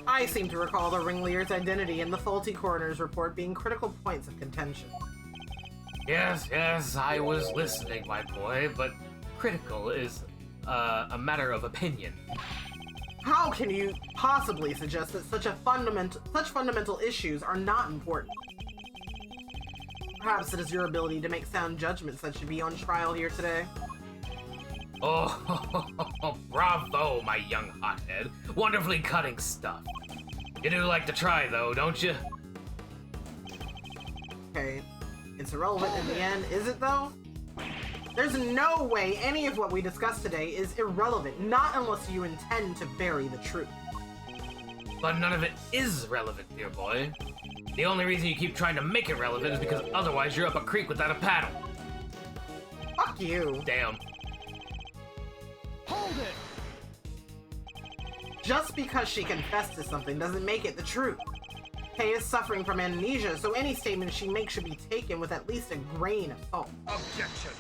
I seem to recall the ringleader's identity and the faulty coroner's report being critical points of contention. Yes, I was listening, my boy, but critical is a matter of opinion. How can you possibly suggest that such fundamental issues are not important? Perhaps it is your ability to make sound judgments that should be on trial here today. Oh, bravo, my young hothead. Wonderfully cutting stuff. You do like to try, though, don't you? Okay, it's irrelevant in the end, is it though? There's no way any of what we discussed today is irrelevant, not unless you intend to bury the truth. But none of it is relevant, dear boy. The only reason you keep trying to make it relevant is because otherwise you're up a creek without a paddle. Fuck you. Damn. Hold it! Just because she confessed to something doesn't make it the truth. Kay is suffering from amnesia, so any statement she makes should be taken with at least a grain of salt. Objection!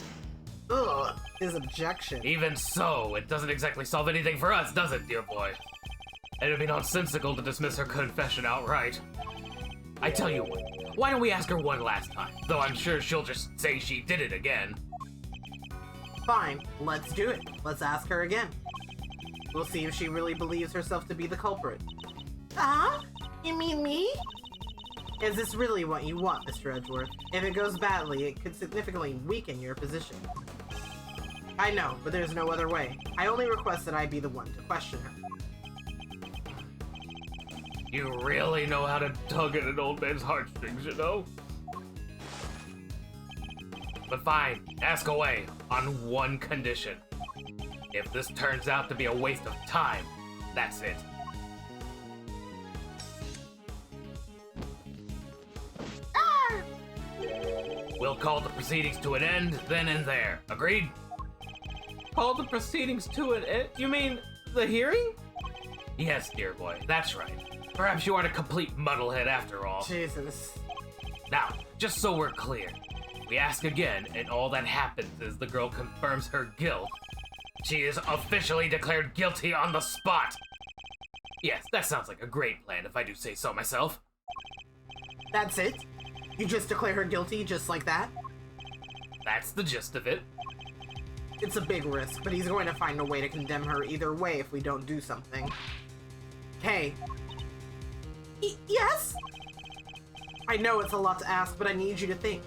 Ugh, his objection. Even so, it doesn't exactly solve anything for us, does it, dear boy? It would be nonsensical to dismiss her confession outright. I tell you what, why don't we ask her one last time? Though I'm sure she'll just say she did it again. Fine, let's do it. Let's ask her again. We'll see if she really believes herself to be the culprit. Huh? You mean me? Is this really what you want, Mr. Edgeworth? If it goes badly, it could significantly weaken your position. I know, but there's no other way. I only request that I be the one to question her. You really know how to tug at an old man's heartstrings, you know? But fine, ask away, on one condition. If this turns out to be a waste of time, that's it. We'll call the proceedings to an end, then and there. Agreed? Call the proceedings to an end? You mean the hearing? Yes, dear boy, that's right. Perhaps you aren't a complete muddlehead after all. Jesus. Now, just so we're clear, we ask again, and all that happens is the girl confirms her guilt. She is officially declared guilty on the spot. Yes, that sounds like a great plan if I do say so myself. That's it? You just declare her guilty just like that? That's the gist of it. It's a big risk, but he's going to find a way to condemn her either way if we don't do something. Hey. Yes? I know it's a lot to ask, but I need you to think.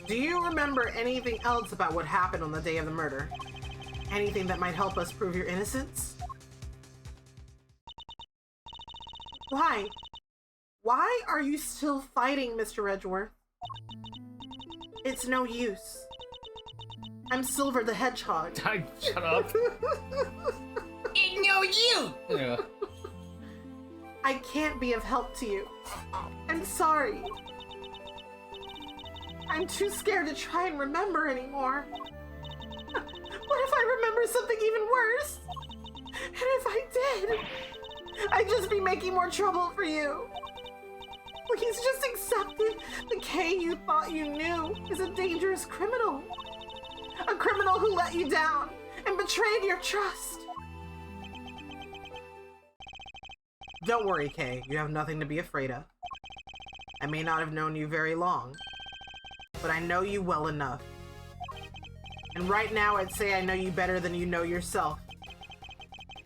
Do you remember anything else about what happened on the day of the murder? Anything that might help us prove your innocence? Why? Why are you still fighting, Mr. Edgeworth? It's no use. I'm Silver the Hedgehog. Shut up. No, you! Yeah. I can't be of help to you. I'm sorry. I'm too scared to try and remember anymore. What if I remember something even worse? And if I did, I'd just be making more trouble for you. Please just accept it. The K you thought you knew is a dangerous criminal. A criminal who let you down and betrayed your trust. Don't worry, Kay. You have nothing to be afraid of. I may not have known you very long, but I know you well enough. And right now, I'd say I know you better than you know yourself.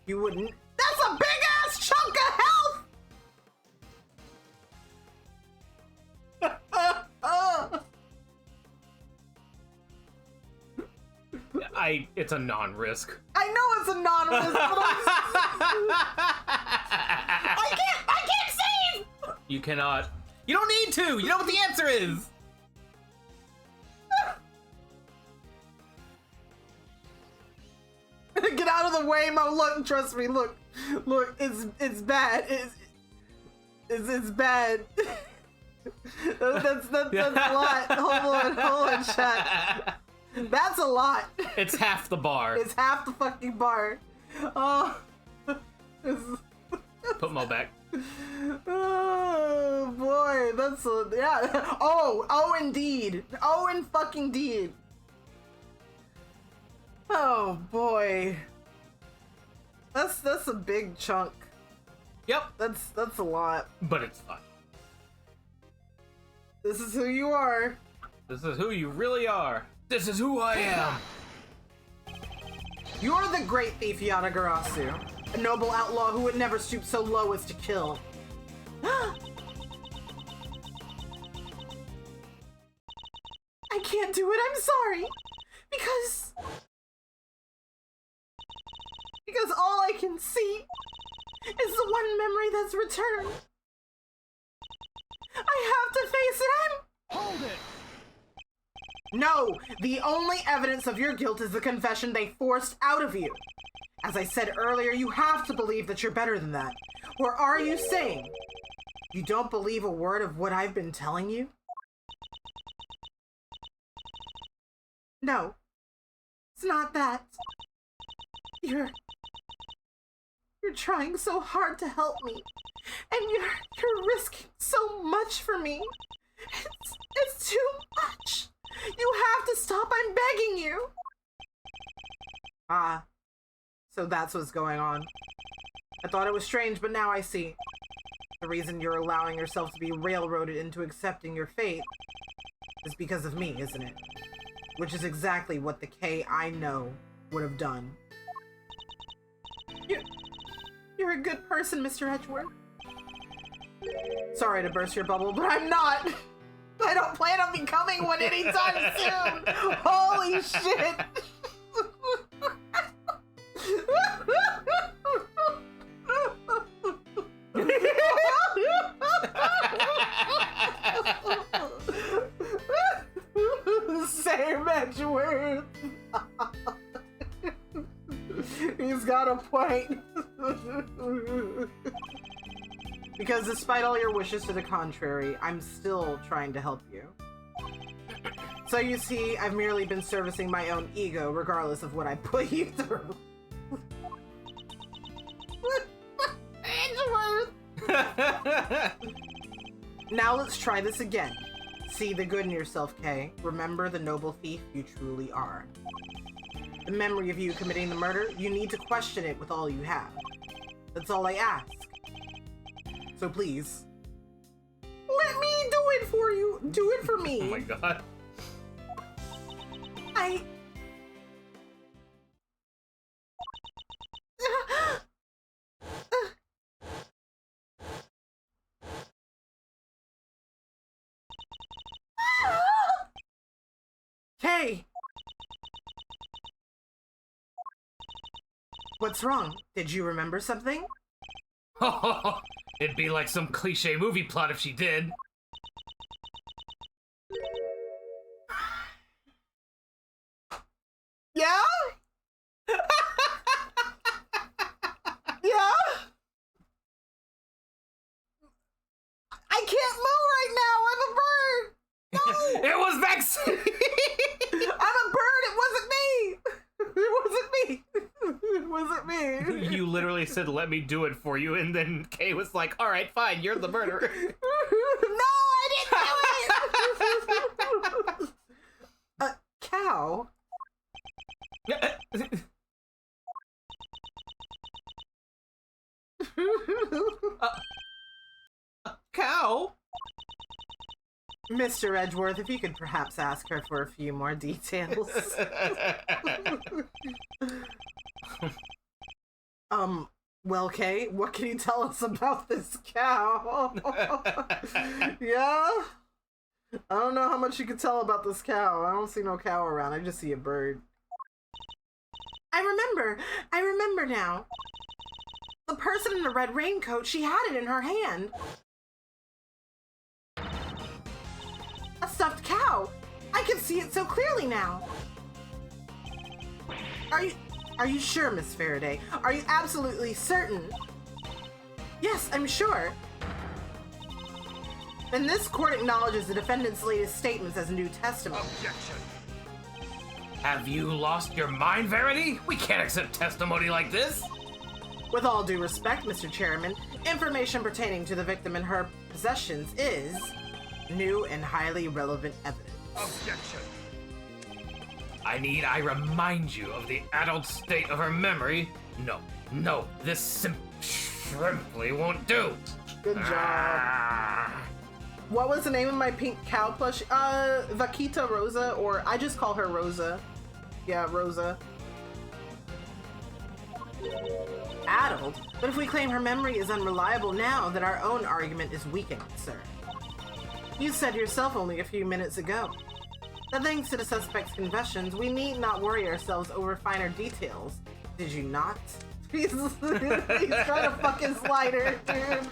You wouldn't. That's a big-ass chunk of health! It's a non-risk. I know it's a non-risk, but I can't save! You cannot. You don't need to! You know what the answer is! Get out of the way, Mo. Look, trust me, look, it's bad. It's bad. That's a lot. Hold on, chat. That's a lot. It's half the bar. It's half the fucking bar. Oh. Put Mo back. Oh boy, that's yeah. Oh indeed. Oh in fucking deed. Oh boy. That's a big chunk. Yep. That's a lot. But it's fun. This is who you are. This is who you really are. This is who I am. You're the great thief Yatagarasu, a noble outlaw who would never stoop so low as to kill. I can't do it, I'm sorry. Because all I can see is the one memory that's returned. I have to face it. Hold it! No, the only evidence of your guilt is the confession they forced out of you. As I said earlier, you have to believe that you're better than that. Or are you saying you don't believe a word of what I've been telling you? No, it's not that. You're trying so hard to help me, and you're risking so much for me. It's too much. You have to stop. I'm begging you. Ah, so that's what's going on. I thought it was strange, but now I see. The reason you're allowing yourself to be railroaded into accepting your fate is because of me, isn't it? Which is exactly what the K I know would have done. You're a good person, Mr. Edgeworth. Sorry to burst your bubble, but I'm not. I don't plan on becoming one anytime soon. Holy shit. Same Edgeworth. He's got a point. Because despite all your wishes to the contrary, I'm still trying to help you. So you see, I've merely been servicing my own ego, regardless of what I put you through. Now let's try this again. See the good in yourself, Kay. Remember the noble thief you truly are. The memory of you committing the murder, you need to question it with all you have. That's all I ask. So please, let me do it for you. Do it for me. Oh my god. Hey! What's wrong? Did you remember something? It'd be like some cliche movie plot if she did. Yeah? Yeah? I can't move right now. I'm a bird. No. It was vaccine! I'm a bird. It wasn't me. It wasn't me. It was it me? You literally said, let me do it for you, and then Kay was like, all right, fine, you're the murderer. No, I didn't do it! A cow? Cow? Mr. Edgeworth, if you could perhaps ask her for a few more details. Well, Kay, what can you tell us about this cow? Yeah? I don't know how much you can tell about this cow. I don't see no cow around. I just see a bird. I remember now. The person in the red raincoat, she had it in her hand. A stuffed cow. I can see it so clearly now. Are you sure, Miss Faraday? Are you absolutely certain? Yes, I'm sure. Then this court acknowledges the defendant's latest statements as new testimony. Objection. Have you lost your mind, Verity? We can't accept testimony like this. With all due respect, Mr. Chairman, information pertaining to the victim and her possessions is new and highly relevant evidence. Objection. I remind you of the adult state of her memory. No, this simply won't do. Good job. What was the name of my pink cow plush? Vaquita Rosa, or I just call her Rosa. Yeah, Rosa. Addled? But if we claim her memory is unreliable now, then our own argument is weakened, sir. You said yourself only a few minutes ago that thanks to the suspect's confessions, we need not worry ourselves over finer details. Did you not? He's trying to fuck his slider, dude.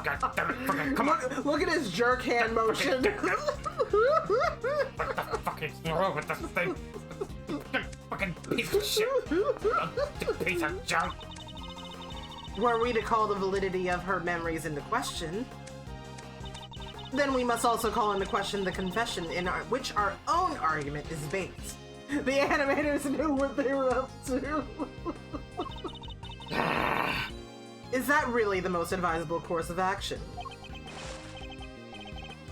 God damn it, fucking come on. Look at his jerk hand motion. What the fuck is wrong with this thing? Fucking piece of shit. Piece of junk. Were we to call the validity of her memories into question, then we must also call into question the confession in which our own argument is based. The animators knew what they were up to. Is that really the most advisable course of action?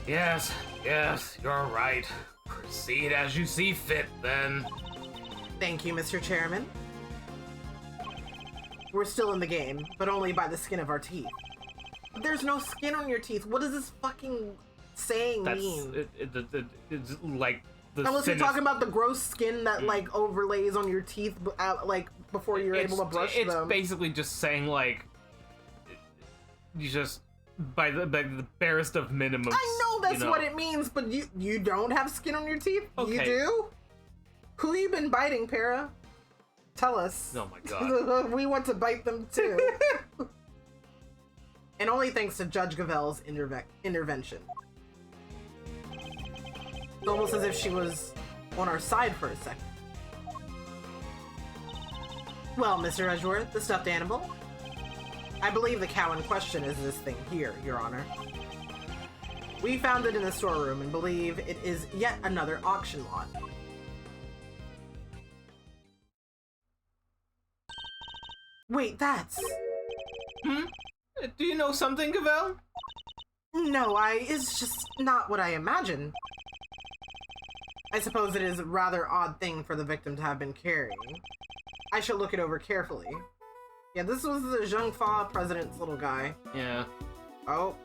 Yes, you're right. Proceed as you see fit, then. Thank you, Mr. Chairman. We're still in the game, but only by the skin of our teeth. There's no skin on your teeth. What does this fucking saying mean? It's like the Unless you're talking about the gross skin that like overlays on your teeth, like before you're able to brush them. It's basically just saying like you just by the barest of minimums. I know that's what it means, but you don't have skin on your teeth. Okay. You do. Who you been biting, Para? Tell us. Oh my god. We want to bite them too. And only thanks to Judge Gavel's intervention. It's almost as if she was on our side for a second. Well, Mr. Edgeworth, the stuffed animal. I believe the cow in question is this thing here, Your Honor. We found it in the storeroom and believe it is yet another auction lot. Wait, that's... Do you know something, Gavel? No, it's just not what I imagined. I suppose it is a rather odd thing for the victim to have been carrying. I should look it over carefully. Yeah, this was the Zheng Fa president's little guy. Yeah. Oh.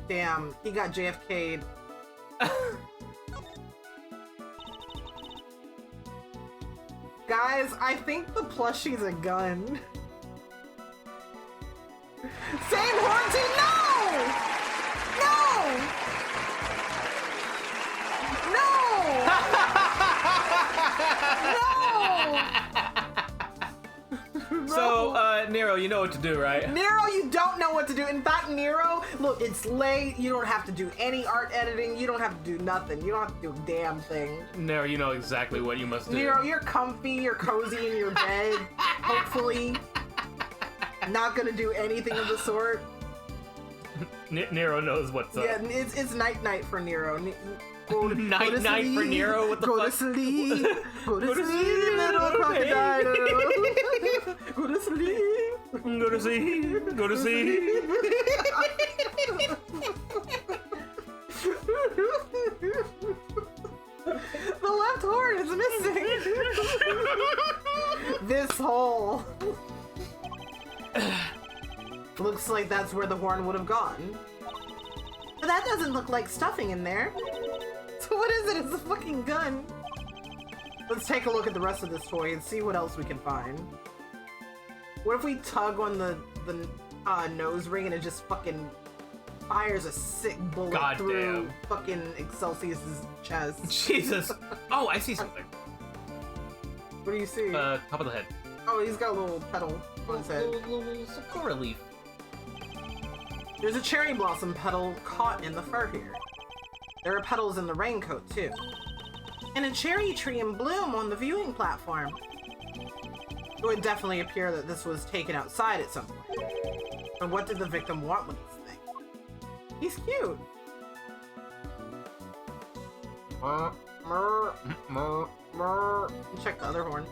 Damn, he got JFK'd. Guys, I think the plushie's a gun. Same Horty, no! No! So, Nero, you know what to do, right? Nero, you don't know what to do. In fact, Nero, look, it's late. You don't have to do any art editing. You don't have to do nothing. You don't have to do a damn thing. Nero, you know exactly what you must do. Nero, you're comfy. You're cozy in your bed. Hopefully. Not gonna do anything of the sort. Nero knows what's up. Yeah, it's night for Nero. Night for Nero? What the go fuck? To sleep. Go to sleep, little crocodile. Go to sea. Go to sea. The left horn is missing. This hole. Looks like that's where the horn would have gone. But that doesn't look like stuffing in there. So what is it? It's a fucking gun. Let's take a look at the rest of this toy and see what else we can find. What if we tug on the nose ring and it just fucking fires a sick bullet through fucking Excelsius's chest? Jesus. Oh, I see something. What do you see? Top of the head. Oh, he's got a little petal on his head. Little sakura leaf. There's a cherry blossom petal caught in the fur here. There are petals in the raincoat, too. And a cherry tree in bloom on the viewing platform. It would definitely appear that this was taken outside at some point. But what did the victim want with this thing? He's cute. Check the other horn.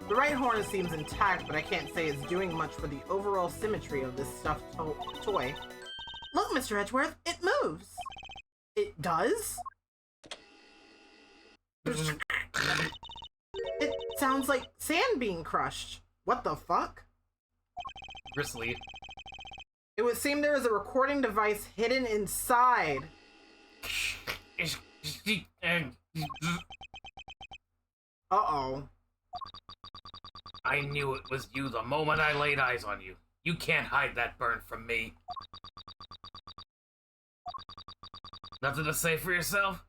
The right horn seems intact, but I can't say it's doing much for the overall symmetry of this stuffed toy. Look, Mr. Edgeworth, it moves! It does? It sounds like sand being crushed. What the fuck? Bristly. It would seem there is a recording device hidden inside. Uh-oh. I knew it was you the moment I laid eyes on you. You can't hide that burn from me. Nothing to say for yourself?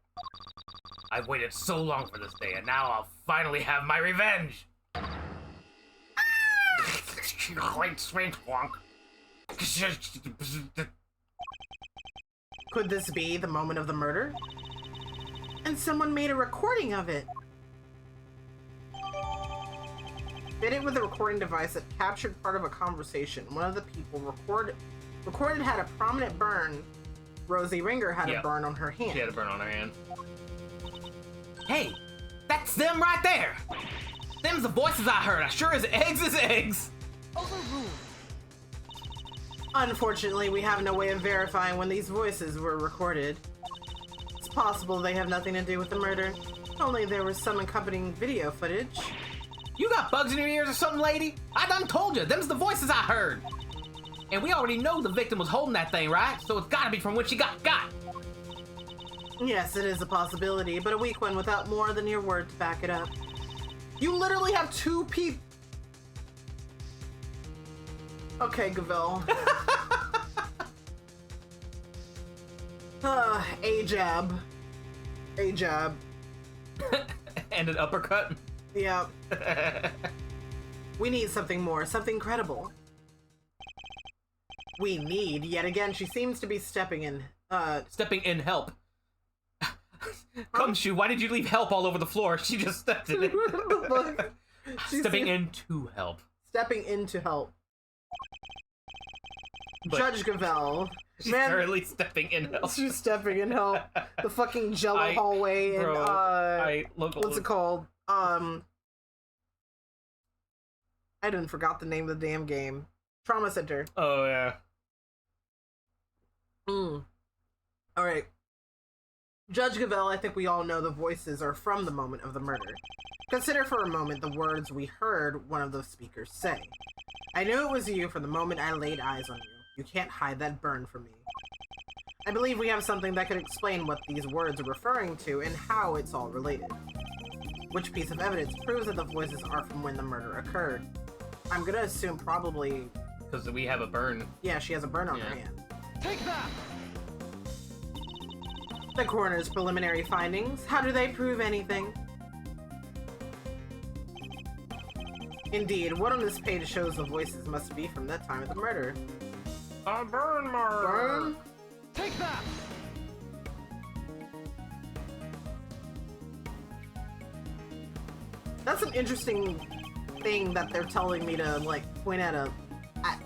I've waited so long for this day, and now I'll finally have my revenge! Great sweet wonk. Could this be the moment of the murder? And someone made a recording of it. Fitted with a recording device that captured part of a conversation. One of the people recorded had a prominent burn. Rosie Ringer had a burn on her hand. She had a burn on her hand. Hey, that's them right there! Them's the voices I heard. I sure as eggs is eggs! Overruled. Unfortunately, we have no way of verifying when these voices were recorded. It's possible they have nothing to do with the murder. Only there was some accompanying video footage. You got bugs in your ears or something, lady? I done told you, them's the voices I heard. And we already know the victim was holding that thing, right? So it's gotta be from when she got. Yes, it is a possibility, but a weak one without more than your word to back it up. You literally have two people. Okay, Gavel. A-jab. A-jab. And an uppercut? Yeah. We need something more, something credible. We need, yet again, she seems to be stepping in help. Come, Shu, why did you leave help all over the floor? She just stepped in it. Stepping into help. Stepping into help. But Judge Gavel. She's currently stepping in help. She's stepping in help. The fucking Jello hallway and what's it called? I didn't forgot the name of the damn game. Trauma Center. Oh yeah. Alright. Judge Gavel, I think we all know the voices are from the moment of the murder. Consider for a moment the words we heard one of the speakers say. I knew it was you from the moment I laid eyes on you. You can't hide that burn from me. I believe we have something that could explain what these words are referring to and how it's all related. Which piece of evidence proves that the voices are from when the murder occurred? I'm gonna assume probably... Because we have a burn. Yeah, she has a burn on her hand. Take that! The coroner's preliminary findings. How do they prove anything? Indeed, what on this page shows the voices must be from that time of the murder. A burn mark! Burn? Take that! That's an interesting thing that they're telling me to, like, point at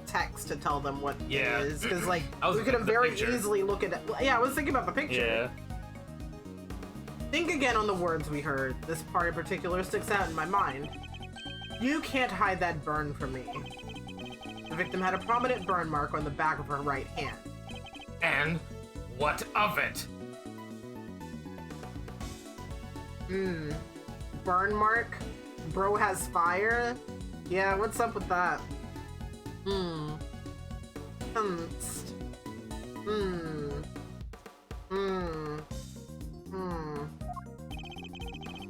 text to tell them what it is. Because, like, we could have very easily looked at it. Yeah, I was thinking about the picture. Yeah. Think again on the words we heard. This part in particular sticks out in my mind. You can't hide that burn from me. The victim had a prominent burn mark on the back of her right hand. And what of it? Burn mark? Bro has fire? Yeah, what's up with that?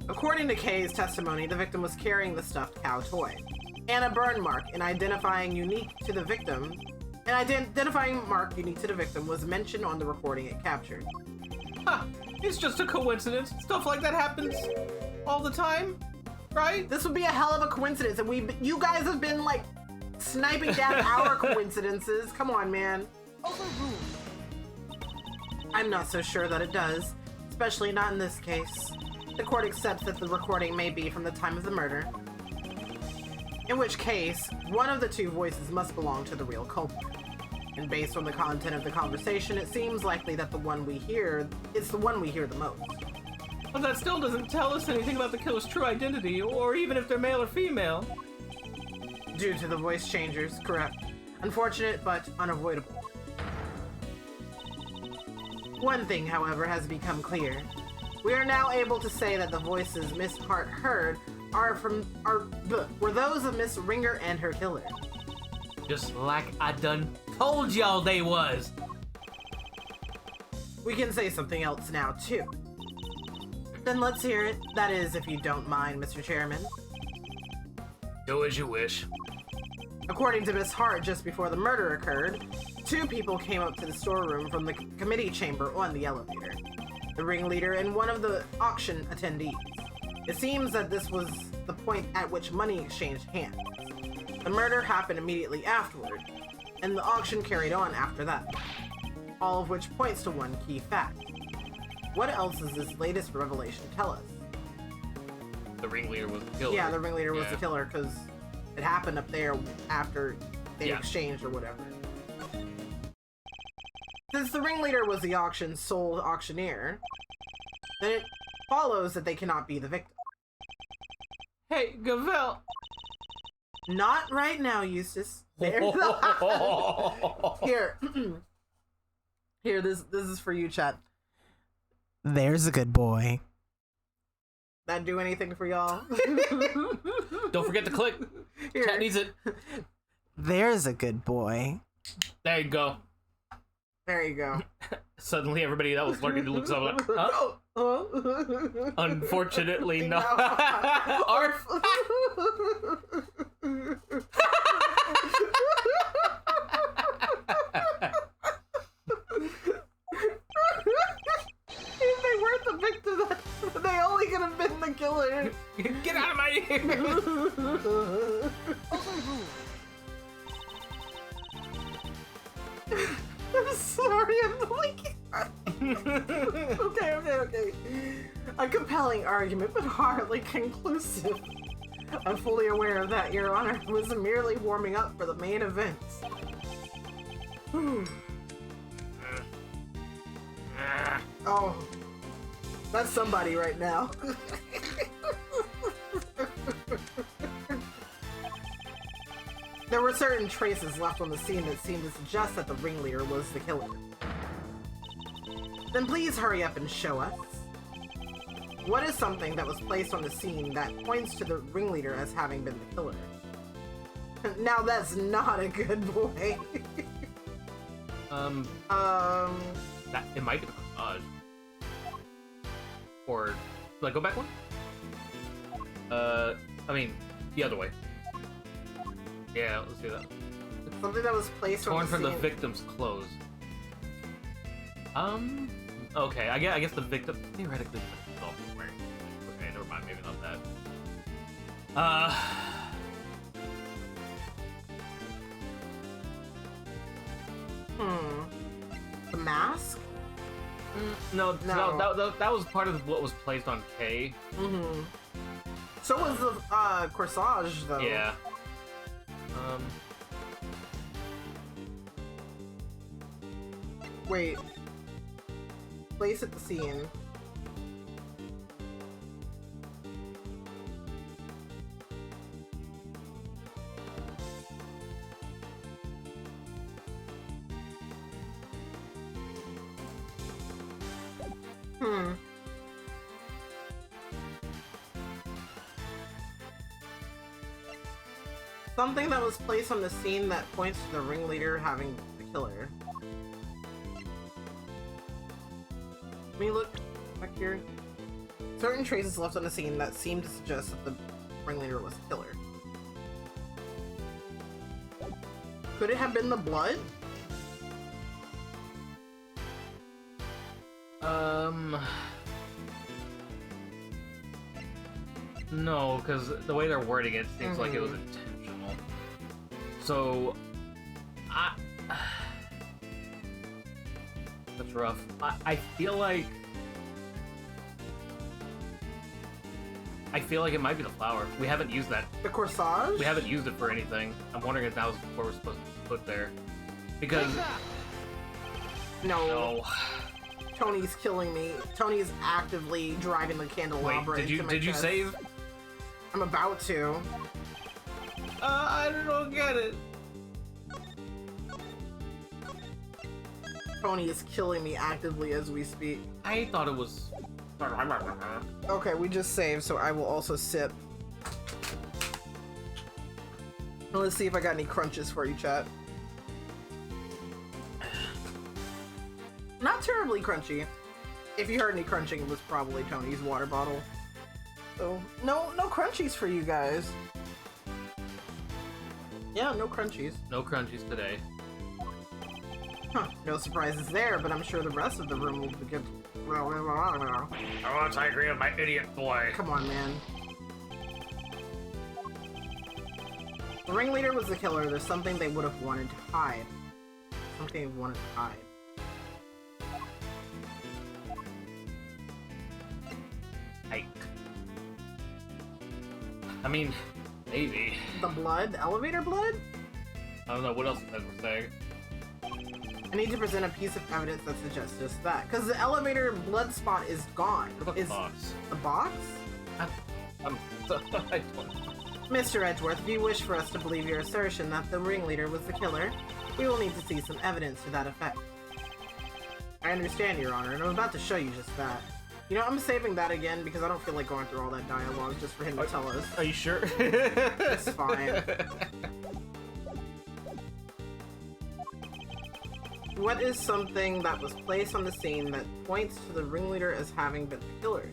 According to Kay's testimony, the victim was carrying the stuffed cow toy. And a burn mark, an identifying mark unique to the victim was mentioned on the recording it captured. Ha! It's just a coincidence. Stuff like that happens all the time, right? This would be a hell of a coincidence, and you guys have been like sniping down our coincidences. Come on, man. Overruled. I'm not so sure that it does, especially not in this case. The court accepts that the recording may be from the time of the murder, in which case, one of the two voices must belong to the real culprit. And based on the content of the conversation, it seems likely that the one we hear is the one we hear the most. But that still doesn't tell us anything about the killer's true identity, or even if they're male or female. Due to the voice changers, correct. Unfortunate, but unavoidable. One thing, however, has become clear. We are now able to say that the voices Miss Hart heard were those of Miss Ringer and her killer. Just like I done told y'all they was. We can say something else now, too. Then let's hear it. That is, if you don't mind, Mr. Chairman. Do as you wish. According to Miss Hart, just before the murder occurred, two people came up to the storeroom from the committee chamber on the elevator. The ringleader and one of the auction attendees. It seems that this was the point at which money exchanged hands. The murder happened immediately afterward, and the auction carried on after that. All of which points to one key fact. What else does this latest revelation tell us? The ringleader was the killer. Yeah, the ringleader was the killer because it happened up there after they exchanged or whatever. Since the ringleader was the auction's sole auctioneer, then it follows that they cannot be the victim. Hey, Gavel. Not right now, Eustace. There. Here. Here, this is for you, chat. There's a good boy. That do anything for y'all? Don't forget to click. Here. Chat needs it. There's a good boy. There you go. There you go. Suddenly everybody that was lurking to look something like, huh? Unfortunately, no. Arf. If they weren't the victim, they only could have been the killer. Get out of my ear! I'm sorry, I'm blinking. Okay. A compelling argument, but hardly conclusive. I'm fully aware of that, Your Honor. It was merely warming up for the main event. Oh, that's somebody right now. There were certain traces left on the scene that seemed to suggest that the ringleader was the killer. Then please hurry up and show us. What is something that was placed on the scene that points to the ringleader as having been the killer? Now that's not a good boy. That, it might be the garage. Or, like, go back one? I mean, the other way. Yeah, let's do that. Something that was placed Torn on the from scene. the victim's clothes. Okay, I guess the victim theoretically was also wearing. Okay, never mind, maybe not that. The mask? No, No. that was part of what was placed on Kay. Mm-hmm. So was the corsage, though. Yeah. Wait. Place at the scene. Hmm. Something that was placed on the scene that points to the ringleader having the killer. Let me look back here. Certain traces left on the scene that seem to suggest that the ringleader was the killer. Could it have been the blood? No, because the way they're wording it seems like it was intentional. So, that's rough. I feel like it might be the flower. We haven't used that. The corsage? We haven't used it for anything. I'm wondering if that was what we're supposed to put there. Because no. Tony's killing me. Tony is actively driving the candelabra. Wait, into my did you chest. save? I'm about to. I don't get it. Tony is killing me actively as we speak. I thought it was. Okay, we just saved, so I will also sip. Let's see if I got any crunches for you, chat. Not terribly crunchy. If you heard any crunching, it was probably Tony's water bottle. So, no crunchies for you guys. Yeah, no crunchies. No crunchies today. Huh, no surprises there, but I'm sure the rest of the room will be good. Oh, I agree with my idiot boy. Come on, man. The ringleader was the killer. There's something they would have wanted to hide. Something they wanted to hide. I mean, maybe. The blood? The elevator blood? I don't know what else that we're saying. I need to present a piece of evidence that suggests just that. Because the elevator blood spot is gone. What about the box? The box? I don't know. Mr. Edgeworth, if you wish for us to believe your assertion that the ringleader was the killer, we will need to see some evidence to that effect. I understand, Your Honor, and I'm about to show you just that. You know, I'm saving that again because I don't feel like going through all that dialogue just for him to tell us. Are you sure? It's fine. What is something that was placed on the scene that points to the ringleader as having been the killer?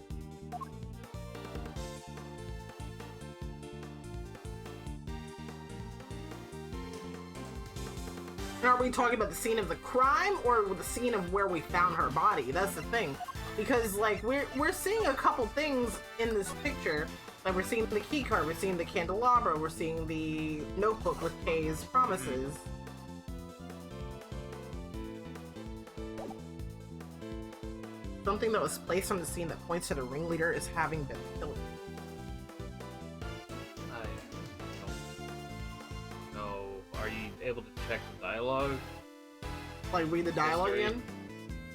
Are we talking about the scene of the crime or the scene of where we found her body? That's the thing. Because, like, we're seeing a couple things in this picture. Like, we're seeing the key card, we're seeing the candelabra, we're seeing the notebook with Kay's promises. Something that was placed on the scene that points to the ringleader as having been the killer. I don't know. Are you able to check the dialogue? Like, read the dialogue History. again?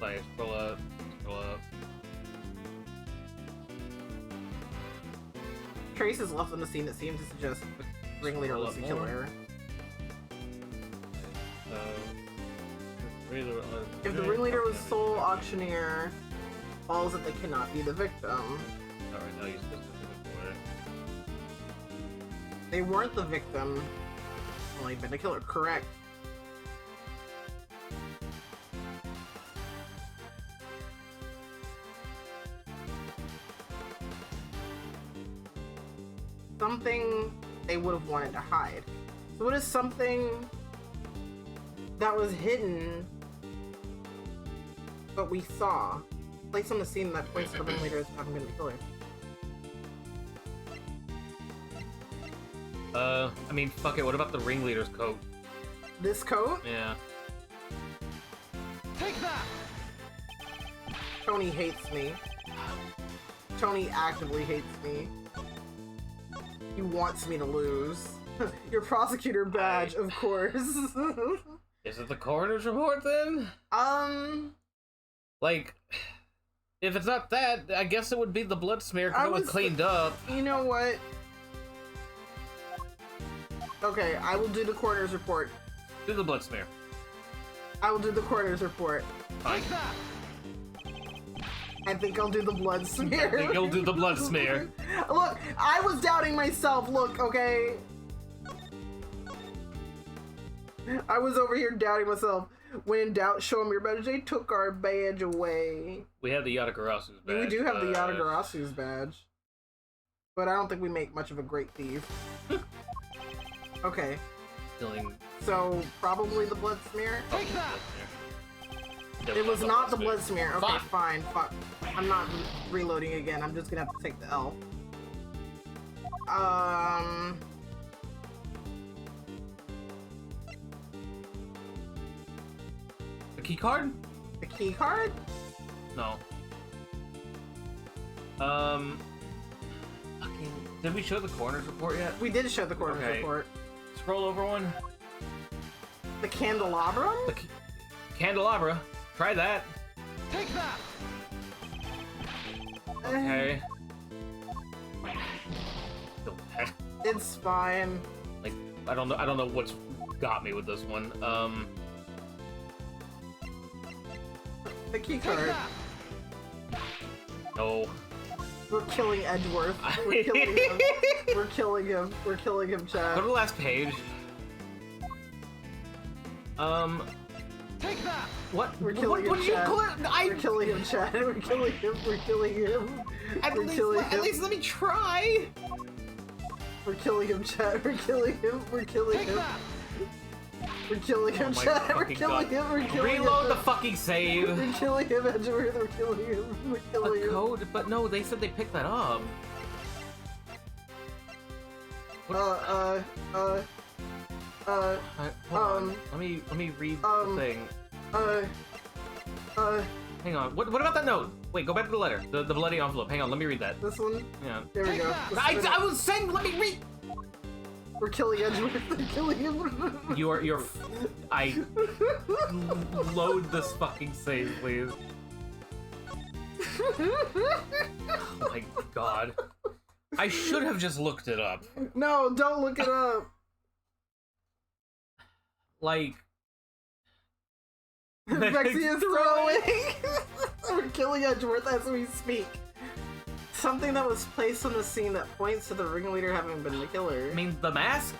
Like, scroll up. Traces left on the scene that seem to suggest the ringleader was the killer. If the ringleader was sole auctioneer, follows that they cannot be the victim. Alright, now you specifically for it. They weren't the victim, only been the killer. Correct. Something they would have wanted to hide. So what is something that was hidden but we saw? Place on the scene that points to the ringleader as having been the killer. I mean, fuck it, what about the ringleader's coat? This coat? Yeah. Take that! Tony hates me. Tony actively hates me. He wants me to lose. Your prosecutor badge, of course. Is it the coroner's report then? Like, if it's not that, I guess it would be the blood smear because it was cleaned up. You know what? Okay, I will do the coroner's report. Do the blood smear. I will do the coroner's report. Fine. Take that! I think I'll do the blood smear. I think you'll do the blood smear. Look, I was doubting myself. Look, okay. I was over here doubting myself. When in doubt, show them your badge. They took our badge away. We have the Yatagarasu's badge. We do have the Yatagarasu's badge. But I don't think we make much of a great thief. Okay. Stealing. So, probably the blood smear? Take that! It was not the blood smear. Okay, Fuck. fine. Fuck. I'm not reloading again. I'm just gonna have to take the L. The key card? The key card? No. Fucking. Did we show the coroner's report yet? We did show the coroner's Okay. report. Scroll over one. The candelabrum? The candelabra. Try that. Take that! Okay. Feel bad. It's fine. Like, I don't know what's got me with this one. The key Take card. that! No. We're killing Edgeworth. We're killing him. We're killing him. We're killing him, Go to chat. the last page. Take that! What? We're killing what him, did you chat. call it? We're killing him, chat. We're killing him. We're killing him. At We're killing him. least let me try. We're killing him, chat. We're killing him. We're killing Take him. that! We're killing him, Oh my chat. We're fucking killing God. him. We're killing Reload him. the fucking save. We're killing him, Edgeworth. We're killing him. We're killing The him. code, but no, they said they picked that up. Hold on. Let me read the thing. Hang on. What about that note? Wait, go back to the letter. The bloody envelope. Hang on, let me read that. This one? Yeah. There we Take go. that. This is I was saying, let me read. We're killing Edgeworth. We're killing him. You're. I load this fucking save, please. Oh my god. I should have just looked it up. No, don't look it up. Like. Vexy is throwing. We're killing Edgeworth as we speak. Something that was placed on the scene that points to the ringleader having been the killer. I mean, the mask?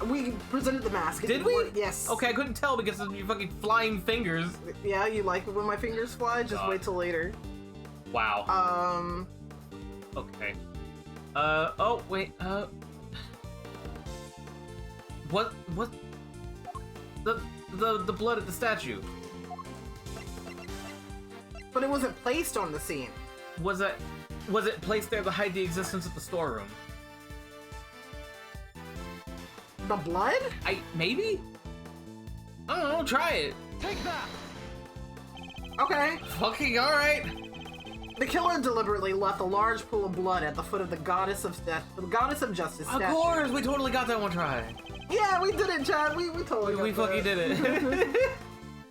We presented the mask. It Did didn't we? work. Yes. Okay, I couldn't tell because of your fucking flying fingers. Yeah, you like it when my fingers fly? Just God. wait till later. Wow. Okay. Oh, wait, What? The blood at the statue. But it wasn't placed on the scene. Was it placed there to hide the existence of the storeroom? The blood? Maybe? I don't know, try it. Take that! Okay. Fucking alright. The killer deliberately left a large pool of blood at the foot of the goddess of justice Of statue. course, we totally got that one try. Yeah, we did it, Chad. We totally We got fucking that. did it.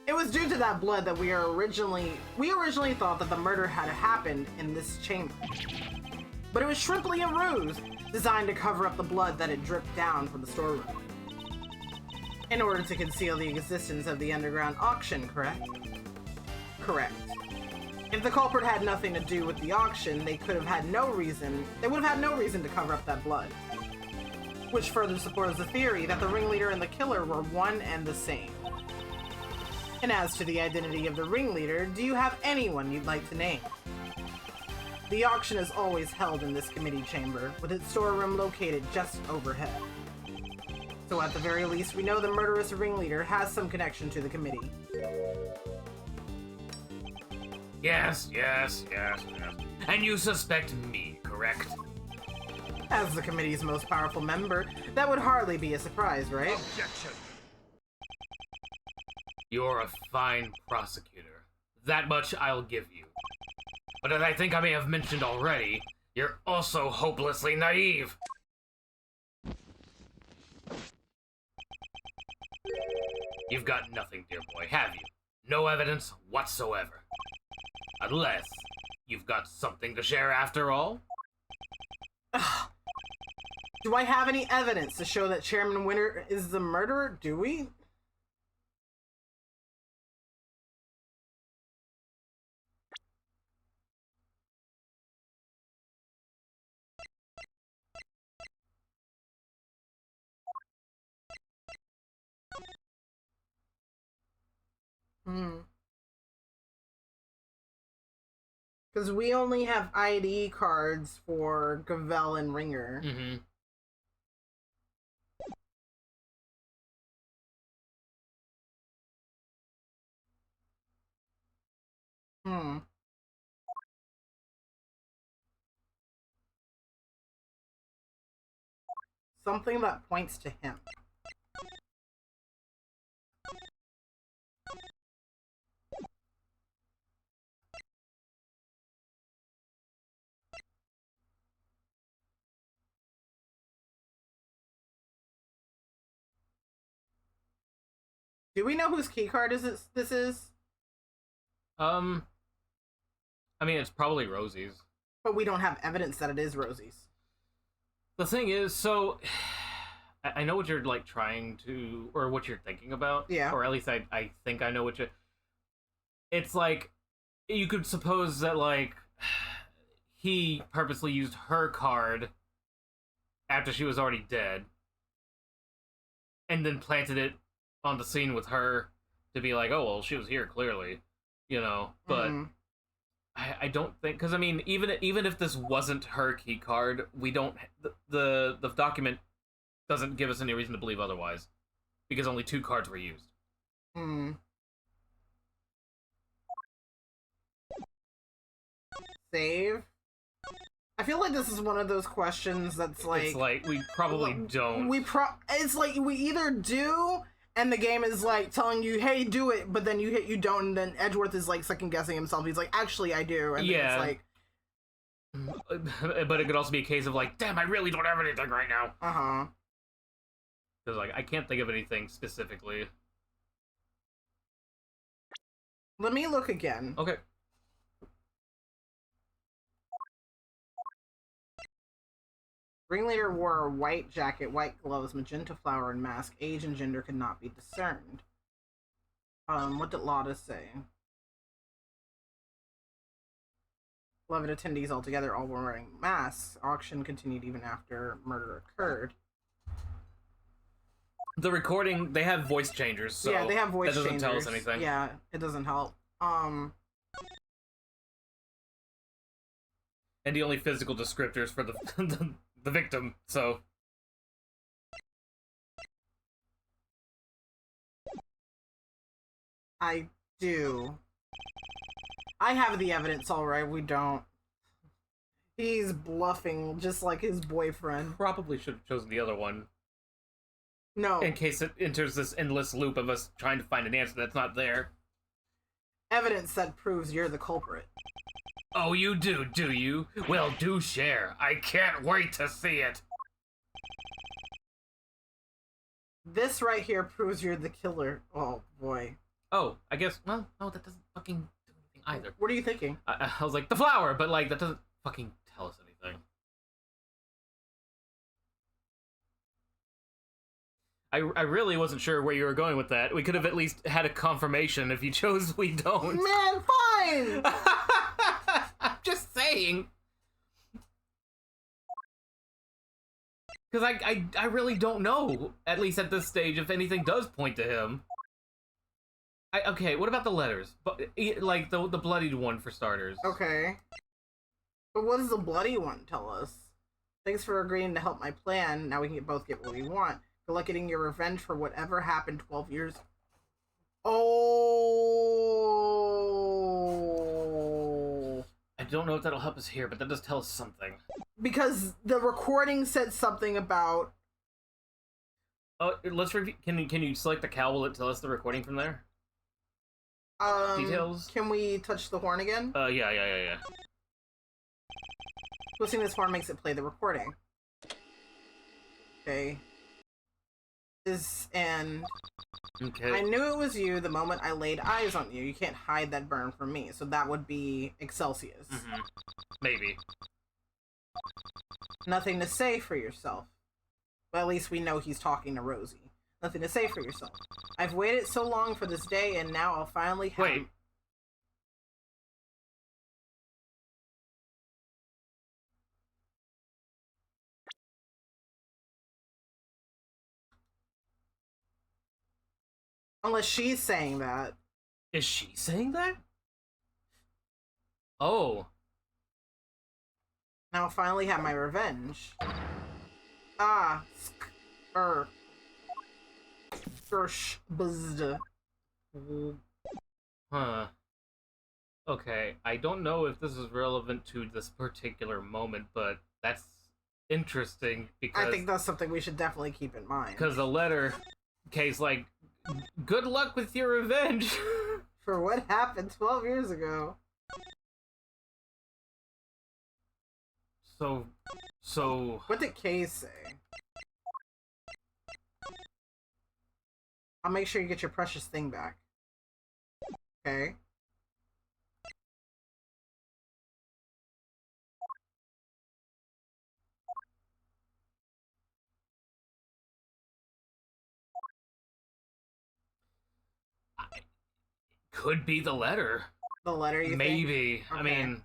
It was due to that blood that we originally thought that the murder had happened in this chamber. But it was shrimply a ruse designed to cover up the blood that had dripped down from the storeroom. In order to conceal the existence of the underground auction, correct? Correct. If the culprit had nothing to do with the auction, they would have had no reason to cover up that blood. Which further supports the theory that the ringleader and the killer were one and the same. And as to the identity of the ringleader, do you have anyone you'd like to name? The auction is always held in this committee chamber, with its storeroom located just overhead. So at the very least, we know the murderous ringleader has some connection to the committee. Yes. And you suspect me, correct? As the committee's most powerful member, that would hardly be a surprise, right? Objection! You're a fine prosecutor. That much I'll give you. But as I think I may have mentioned already, you're also hopelessly naive. You've got nothing, dear boy, have you? No evidence whatsoever. Unless you've got something to share after all? Do I have any evidence to show that Chairman Winter is the murderer? Do we? Hmm. Because we only have ID cards for Gavel and Ringer. Mm-hmm. Hmm. Something that points to him. Do we know whose key card this is? I mean, it's probably Rosie's. But we don't have evidence that it is Rosie's. The thing is, so I know what you're like trying to, or what you're thinking about. Yeah. Or at least I think I know what you. It's like you could suppose that like he purposely used her card after she was already dead, and then planted it on the scene with her to be like, oh well, she was here clearly, you know. But I don't think, because I mean, even if this wasn't her key card, we don't the document doesn't give us any reason to believe otherwise, because only 2 cards were used. Hmm. Save. I feel like this is one of those questions that's like, It's like we probably don't. It's like we either do, and the game is like telling you, "Hey, do it," but then you don't, and then Edgeworth is like second guessing himself. He's like, "Actually, I do," and then Yeah. it's like, But it could also be a case of like, damn, I really don't have anything right now. uh-huh. Because like I can't think of anything specifically. Let me look again. Okay. Ringleader wore a white jacket, white gloves, magenta flower, and mask. Age and gender could not be discerned. What did Lotta say? 11 attendees altogether, all were wearing masks. Auction continued even after murder occurred. The recording, they have voice changers, so yeah, they have voice that doesn't changers. tell us anything. Yeah, it doesn't help. And the only physical descriptors for the the victim, so I do. I have the evidence, alright, we don't. He's bluffing just like his boyfriend. probably should have chosen the other one. No. In case it enters this endless loop of us trying to find an answer that's not there. Evidence that proves you're the culprit. Oh, you do you? Well, do share. I can't wait to see it. This right here proves you're the killer. Oh, boy. Oh, I guess, well, no, that doesn't fucking do anything either. What are you thinking? I was like, the flower, but like, that doesn't fucking tell us anything. I really wasn't sure where you were going with that. We could have at least had a confirmation. If you chose we don't. Man, fine! I'm just saying. Because I really don't know, at least at this stage, if anything does point to him. Okay, what about the letters? Like, the bloodied one, for starters. Okay. But what does the bloody one tell us? Thanks for agreeing to help my plan. Now we can both get what we want. Good luck getting your revenge for whatever happened 12 years. Oh. I don't know if that'll help us here, but that does tell us something. Because the recording said something about. Oh, let's review. Can you select the cow? Will it tell us the recording from there? Details? Can we touch the horn again? Yeah. Twisting this horn makes it play the recording. Okay. Okay. I knew it was you the moment I laid eyes on you. You can't hide that burn from me. So that would be Excelsius. Mm-hmm. Maybe. Nothing to say for yourself. Well, at least we know he's talking to Rosie. Nothing to say for yourself. I've waited so long for this day, and now I'll finally have... Wait. Unless she's saying that. Is she saying that? Oh. Now finally have my revenge. Ah, buzzed. Huh. Okay, I don't know if this is relevant to this particular moment, but that's interesting because I think that's something we should definitely keep in mind. because the letter case like, good luck with your revenge. For what happened 12 years ago. So What did Kay say? I'll make sure you get your precious thing back. Okay. could be the letter. The letter, you think? Maybe. I Okay. mean,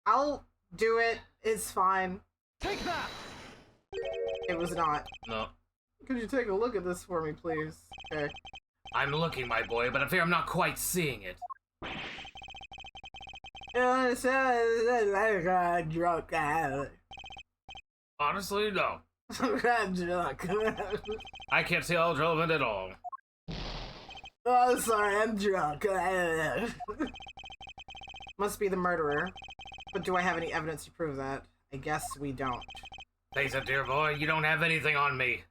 I'll do it. It's fine. Take that! It was not. no. Could you take a look at this for me, please? Okay. I'm looking, my boy, but I fear I'm not quite seeing it. I'm drunk. Honestly, no. I'm drunk. I can't see how it's relevant at all. Oh, sorry, I'm drunk. Must be the murderer. But do I have any evidence to prove that? I guess we don't. Face it, dear boy, you don't have anything on me.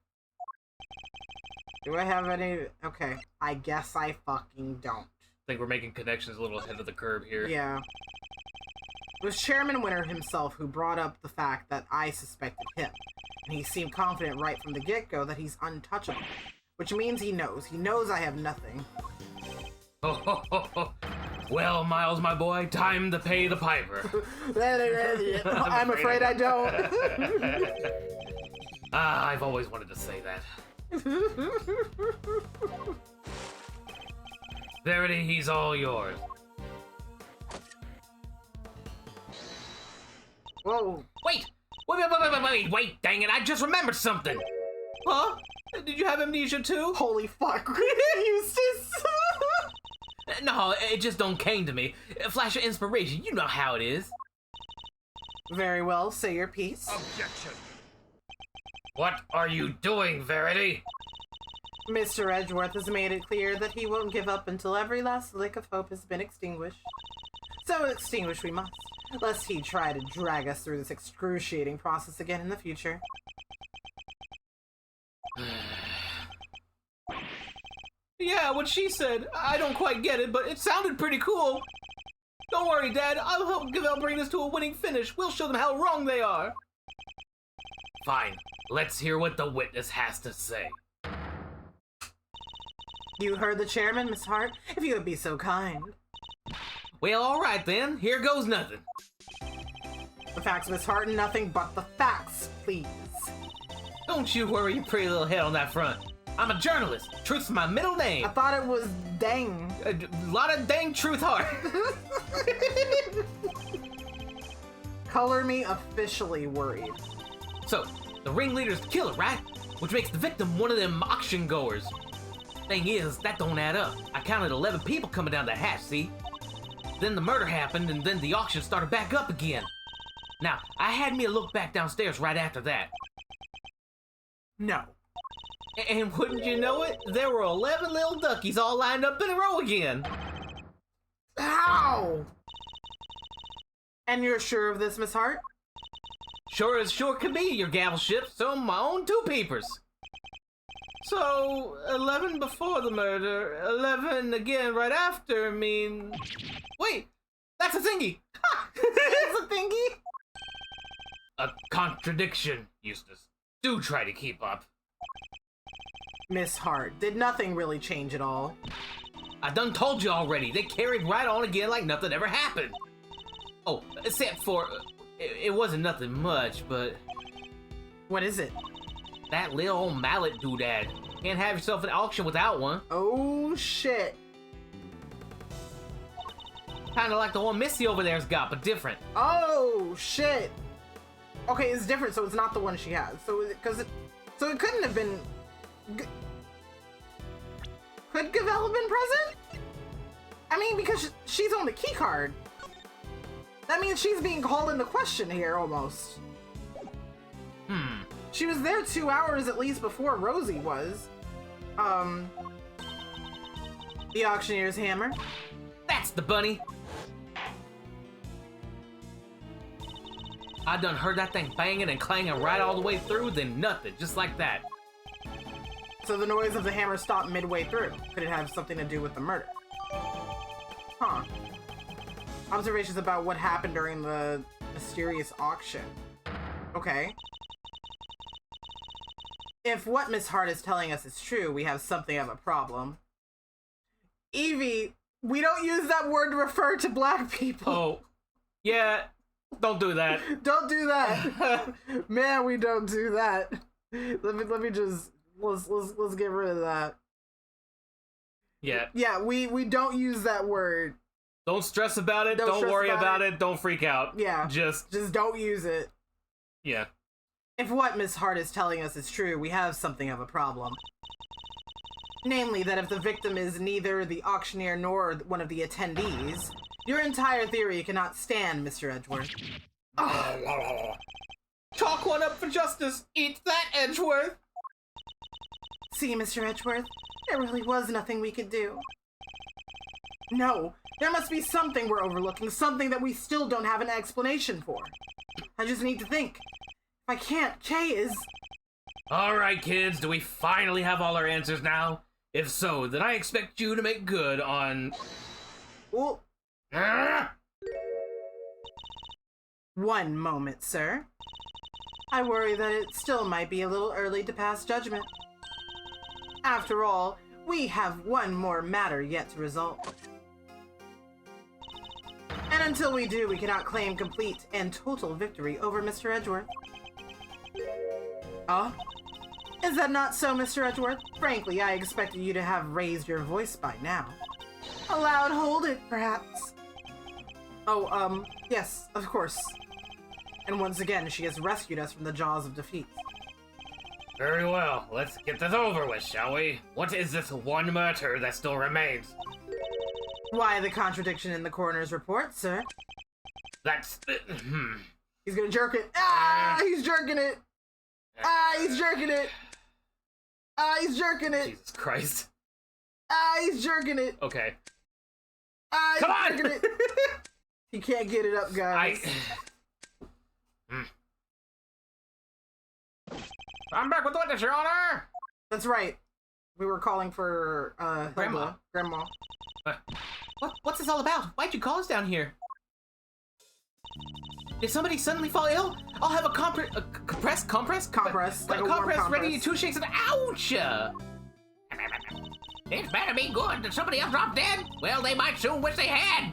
Do I have any? Okay, I guess I fucking don't. I think we're making connections a little ahead of the curve here. Yeah. It was Chairman Winter himself who brought up the fact that I suspected him. And he seemed confident right from the get-go that he's untouchable. Which means he knows. He knows I have nothing. Well, Miles, my boy, time to pay the piper. I'm afraid I don't. Ah, I've always wanted to say that. Verity, he's all yours. Whoa. Wait, dang it, I just remembered something! Huh? Did you have amnesia too? Holy fuck. Eustace. No, it just don't came to me. A flash of inspiration, you know how it is. Very well, say your piece. Objection! What are you doing, Verity? Mr. Edgeworth has made it clear that he won't give up until every last lick of hope has been extinguished. So extinguish we must, lest he try to drag us through this excruciating process again in the future. Yeah, what she said. I don't quite get it, but it sounded pretty cool. Don't worry, Dad. I'll help Gavel bring this to a winning finish. We'll show them how wrong they are. Fine, let's hear what the witness has to say. You heard the chairman, Miss Hart? If you would be so kind. Well, alright then, here goes nothing. The facts, Miss Hart, and nothing but the facts, please. Don't you worry your pretty little head on that front. I'm a journalist. Truth's my middle name. I thought it was dang. A lot of dang truth heart. Color me officially worried. So, the ringleader's the killer, right? Which makes the victim one of them auction goers. Thing is, that don't add up. I counted 11 people coming down the hatch, see? Then the murder happened, and then the auction started back up again. Now, I had me a look back downstairs right after that. No. And wouldn't you know it, there were 11 little duckies all lined up in a row again. How? And you're sure of this, Miss Hart? Sure as sure can be, your gavel ship, so my own two peepers. So, 11 before the murder, 11 again right after, Wait, that's a thingy! It's a thingy? A contradiction, Eustace. Do try to keep up. Miss Hart, did nothing really change at all? I done told you already. They carried right on again like nothing ever happened. Oh, except for... it wasn't nothing much, but... What is it? that little old mallet doodad. Can't have yourself an auction without one. Oh, shit. Kinda like the one Missy over there's got, but different. Oh, shit. Okay, it's different, so it's not the one she has. So it couldn't have been... Could Gavel have been present? I mean, because she's on the key card. That means she's being called into question here, almost. She was there 2 hours at least before Rosie was. The auctioneer's hammer. That's the bunny. I done heard that thing banging and clanging right all the way through, then nothing, just like that. So the noise of the hammer stopped midway through. Could it have something to do with the murder? Huh. Observations about what happened during the mysterious auction. Okay. If what Miss Hart is telling us is true, we have something of a problem. Evie, we don't use that word to refer to black people. Oh, yeah, don't do that. Don't do that. Man, we don't do that. Let me just let's get rid of that. Yeah. Yeah, we don't use that word. Don't stress about it. Don't stress worry about about it. Don't freak out. Yeah. Just don't use it. yeah. If what Miss Hart is telling us is true, we have something of a problem. Namely, that if the victim is neither the auctioneer nor one of the attendees, your entire theory cannot stand, Mr. Edgeworth. Chalk one up for justice. Eat that, Edgeworth. See, Mr. Edgeworth, there really was nothing we could do. No, there must be something we're overlooking, something that we still don't have an explanation for. I just need to think. If I can't, Kay is... Alright, kids, do we finally have all our answers now? If so, then I expect you to make good on... Well, Ah! one moment, sir. I worry that it still might be a little early to pass judgment. After all, we have one more matter yet to resolve. And until we do, we cannot claim complete and total victory over Mr. Edgeworth. Is that not so, Mr. Edgeworth? Frankly, I expected you to have raised your voice by now. Aloud hold it, perhaps. Oh, yes, of course. And once again, she has rescued us from the jaws of defeat. Very well, let's get this over with, shall we? What is this one murder that still remains? Why the contradiction in the coroner's report, sir? That's... He's gonna jerk it. Ah, he's jerking it. Ah, he's jerking it. Ah, he's jerking it. Jesus Christ. Ah, he's jerking it. Okay. Ah, he's Come on! jerking it. He can't get it up, guys. I'm back with witness, Your Honor. That's right. We were calling for, Grandma. Grandma. What's this all about? Why'd you call us down here? Did somebody suddenly fall ill? I'll have a compress? Compress, Like like a a warm compress ready, compress. 2 shakes of ouch! It's better be good than somebody else drop dead. Well, they might soon wish they had.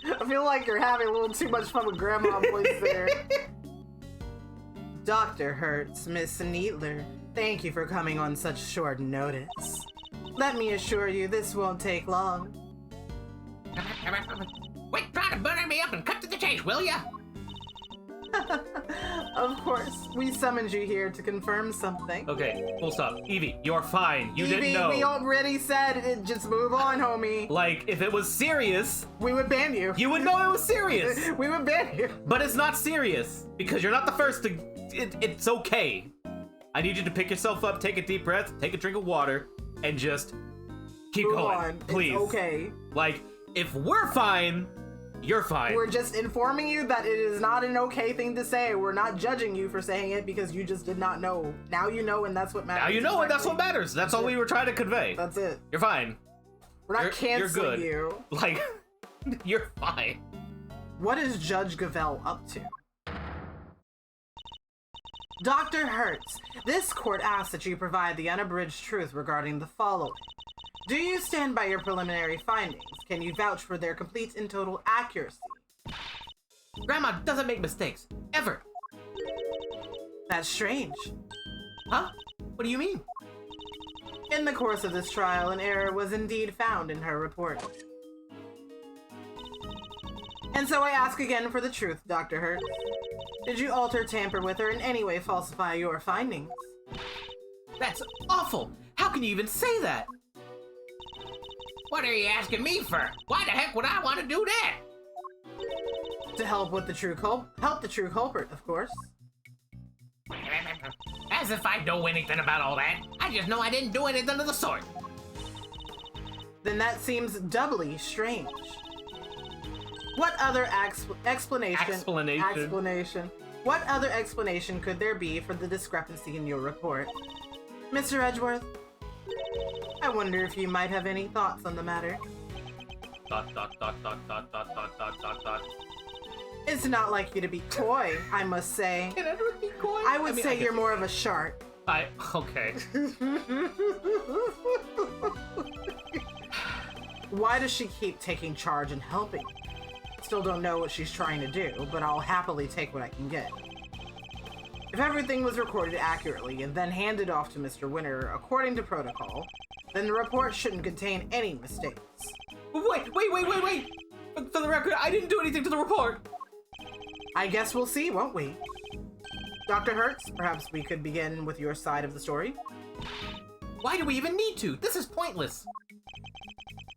I feel like you're having a little too much fun with grandma voice there. Dr. Hertz, Miss Needler, thank you for coming on such short notice. Let me assure you this won't take long. Quit trying to butter me up and cut to the chase, will ya? Of course, we summoned you here to confirm something. Okay, full stop. Evie, you're fine. You Evie, didn't know. we already said it. Just move on, homie. Like, if it was serious, We would ban you. you would know it was serious. We would ban you. But it's not serious, because you're not the first to... It's okay. I need you to pick yourself up, take a deep breath, take a drink of water, and just keep Move going, on. please. It's okay. Like, if we're fine, you're fine. We're just informing you that it is not an okay thing to say. We're not judging you for saying it because you just did not know. Now you know, and that's what matters. Now you know, and that's what exactly. matters. That's all we were trying to convey. That's it. You're fine. We're not You're canceling good. you. Like, you're fine. What is Judge Gavel up to? Dr. Hertz, this court asks that you provide the unabridged truth regarding the following. Do you stand by your preliminary findings? Can you vouch for their complete and total accuracy? Grandma doesn't make mistakes. Ever. That's strange. Huh? What do you mean? In the course of this trial, an error was indeed found in her report. And so I ask again for the truth, Dr. Hertz. Did you alter, tamper with, or in any way falsify your findings? That's awful! How can you even say that? What are you asking me for? Why the heck would I want to do that? To help with the true culprit, of course. As if I know anything about all that. I just know I didn't do anything of the sort. Then that seems doubly strange. What other explanation? What other explanation could there be for the discrepancy in your report? Mr. Edgeworth, I wonder if you might have any thoughts on the matter. ... It's not like you to be coy, I must say. Can Edward be coy? I would say you're more of a shark. Okay. Why does she keep taking charge and helping? Still don't know what she's trying to do, but I'll happily take what I can get. If everything was recorded accurately and then handed off to Mr. Winter according to protocol, then the report shouldn't contain any mistakes. Wait! For the record, I didn't do anything to the report! I guess we'll see, won't we? Dr. Hertz, perhaps we could begin with your side of the story? Why do we even need to? This is pointless.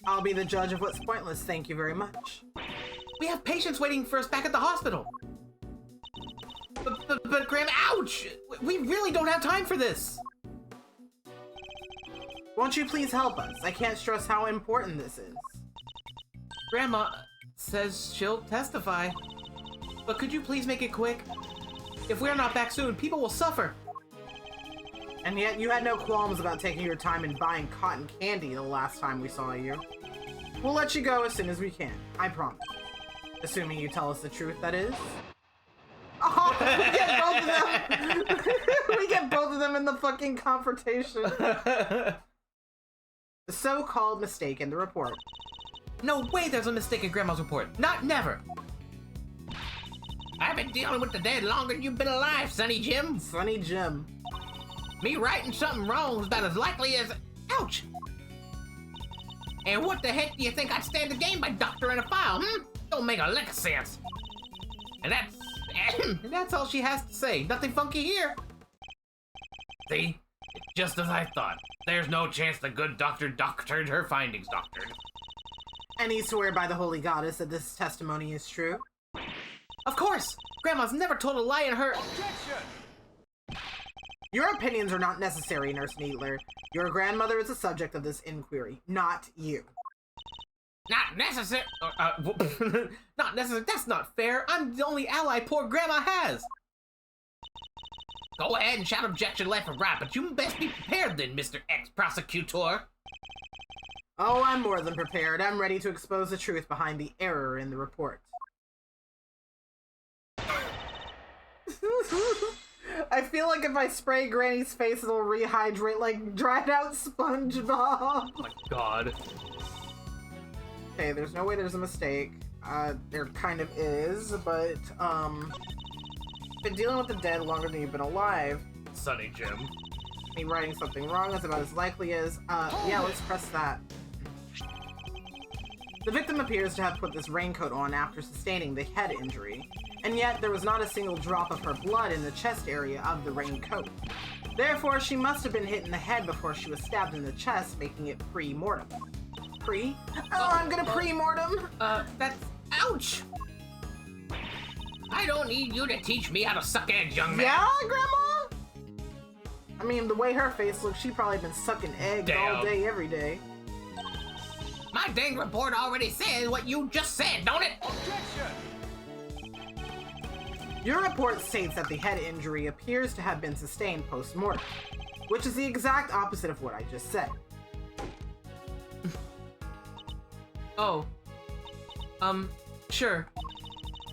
I'll be the judge of what's pointless, thank you very much. We have patients waiting for us back at the hospital. But Graham, ouch! We really don't have time for this. Won't you please help us? I can't stress how important this is. Grandma says she'll testify. But could you please make it quick? If we're not back soon, people will suffer. And yet you had no qualms about taking your time and buying cotton candy the last time we saw you. We'll let you go as soon as we can, I promise. Assuming you tell us the truth, that is. Oh, we get both of them! We get both of them in the fucking confrontation. The so-called mistake in the report. No way there's a mistake in Grandma's report. Not never. I've been dealing with the dead longer than you've been alive, Sonny Jim. Sonny Jim. Me writing something wrong is about as likely as... Ouch! And what the heck do you think I'd stand to gain by doctoring a file, Don't make a lick of sense. And that's... And that's all she has to say. Nothing funky here. See? Just as I thought. There's no chance the good doctor doctored her findings, doctored. And you swear by the holy goddess that this testimony is true? Of course! Grandma's never told a lie in her... Objection! Your opinions are not necessary, Nurse Needler. Your grandmother is the subject of this inquiry, not you. Not necessary. Not necessary. That's not fair. I'm the only ally poor Grandma has. Go ahead and shout objection left and right, but you best be prepared then, Mr. Ex-Prosecutor. Oh, I'm more than prepared. I'm ready to expose the truth behind the error in the report. I feel like if I spray Granny's face, it'll rehydrate like dried out SpongeBob. Oh my god. Okay, there's no way there's a mistake. There kind of is, but, been dealing with the dead longer than you've been alive. Sonny Jim. Me writing something wrong is about as likely as, yeah, let's press that. The victim appears to have put this raincoat on after sustaining the head injury, and yet there was not a single drop of her blood in the chest area of the raincoat. Therefore, she must have been hit in the head before she was stabbed in the chest, making it pre-mortem. Pre? Oh, I'm gonna pre-mortem! That's... Ouch! I don't need you to teach me how to suck eggs, young man. Yeah, Grandma? I mean, the way her face looks, she's probably been sucking eggs all day, every day. My dang report already says what you just said, don't it? Objection! Your report states that the head injury appears to have been sustained post-mortem, which is the exact opposite of what I just said. Oh. Sure.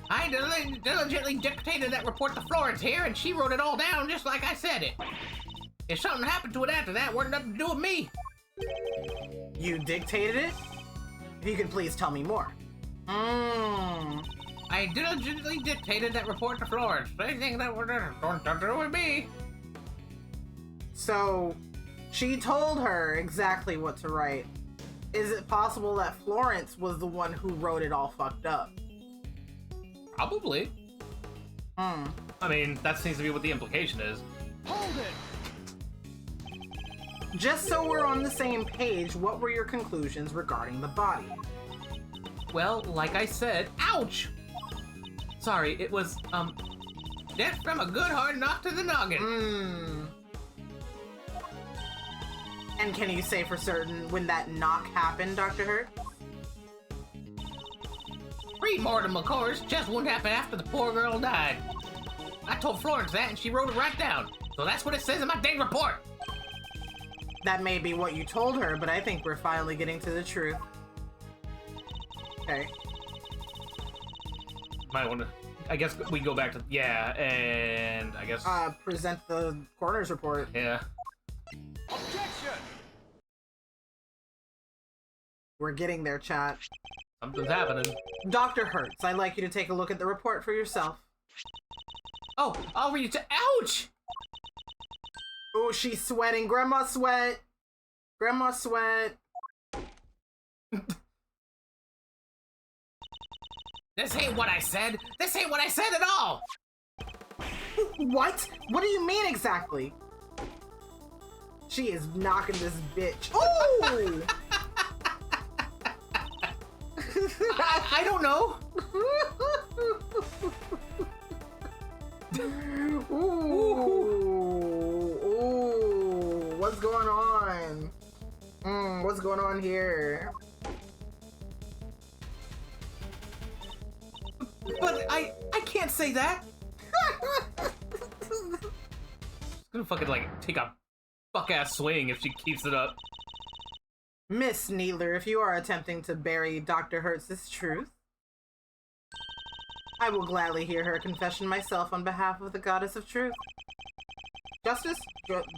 I diligently dictated that report to Florence here, and she wrote it all down just like I said it. If something happened to it after that, it wasn't nothing to do with me. You dictated it? If you could please tell me more. I diligently dictated that report to Florence. Anything that would don't do with me. So, she told her exactly what to write. Is it possible that Florence was the one who wrote it all fucked up? Probably. I mean, that seems to be what the implication is. Hold it! Just so we're on the same page, what were your conclusions regarding the body? Well, like I said, ouch! Sorry, it was, Death from a good hard knock to the noggin. And can you say for certain when that knock happened, Dr. Hurt? Pre-mortem, of course, just wouldn't happen after the poor girl died. I told Florence that, and she wrote it right down. So that's what it says in my dang report. That may be what you told her, but I think we're finally getting to the truth. Okay. might want to. I guess we go back to and I guess present the coroner's report. yeah. Objection! We're getting there, chat. Something's happening. Dr. Hertz, I'd like you to take a look at the report for yourself. Oh, I'll read it to. Ouch! Oh, she's sweating. Grandma sweat. Grandma sweat. This ain't what I said. This ain't what I said at all. What? What do you mean exactly? She is knocking this bitch. Ooh! I don't know. Ooh. What's going on? What's going on here? But I can't say that. She's gonna fucking like take a fuck ass swing if she keeps it up. Miss Needler, if you are attempting to bury Dr. Hertz's truth, I will gladly hear her confession myself on behalf of the Goddess of Truth. Justice?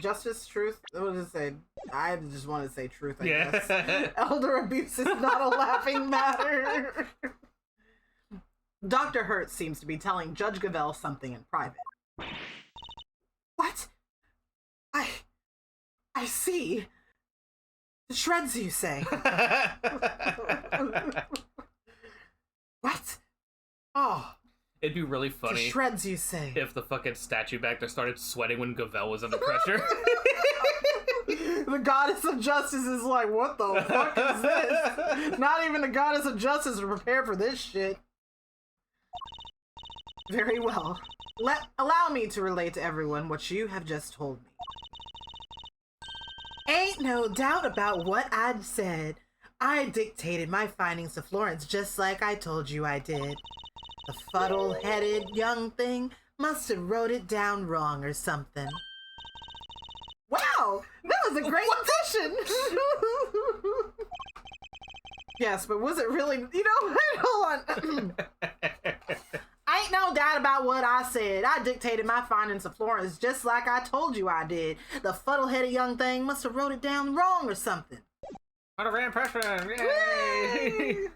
Justice? Truth? What does it say? I just want to say truth, I guess. Elder abuse is not a laughing matter. Dr. Hertz seems to be telling Judge Gavelle something in private. What? I see. The shreds, you say? What? Oh. It'd be really The funny shreds, you say? if the fucking statue back there started sweating when Gavelle was under pressure. The Goddess of Justice is like, what the fuck is this? Not even the Goddess of Justice is prepared for this shit. Very well. Allow me to relate to everyone what you have just told me. Ain't no doubt about what I'd said. I dictated my findings to Florence just like I told you I did. The fuddle-headed young thing must have wrote it down wrong or something. Wow! That was a great addition! Yes, but was it really... You know, hold on. Ain't no doubt about what I said. I dictated my findings to Florence just like I told you I did. The fuddle-headed young thing must have wrote it down wrong or something. Under impression! Yay!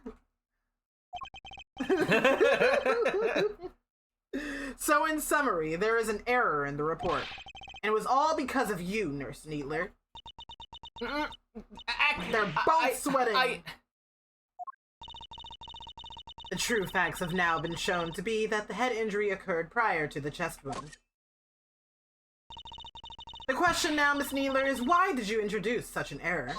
So in summary, there is an error in the report. And it was all because of you, Nurse Needler. They're both sweating. The true facts have now been shown to be that the head injury occurred prior to the chest wound. The question now, Miss Needler, is why did you introduce such an error?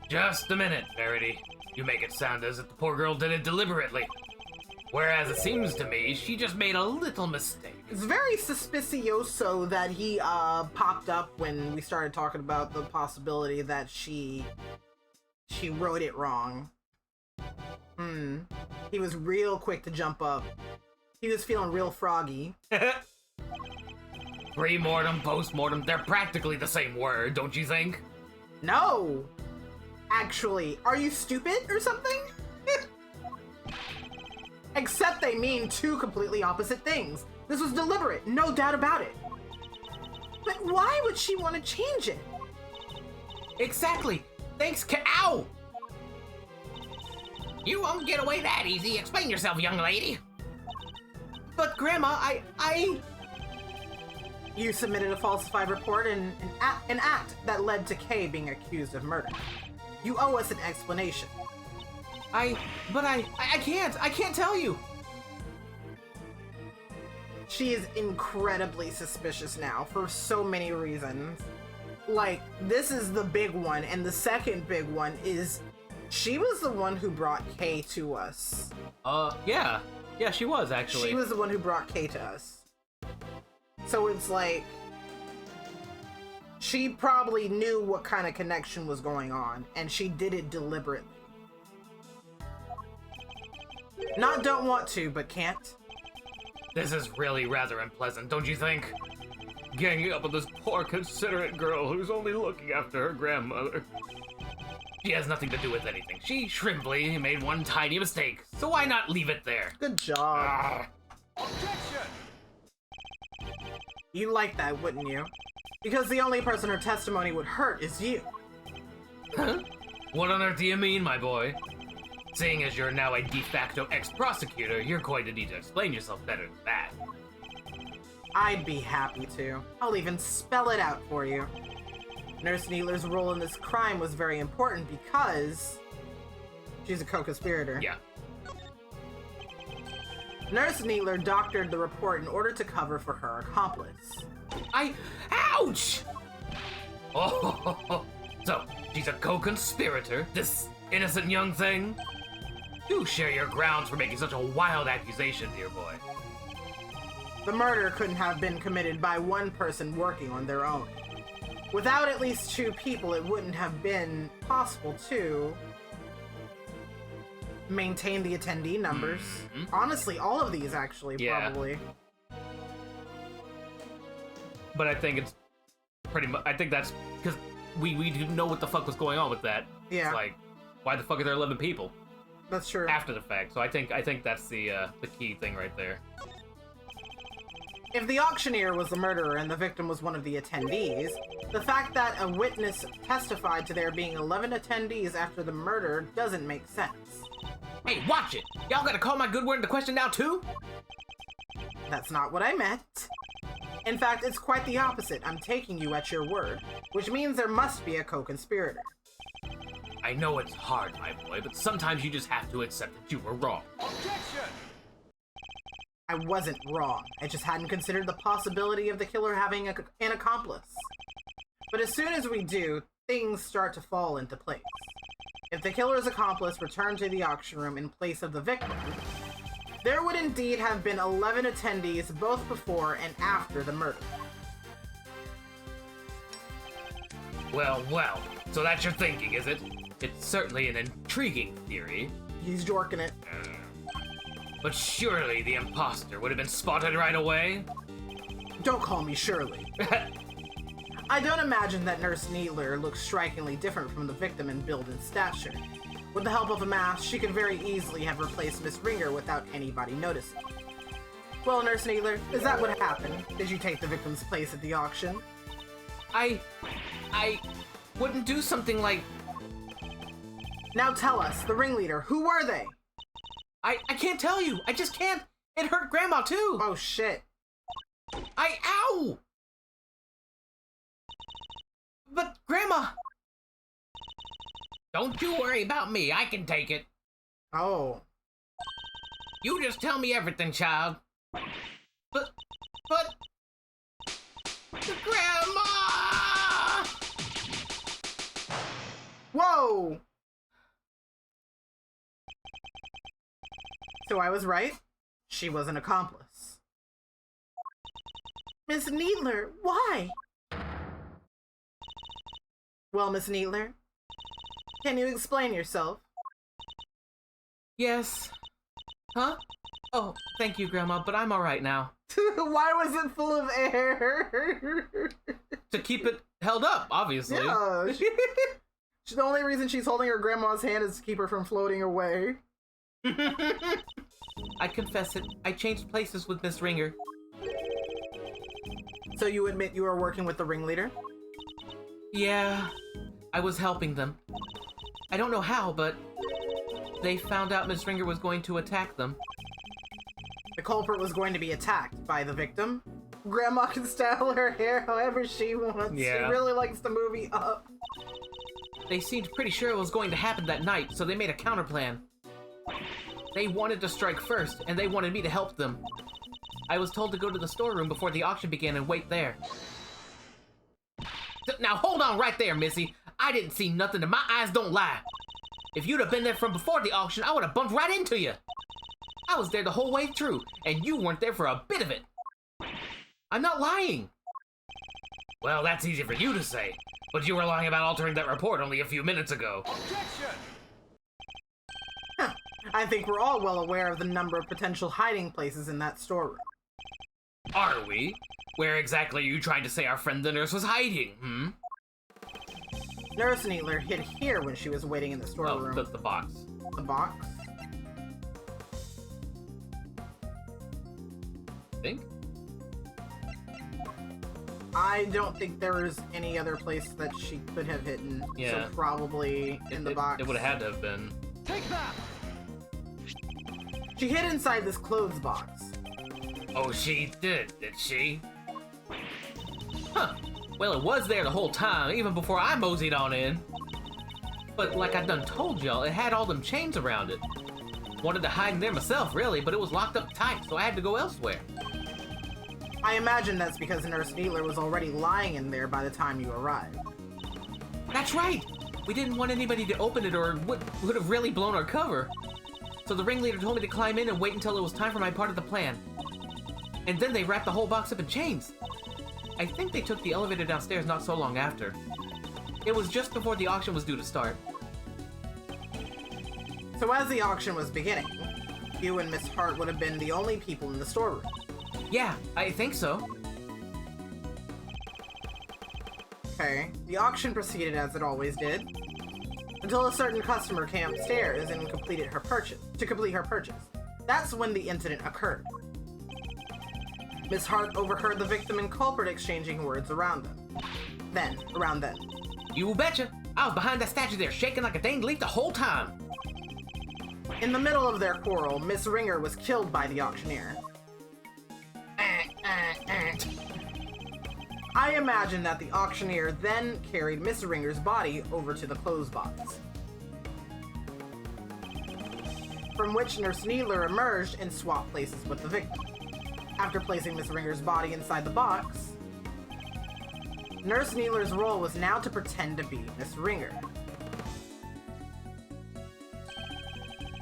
Just a minute, Verity. You make it sound as if the poor girl did it deliberately. Whereas it seems to me she just made a little mistake. It's very suspicioso that he popped up when we started talking about the possibility that she wrote it wrong. He was real quick to jump up. He was feeling real froggy. Pre-mortem, post-mortem, they're practically the same word, don't you think? No! Actually, are you stupid or something? Except they mean two completely opposite things. This was deliberate, no doubt about it. But why would she want to change it? Exactly. Thanks, Ow! You won't get away that easy. Explain yourself, young lady. But Grandma, I... You submitted a falsified report and an act that led to Kay being accused of murder. You owe us an explanation. I can't tell you. She is incredibly suspicious now for so many reasons. like, this is the big one, and the second big one is she was the one who brought Kay to us. Yeah. Yeah, she was, actually. She was the one who brought Kay to us. So it's like, she probably knew what kind of connection was going on, and she did it deliberately. Not don't want to, but can't. This is really rather unpleasant, don't you think? Ganging up on this poor, considerate girl who's only looking after her grandmother. She has nothing to do with anything. She shrimply made one tiny mistake, so why not leave it there? Good job. Ah. Objection! You'd like that, wouldn't you? Because the only person her testimony would hurt is you. Huh? What on earth do you mean, my boy? Seeing as you're now a de facto ex-prosecutor, you're going to need to explain yourself better than that. I'd be happy to. I'll even spell it out for you. Nurse Needler's role in this crime was very important because she's a co-conspirator. Yeah. Nurse Needler doctored the report in order to cover for her accomplice. Ouch! Oh, so she's a co-conspirator, this innocent young thing? Do share your grounds for making such a wild accusation, dear boy. The murder couldn't have been committed by one person working on their own. Without at least two people, it wouldn't have been possible to maintain the attendee numbers. Mm-hmm. Honestly, all of these actually, Yeah. probably. But I think it's pretty much, I think that's because we didn't know what the fuck was going on with that. Yeah. It's like, why the fuck are there 11 people That's true. after the fact? So I think that's the key thing right there. If the auctioneer was the murderer and the victim was one of the attendees, the fact that a witness testified to there being 11 attendees after the murder doesn't make sense. Hey, watch it! Y'all gotta call my good word into question now, too? That's not what I meant. In fact, it's quite the opposite. I'm taking you at your word, which means there must be a co-conspirator. I know it's hard, my boy, but sometimes you just have to accept that you were wrong. Objection! I wasn't wrong. I just hadn't considered the possibility of the killer having an accomplice. But as soon as we do, things start to fall into place. If the killer's accomplice returned to the auction room in place of the victim, there would indeed have been 11 attendees both before and after the murder. Well, so that's your thinking, is it? It's certainly an intriguing theory. He's jorking it. But surely the imposter would have been spotted right away? Don't call me Shirley. I don't imagine that Nurse Needler looks strikingly different from the victim in build and stature. With the help of a mask, she could very easily have replaced Miss Ringer without anybody noticing. Well, Nurse Needler, is that what happened? Did you take the victim's place at the auction? I wouldn't do something like... Now tell us, the ringleader, who were they? I can't tell you! I just can't! It hurt Grandma, too! Oh shit. Ow! But, Grandma! Don't you worry about me, I can take it. Oh. You just tell me everything, child. But... Grandma! Whoa! So I was right? She was an accomplice. Miss Needler, why? Well, Miss Needler, can you explain yourself? Yes. Huh? Oh, thank you, Grandma, but I'm alright now. Why was it full of air? To keep it held up, obviously. Yeah. The only reason she's holding her grandma's hand is to keep her from floating away. I confess it. I changed places with Miss Ringer. So you admit you were working with the ringleader? Yeah, I was helping them. I don't know how, but they found out Miss Ringer was going to attack them. The culprit was going to be attacked by the victim? Grandma can style her hair however she wants. Yeah. She really likes the movie Up. They seemed pretty sure it was going to happen that night, so they made a counterplan. They wanted to strike first, and they wanted me to help them. I was told to go to the storeroom before the auction began and wait there. Now hold on right there, Missy. I didn't see nothing and my eyes don't lie. If you'd have been there from before the auction, I would have bumped right into you. I was there the whole way through, and you weren't there for a bit of it. I'm not lying. Well, that's easy for you to say, but you were lying about altering that report only a few minutes ago. Objection! I think we're all well aware of the number of potential hiding places in that storeroom. Are we? Where exactly are you trying to say our friend the nurse was hiding, Nurse Needler hid here when she was waiting in the Oh, storeroom. the box. The box? Think? I don't think there was any other place that she could have hidden. Yeah. So probably in the box. It would have had to have been. Take that! She hid inside this clothes box. Oh, she did she? Huh. Well, it was there the whole time, even before I moseyed on in. But like I done told y'all, it had all them chains around it. Wanted to hide in there myself, really, but it was locked up tight, so I had to go elsewhere. I imagine that's because Nurse Needler was already lying in there by the time you arrived. That's right! We didn't want anybody to open it or would have really blown our cover. So the ringleader told me to climb in and wait until it was time for my part of the plan. And then they wrapped the whole box up in chains. I think they took the elevator downstairs not so long after. It was just before the auction was due to start. So as the auction was beginning, you and Miss Hart would have been the only people in the storeroom. Yeah, I think so. Okay, the auction proceeded as it always did, until a certain customer came upstairs and completed her purchase. To complete her purchase, that's when the incident occurred. Miss Hart overheard the victim and culprit exchanging words around them. Around then. You betcha! I was behind that statue there, shaking like a danged leaf the whole time. In the middle of their quarrel, Miss Ringer was killed by the auctioneer. I imagine that the auctioneer then carried Miss Ringer's body over to the clothes box, from which Nurse Needler emerged and swapped places with the victim. After placing Miss Ringer's body inside the box, Nurse Needler's role was now to pretend to be Miss Ringer.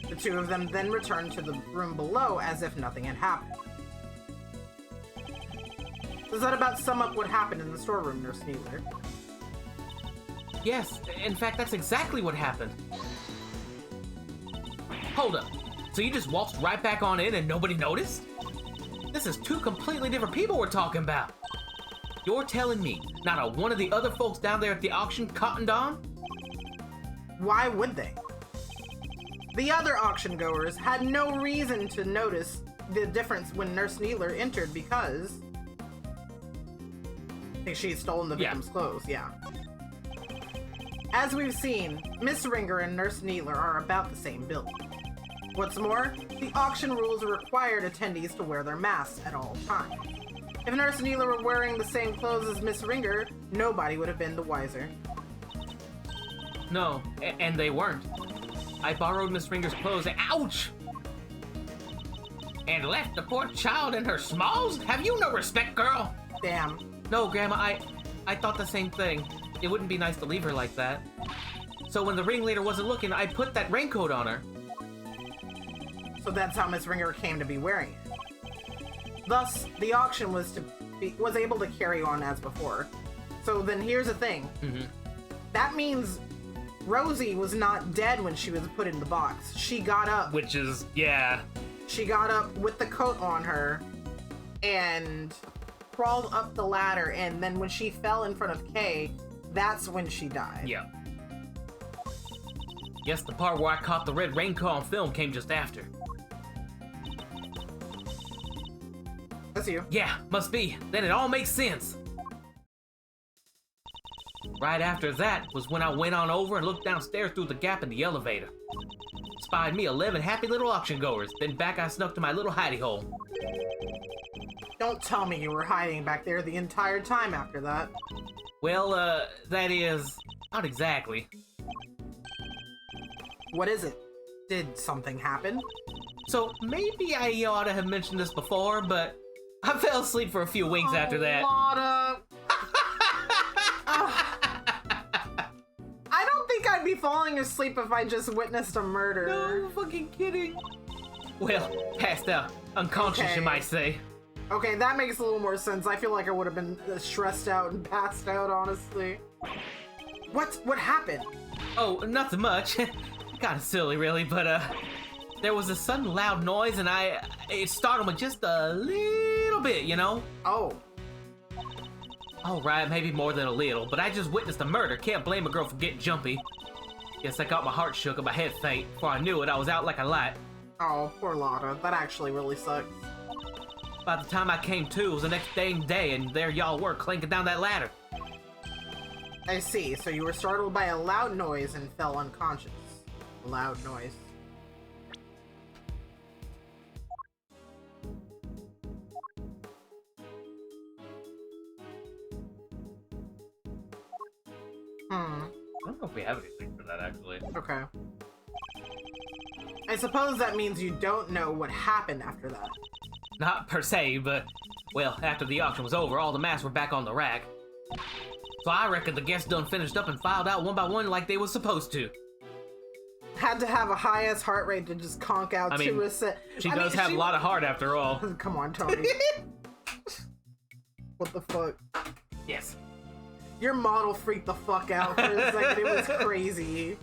The two of them then returned to the room below as if nothing had happened. Does that about sum up what happened in the storeroom, Nurse Needler? Yes, in fact, that's exactly what happened. Hold up. So you just waltzed right back on in and nobody noticed? This is two completely different people we're talking about. You're telling me not a one of the other folks down there at the auction cottoned on? Why would they? The other auction goers had no reason to notice the difference when Nurse Needler entered because I think she had stolen the victim's clothes, yeah. As we've seen, Miss Ringer and Nurse Needler are about the same build. What's more, the auction rules required attendees to wear their masks at all times. If Nurse Needler were wearing the same clothes as Miss Ringer, nobody would have been the wiser. No, and they weren't. I borrowed Miss Ringer's clothes and ouch! And left the poor child in her smalls? Have you no respect, girl? Damn. No, Grandma, I thought the same thing. It wouldn't be nice to leave her like that. So when the ringleader wasn't looking, I put that raincoat on her. So that's how Miss Ringer came to be wearing it. Thus, the auction was able to carry on as before. So then here's the thing. That means Rosie was not dead when she was put in the box. She got up. Which is, yeah. She got up with the coat on her and crawled up the ladder, and then when she fell in front of Kay, that's when she died. Yeah. Guess the part where I caught the red raincoat on film came just after. That's you. Yeah, must be. Then it all makes sense. Right after that was when I went on over and looked downstairs through the gap in the elevator. Spied me 11 happy little auction goers, then back I snuck to my little hidey hole. Don't tell me you were hiding back there the entire time after that. Well, that is... not exactly. What is it? Did something happen? So maybe I ought to have mentioned this before, but I fell asleep for a few winks after that. A lot of... falling asleep if I just witnessed a murder. No fucking kidding. Well, passed out. Unconscious, Okay. you might say. Okay, that makes a little more sense. I feel like I would have been stressed out and passed out, honestly. What happened? Oh, nothing much. Kinda silly, really, but, there was a sudden loud noise and it startled me just a little bit, you know? Oh. Alright, maybe more than a little, but I just witnessed a murder. Can't blame a girl for getting jumpy. Guess I got my heart shook and my head faint. Before I knew it, I was out like a light. Oh, poor Lotta. That actually really sucks. By the time I came to, it was the next dang day, and there y'all were clanking down that ladder. I see. So you were startled by a loud noise and fell unconscious. A loud noise. I don't know if we have anything for that, actually. Okay. I suppose that means you don't know what happened after that. Not per se, but, well, after the auction was over, all the masks were back on the rack. So I reckon the guests done finished up and filed out one by one like they was supposed to. Had to have a high-ass heart rate to just conk out I mean, to a set. She does have a lot of heart after all. Come on, Tony. What the fuck? Yes. Your model freaked the fuck out for a second. It was crazy.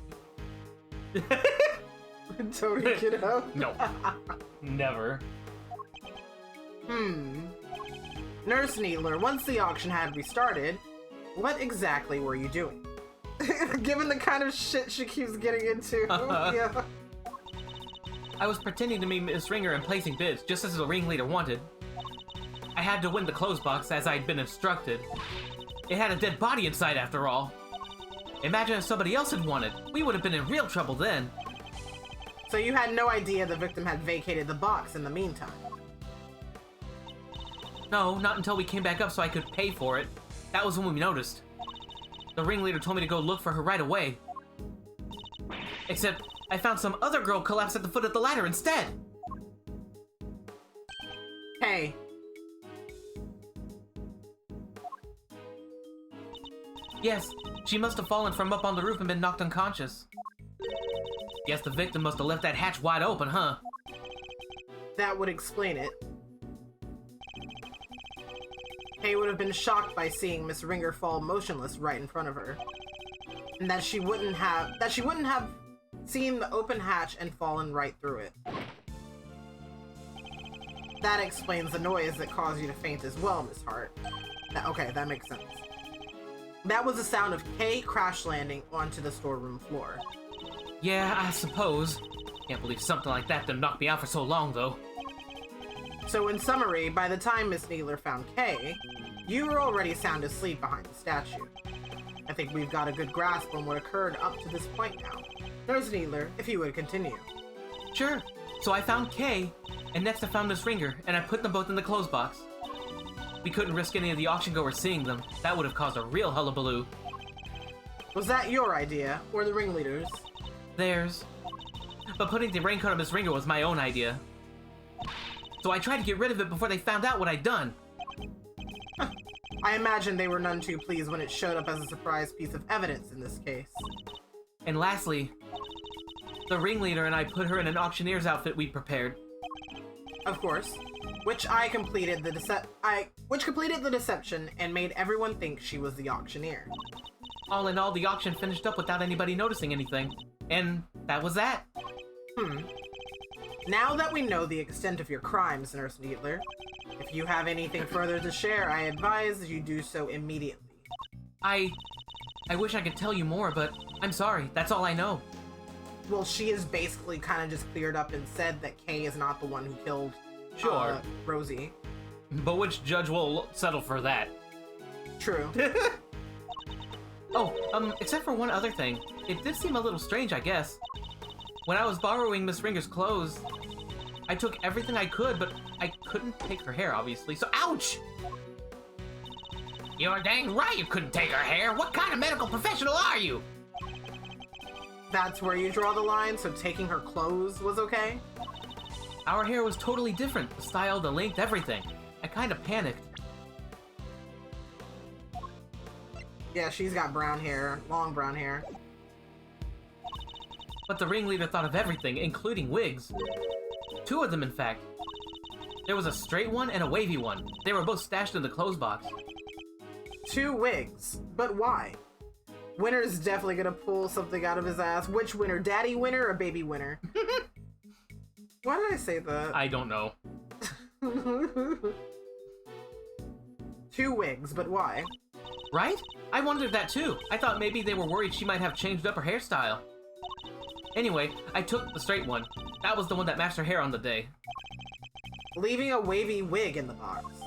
Tony, get out. No. Never. Nurse Needler, once the auction had restarted, what exactly were you doing? Given the kind of shit she keeps getting into. Yeah. I was pretending to be Miss Ringer and placing bids, just as the ringleader wanted. I had to win the clothes box as I'd been instructed. It had a dead body inside after all. Imagine if somebody else had won it. We would have been in real trouble then. So you had no idea the victim had vacated the box in the meantime? No, not until we came back up so I could pay for it. That was when we noticed. The ringleader told me to go look for her right away. Except, I found some other girl collapsed at the foot of the ladder instead. Hey. Yes, she must have fallen from up on the roof and been knocked unconscious. Guess the victim must have left that hatch wide open, huh? That would explain it. Kay would have been shocked by seeing Miss Ringer fall motionless right in front of her. And that she wouldn't have seen the open hatch and fallen right through it. That explains the noise that caused you to faint as well, Miss Hart. Okay, that makes sense. That was the sound of Kay crash landing onto the storeroom floor. Yeah, I suppose. Can't believe something like that done knocked me out for so long, though. So in summary, by the time Miss Needler found Kay, you were already sound asleep behind the statue. I think we've got a good grasp on what occurred up to this point now. Nurse Needler, if you would continue. Sure. So I found Kay, and next I found Miss Ringer, and I put them both in the clothes box. We couldn't risk any of the auction goers seeing them. That would have caused a real hullabaloo. Was that your idea, or the ringleader's? Theirs. But putting the raincoat on Miss Ringer was my own idea. So I tried to get rid of it before they found out what I'd done. I imagine they were none too pleased when it showed up as a surprise piece of evidence in this case. And lastly, the ringleader and I put her in an auctioneer's outfit we'd prepared. Of course, which completed the deception and made everyone think she was the auctioneer. All in all, the auction finished up without anybody noticing anything. And that was that. Now that we know the extent of your crimes, Nurse Needler, if you have anything further to share, I advise you do so immediately. I wish I could tell you more, but I'm sorry. That's all I know. Well, she has basically kind of just cleared up and said that Kay is not the one who killed Sure. Rosie. But which judge will settle for that? True. Oh, except for one other thing. It did seem a little strange, I guess. When I was borrowing Miss Ringer's clothes, I took everything I could, but I couldn't take her hair, obviously, so ouch! You're dang right you couldn't take her hair. What kind of medical professional are you? That's where you draw the line, so taking her clothes was okay? Our hair was totally different. The style, the length, everything. I kind of panicked. Yeah, she's got brown hair, long brown hair. But the ringleader thought of everything, including wigs. 2 of them, in fact. There was a straight one and a wavy one. They were both stashed in the clothes box. 2 wigs, but why? Winner's definitely gonna pull something out of his ass. Which winner? Daddy winner or baby winner? Why did I say that? I don't know. 2 wigs, but why? Right? I wondered that too. I thought maybe they were worried she might have changed up her hairstyle. Anyway, I took the straight one. That was the one that matched her hair on the day. Leaving a wavy wig in the box.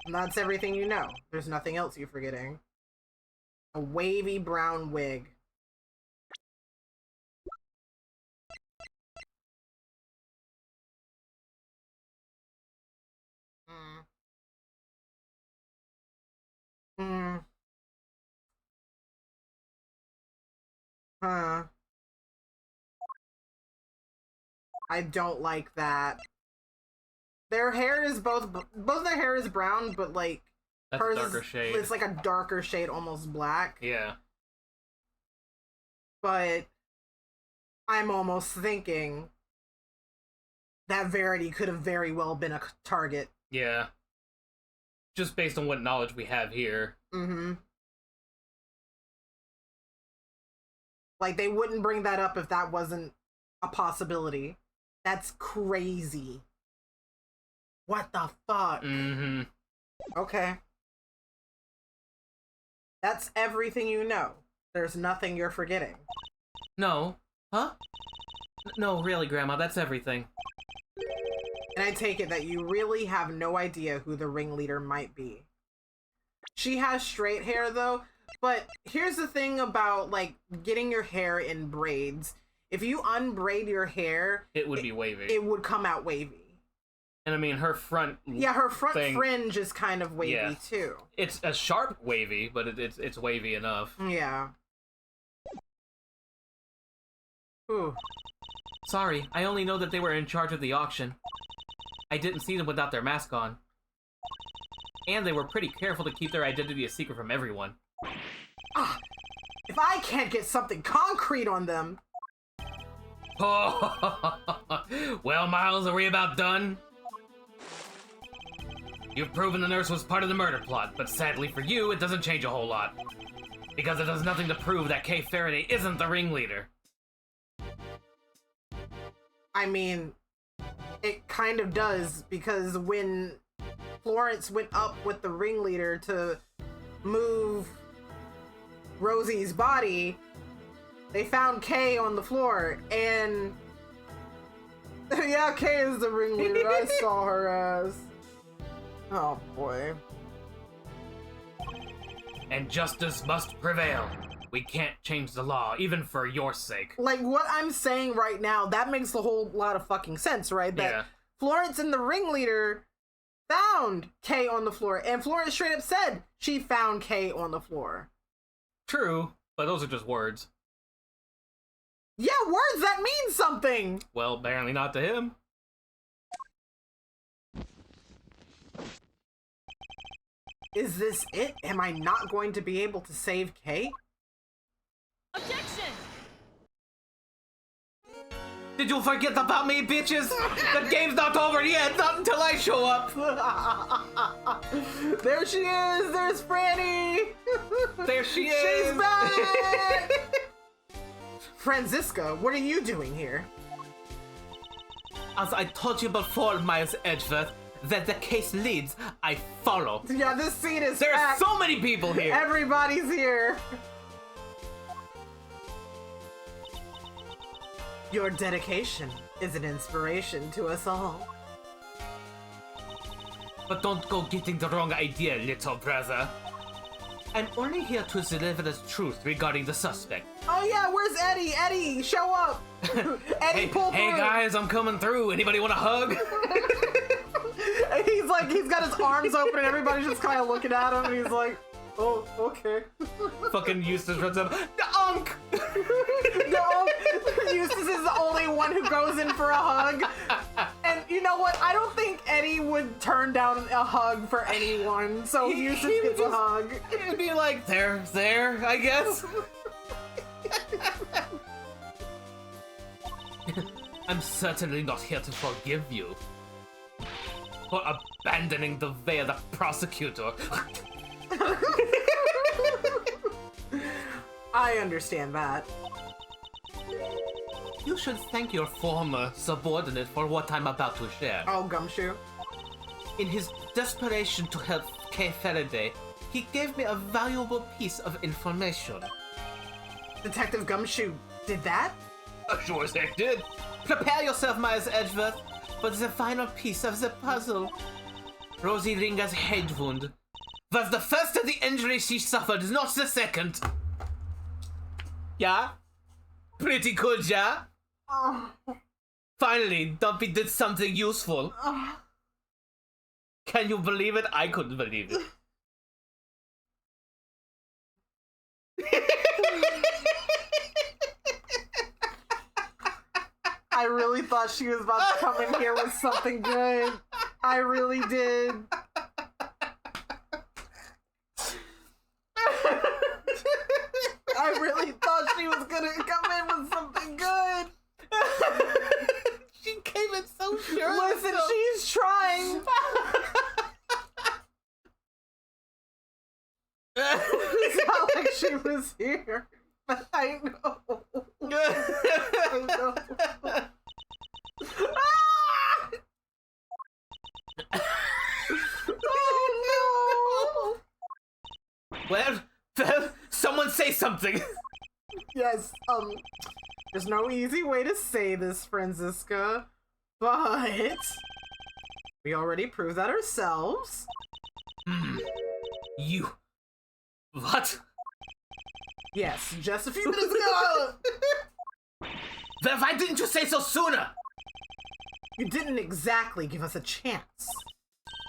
And that's everything you know. There's nothing else you're forgetting. A wavy brown wig. Huh. I don't like that. Their hair is both their hair is brown, but like That's a darker shade. It's like a darker shade, almost black. Yeah. But I'm almost thinking that Verity could have very well been a target. Yeah. Just based on what knowledge we have here. Mm-hmm. Like, they wouldn't bring that up if that wasn't a possibility. That's crazy. What the fuck? Mm-hmm. Okay. That's everything you know. There's nothing you're forgetting. No. Huh? No, really, Grandma, that's everything. And I take it that you really have no idea who the ringleader might be. She has straight hair, though, but here's the thing about, like, getting your hair in braids. If you unbraid your hair... It would be wavy. It would come out wavy. And I mean, her front... Yeah, her front thing, fringe is kind of wavy, too. It's a sharp wavy, but it's wavy enough. Yeah. Ooh. Sorry, I only know that they were in charge of the auction. I didn't see them without their mask on. And they were pretty careful to keep their identity a secret from everyone. Ah, if I can't get something concrete on them... Well, Miles, are we about done? You've proven the nurse was part of the murder plot, but sadly for you, it doesn't change a whole lot. Because it does nothing to prove that Kay Faraday isn't the ringleader. I mean, it kind of does, because when Florence went up with the ringleader to move Rosie's body, they found Kay on the floor, and yeah, Kay is the ringleader. I saw her ass. Oh boy. And justice must prevail. We can't change the law, even for your sake. Like, what I'm saying right now, that makes a whole lot of fucking sense, right? That Yeah. Florence and the ringleader found Kay on the floor, and Florence straight up said she found Kay on the floor. True, but those are just words. Yeah, words that mean something! Well, apparently not to him. Is this it? Am I not going to be able to save Kay? Objection! Did you forget about me, bitches? The game's not over yet, not until I show up. There she is! There's Franny! There she is! She's back! Franziska, what are you doing here? As I told you before, Miles Edgeworth, that the case leads, I follow. Yeah, this scene is There are packed. so many people here. Everybody's here. Your dedication is an inspiration to us all. But don't go getting the wrong idea, little brother. I'm only here to deliver the truth regarding the suspect. Oh yeah, where's Eddie? Eddie, show up! Eddie, pull through! Hey guys, I'm coming through. Anybody want a hug? He's like, he's got his arms open and everybody's just kind of looking at him and he's like, oh, okay. Fucking Eustace runs up. Unk! No, Eustace is the only one who goes in for a hug. And you know what? I don't think Eddie would turn down a hug for anyone, so Eustace gets a hug. It'd be like, there, I guess. I'm certainly not here to forgive you for abandoning the way of the prosecutor. I understand that. You should thank your former subordinate for what I'm about to share. Oh, Gumshoe. In his desperation to help Kay Faraday, he gave me a valuable piece of information. Detective Gumshoe did that? Sure as heck did. Prepare yourself, Miles Edgeworth, for the final piece of the puzzle. Rosie Ringer's head wound was the first of the injuries she suffered, not the second. Yeah? Pretty good, yeah? Oh. Finally, Dumpy did something useful. Can you believe it? I couldn't believe it. I really thought she was about to come in here with something good. I really did. I really thought she was gonna come in with something good. She came in so sure. Listen, she's trying. It's not like she was here. But I know. I know. Oh no! Well, someone say something. Yes, there's no easy way to say this, Franziska, but we already proved that ourselves. You... What? Yes, just a few minutes ago! Then why didn't you say so sooner? You didn't exactly give us a chance.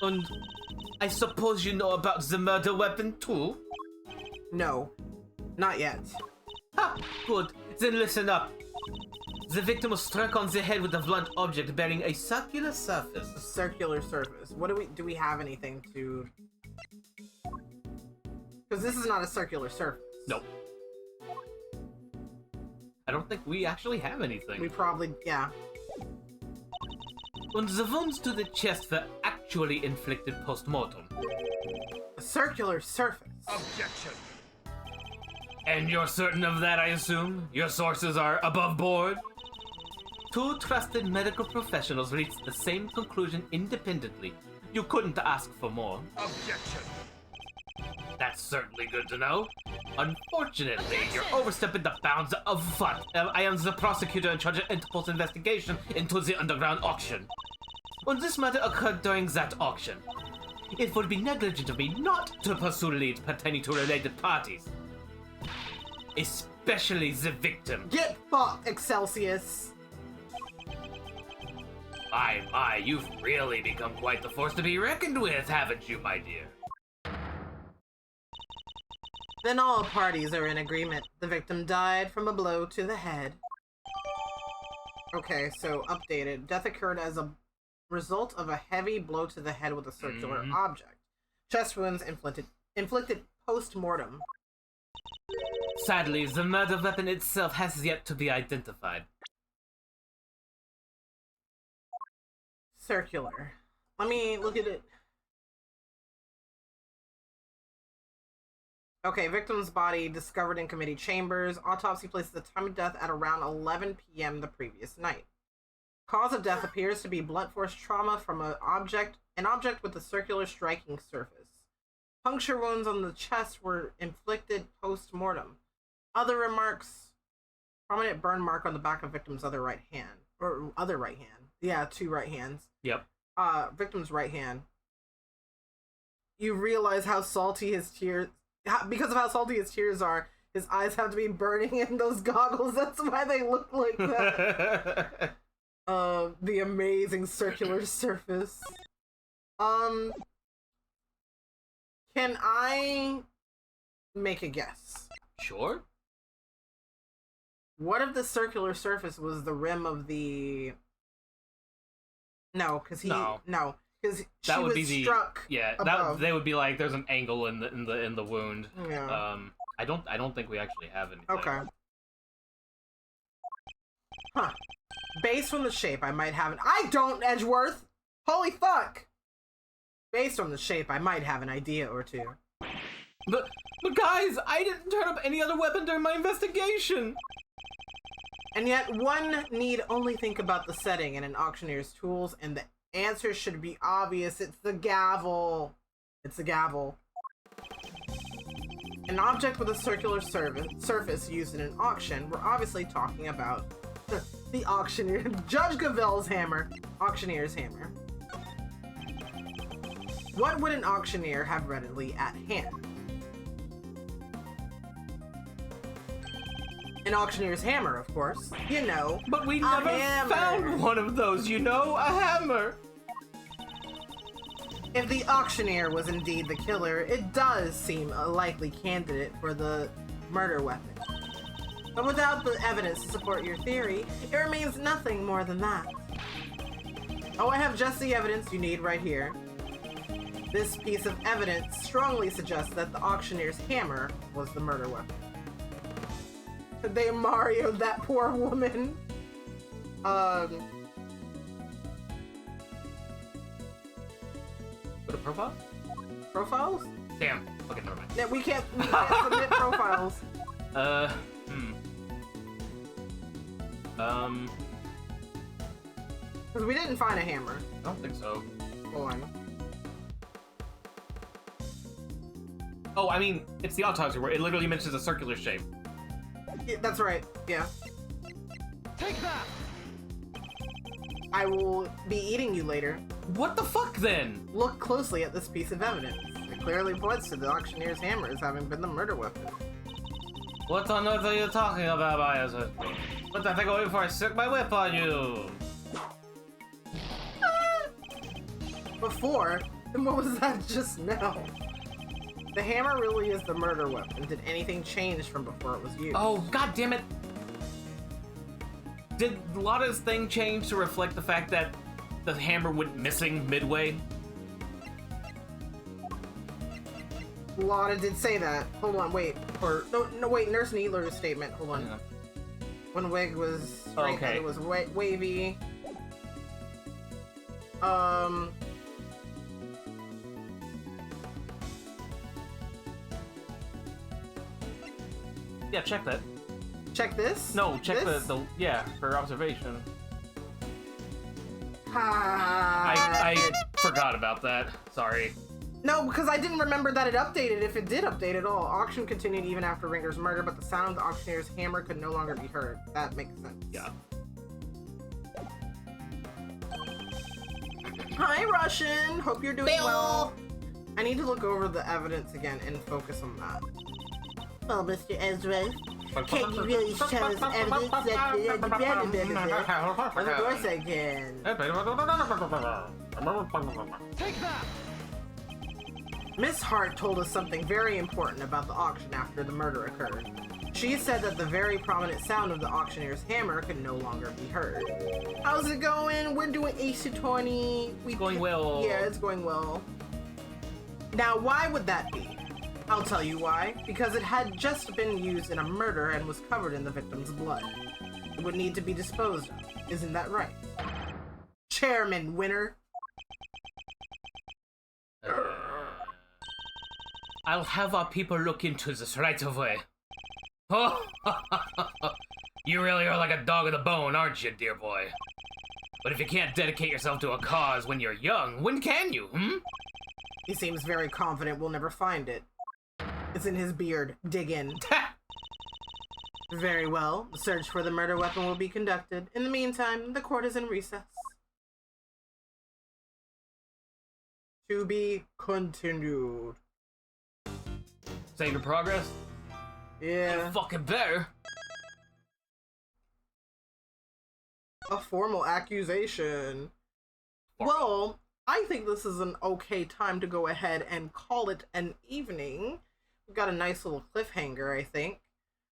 And I suppose you know about the murder weapon too? No, not yet. Ha! Good. Then listen up. The victim was struck on the head with a blunt object bearing a circular surface. A circular surface. What do we have anything to... Because this is not a circular surface. Nope. I don't think we actually have anything. We probably, yeah. And the wounds to the chest were actually inflicted post-mortem. A circular surface. Objection. And you're certain of that, I assume? Your sources are above board? Two trusted medical professionals reached the same conclusion independently. You couldn't ask for more. Objection. That's certainly good to know. Unfortunately, you're overstepping the bounds of what? I am the prosecutor in charge of Interpol's investigation into the underground auction. When this matter occurred during that auction, it would be negligent of me not to pursue leads pertaining to related parties. Especially the victim. Get fucked, Excelsius. My, you've really become quite the force to be reckoned with, haven't you, my dear? Then all parties are in agreement. The victim died from a blow to the head. Okay, so updated. Death occurred as a result of a heavy blow to the head with a circular object. Chest wounds inflicted post-mortem. Sadly, the murder weapon itself has yet to be identified. Circular. Let me look at it. Okay, victim's body discovered in committee chambers. Autopsy places the time of death at around 11 p.m. the previous night. Cause of death appears to be blunt force trauma from an object with a circular striking surface. Puncture wounds on the chest were inflicted post-mortem. Other remarks: prominent burn mark on the back of victim's other right hand. Or other right hand. Yeah, two right hands. Yep. Victim's right hand. You realize how salty his tears... Because of how salty his tears are, his eyes have to be burning in those goggles. That's why they look like that. The amazing circular surface. Can I make a guess? Sure. What if the circular surface was the rim of the... No, because No. because she That would was be the struck. yeah. above. They would be like there's an angle in the wound. Yeah. I don't think we actually have anything. Okay. Huh. Based on the shape, I might have an. I don't, Edgeworth. Holy fuck. Based on the shape, I might have an idea or two. But guys, I didn't turn up any other weapon during my investigation. And yet, one need only think about the setting and an auctioneer's tools, and the answer should be obvious. It's the gavel. It's the gavel. An object with a circular surface used in an auction. We're obviously talking about the auctioneer, Judge Gavel's hammer, auctioneer's hammer. What would an auctioneer have readily at hand? An auctioneer's hammer, of course. You know, But we a never hammer. found one of those, you know? A hammer. If the auctioneer was indeed the killer, it does seem a likely candidate for the murder weapon. But without the evidence to support your theory, it remains nothing more than that. Oh, I have just the evidence you need right here. This piece of evidence strongly suggests that the auctioneer's hammer was the murder weapon. They Mario'd that poor woman. Go to profile. Profiles? Damn. Okay, never mind. Yeah, we can't submit profiles. Because we didn't find a hammer. I don't think so. Hold on. Oh, I mean, it's the autopsy where it literally mentions a circular shape. Yeah, that's right. Yeah. Take that! I will be eating you later. What the fuck then? Look closely at this piece of evidence. It clearly points to the auctioneer's hammer as having been the murder weapon. What on earth are you talking about, Biosa? Put that thing away before I stick my whip on you! Before? And what was that just now? The hammer really is the murder weapon. Did anything change from before it was used? Oh, god damn it! Did Lotta's thing change to reflect the fact that the hammer went missing midway? Lotta did say that. Hold on, wait. Or no, wait. Nurse Needler's statement. Hold on. Yeah. When wig was straight, Okay. it was wavy. Yeah, check that. Check this. No, check This? the yeah, her observation. Ah, I forgot about that. Sorry. No, because I didn't remember that it updated. If it did update at all, auction continued even after Ringer's murder, but the sound of the auctioneer's hammer could no longer be heard. That makes sense. Yeah. Hi, Russian. Hope you're doing Bill. well. I need to look over the evidence again and focus on that. Well, Mr. Ezra, can you really show us evidence that Well, of course I can. Take that! Miss Hart told us something very important about the auction after the murder occurred. She said that the very prominent sound of the auctioneer's hammer could no longer be heard. How's it going? We're doing Ace of 20. Going well. Yeah, it's going well. Now, why would that be? I'll tell you why. Because it had just been used in a murder and was covered in the victim's blood. It would need to be disposed of. Isn't that right? Chairman Winner. I'll have our people look into this right away. Oh, you really are like a dog of the bone, aren't you, dear boy? But if you can't dedicate yourself to a cause when you're young, when can you, He seems very confident we'll never find it. It's in his beard. Dig in. Very well. The search for the murder weapon will be conducted. In the meantime, the court is in recess. To be continued. Save your progress? Yeah. Fucking better. A formal accusation. Well, I think this is an okay time to go ahead and call it an evening. We've got a nice little cliffhanger, I think.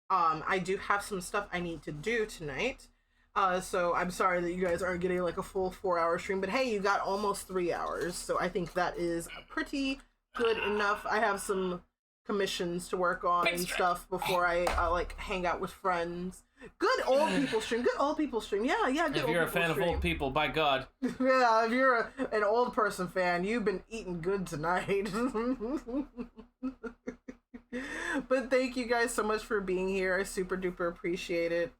I do have some stuff I need to do tonight. So I'm sorry that you guys aren't getting like a full 4-hour stream, but hey, you got almost 3 hours. So I think that is pretty good enough. I have some commissions to work on and stuff before I like hang out with friends. Good old people stream. Good old people stream. Yeah, yeah. Good If old you're a people fan stream. of old people, by God. Yeah, if you're an old person fan, you've been eating good tonight. But thank you guys so much for being here. I super duper appreciate it.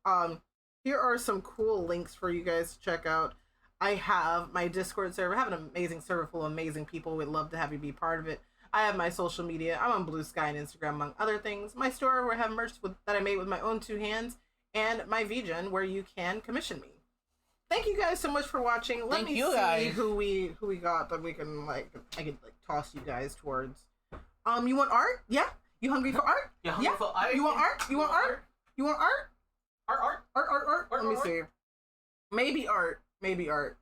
Here are some cool links for you guys to check out. I have my Discord server. I have an amazing server full of amazing people. We'd love to have you be part of it. I have my social media. I'm on Blue Sky and Instagram, among other things. My store where I have merch that I made with my own 2 hands. And my VGen where you can commission me. Thank you guys so much for watching. Let Thank me you see guys. who we got that we can I could toss you guys towards. You want art? Yeah? You hungry for art? You hungry for art? You want art? You want art? You want art? Art. Let me see. Maybe art. Maybe art.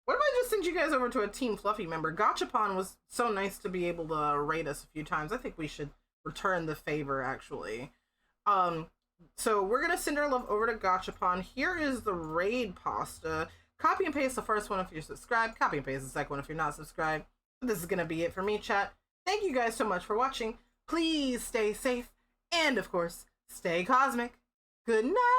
What if I just send you guys over to a Team Fluffy member? Gachapon was so nice to be able to raid us a few times. I think we should return the favor, actually. So we're gonna send our love over to Gachapon. Here is the raid pasta. Copy and paste the first one if you're subscribed. Copy and paste the second one if you're not subscribed. But this is gonna be it for me, chat. Thank you guys so much for watching. Please stay safe and, of course, stay cosmic. Good night.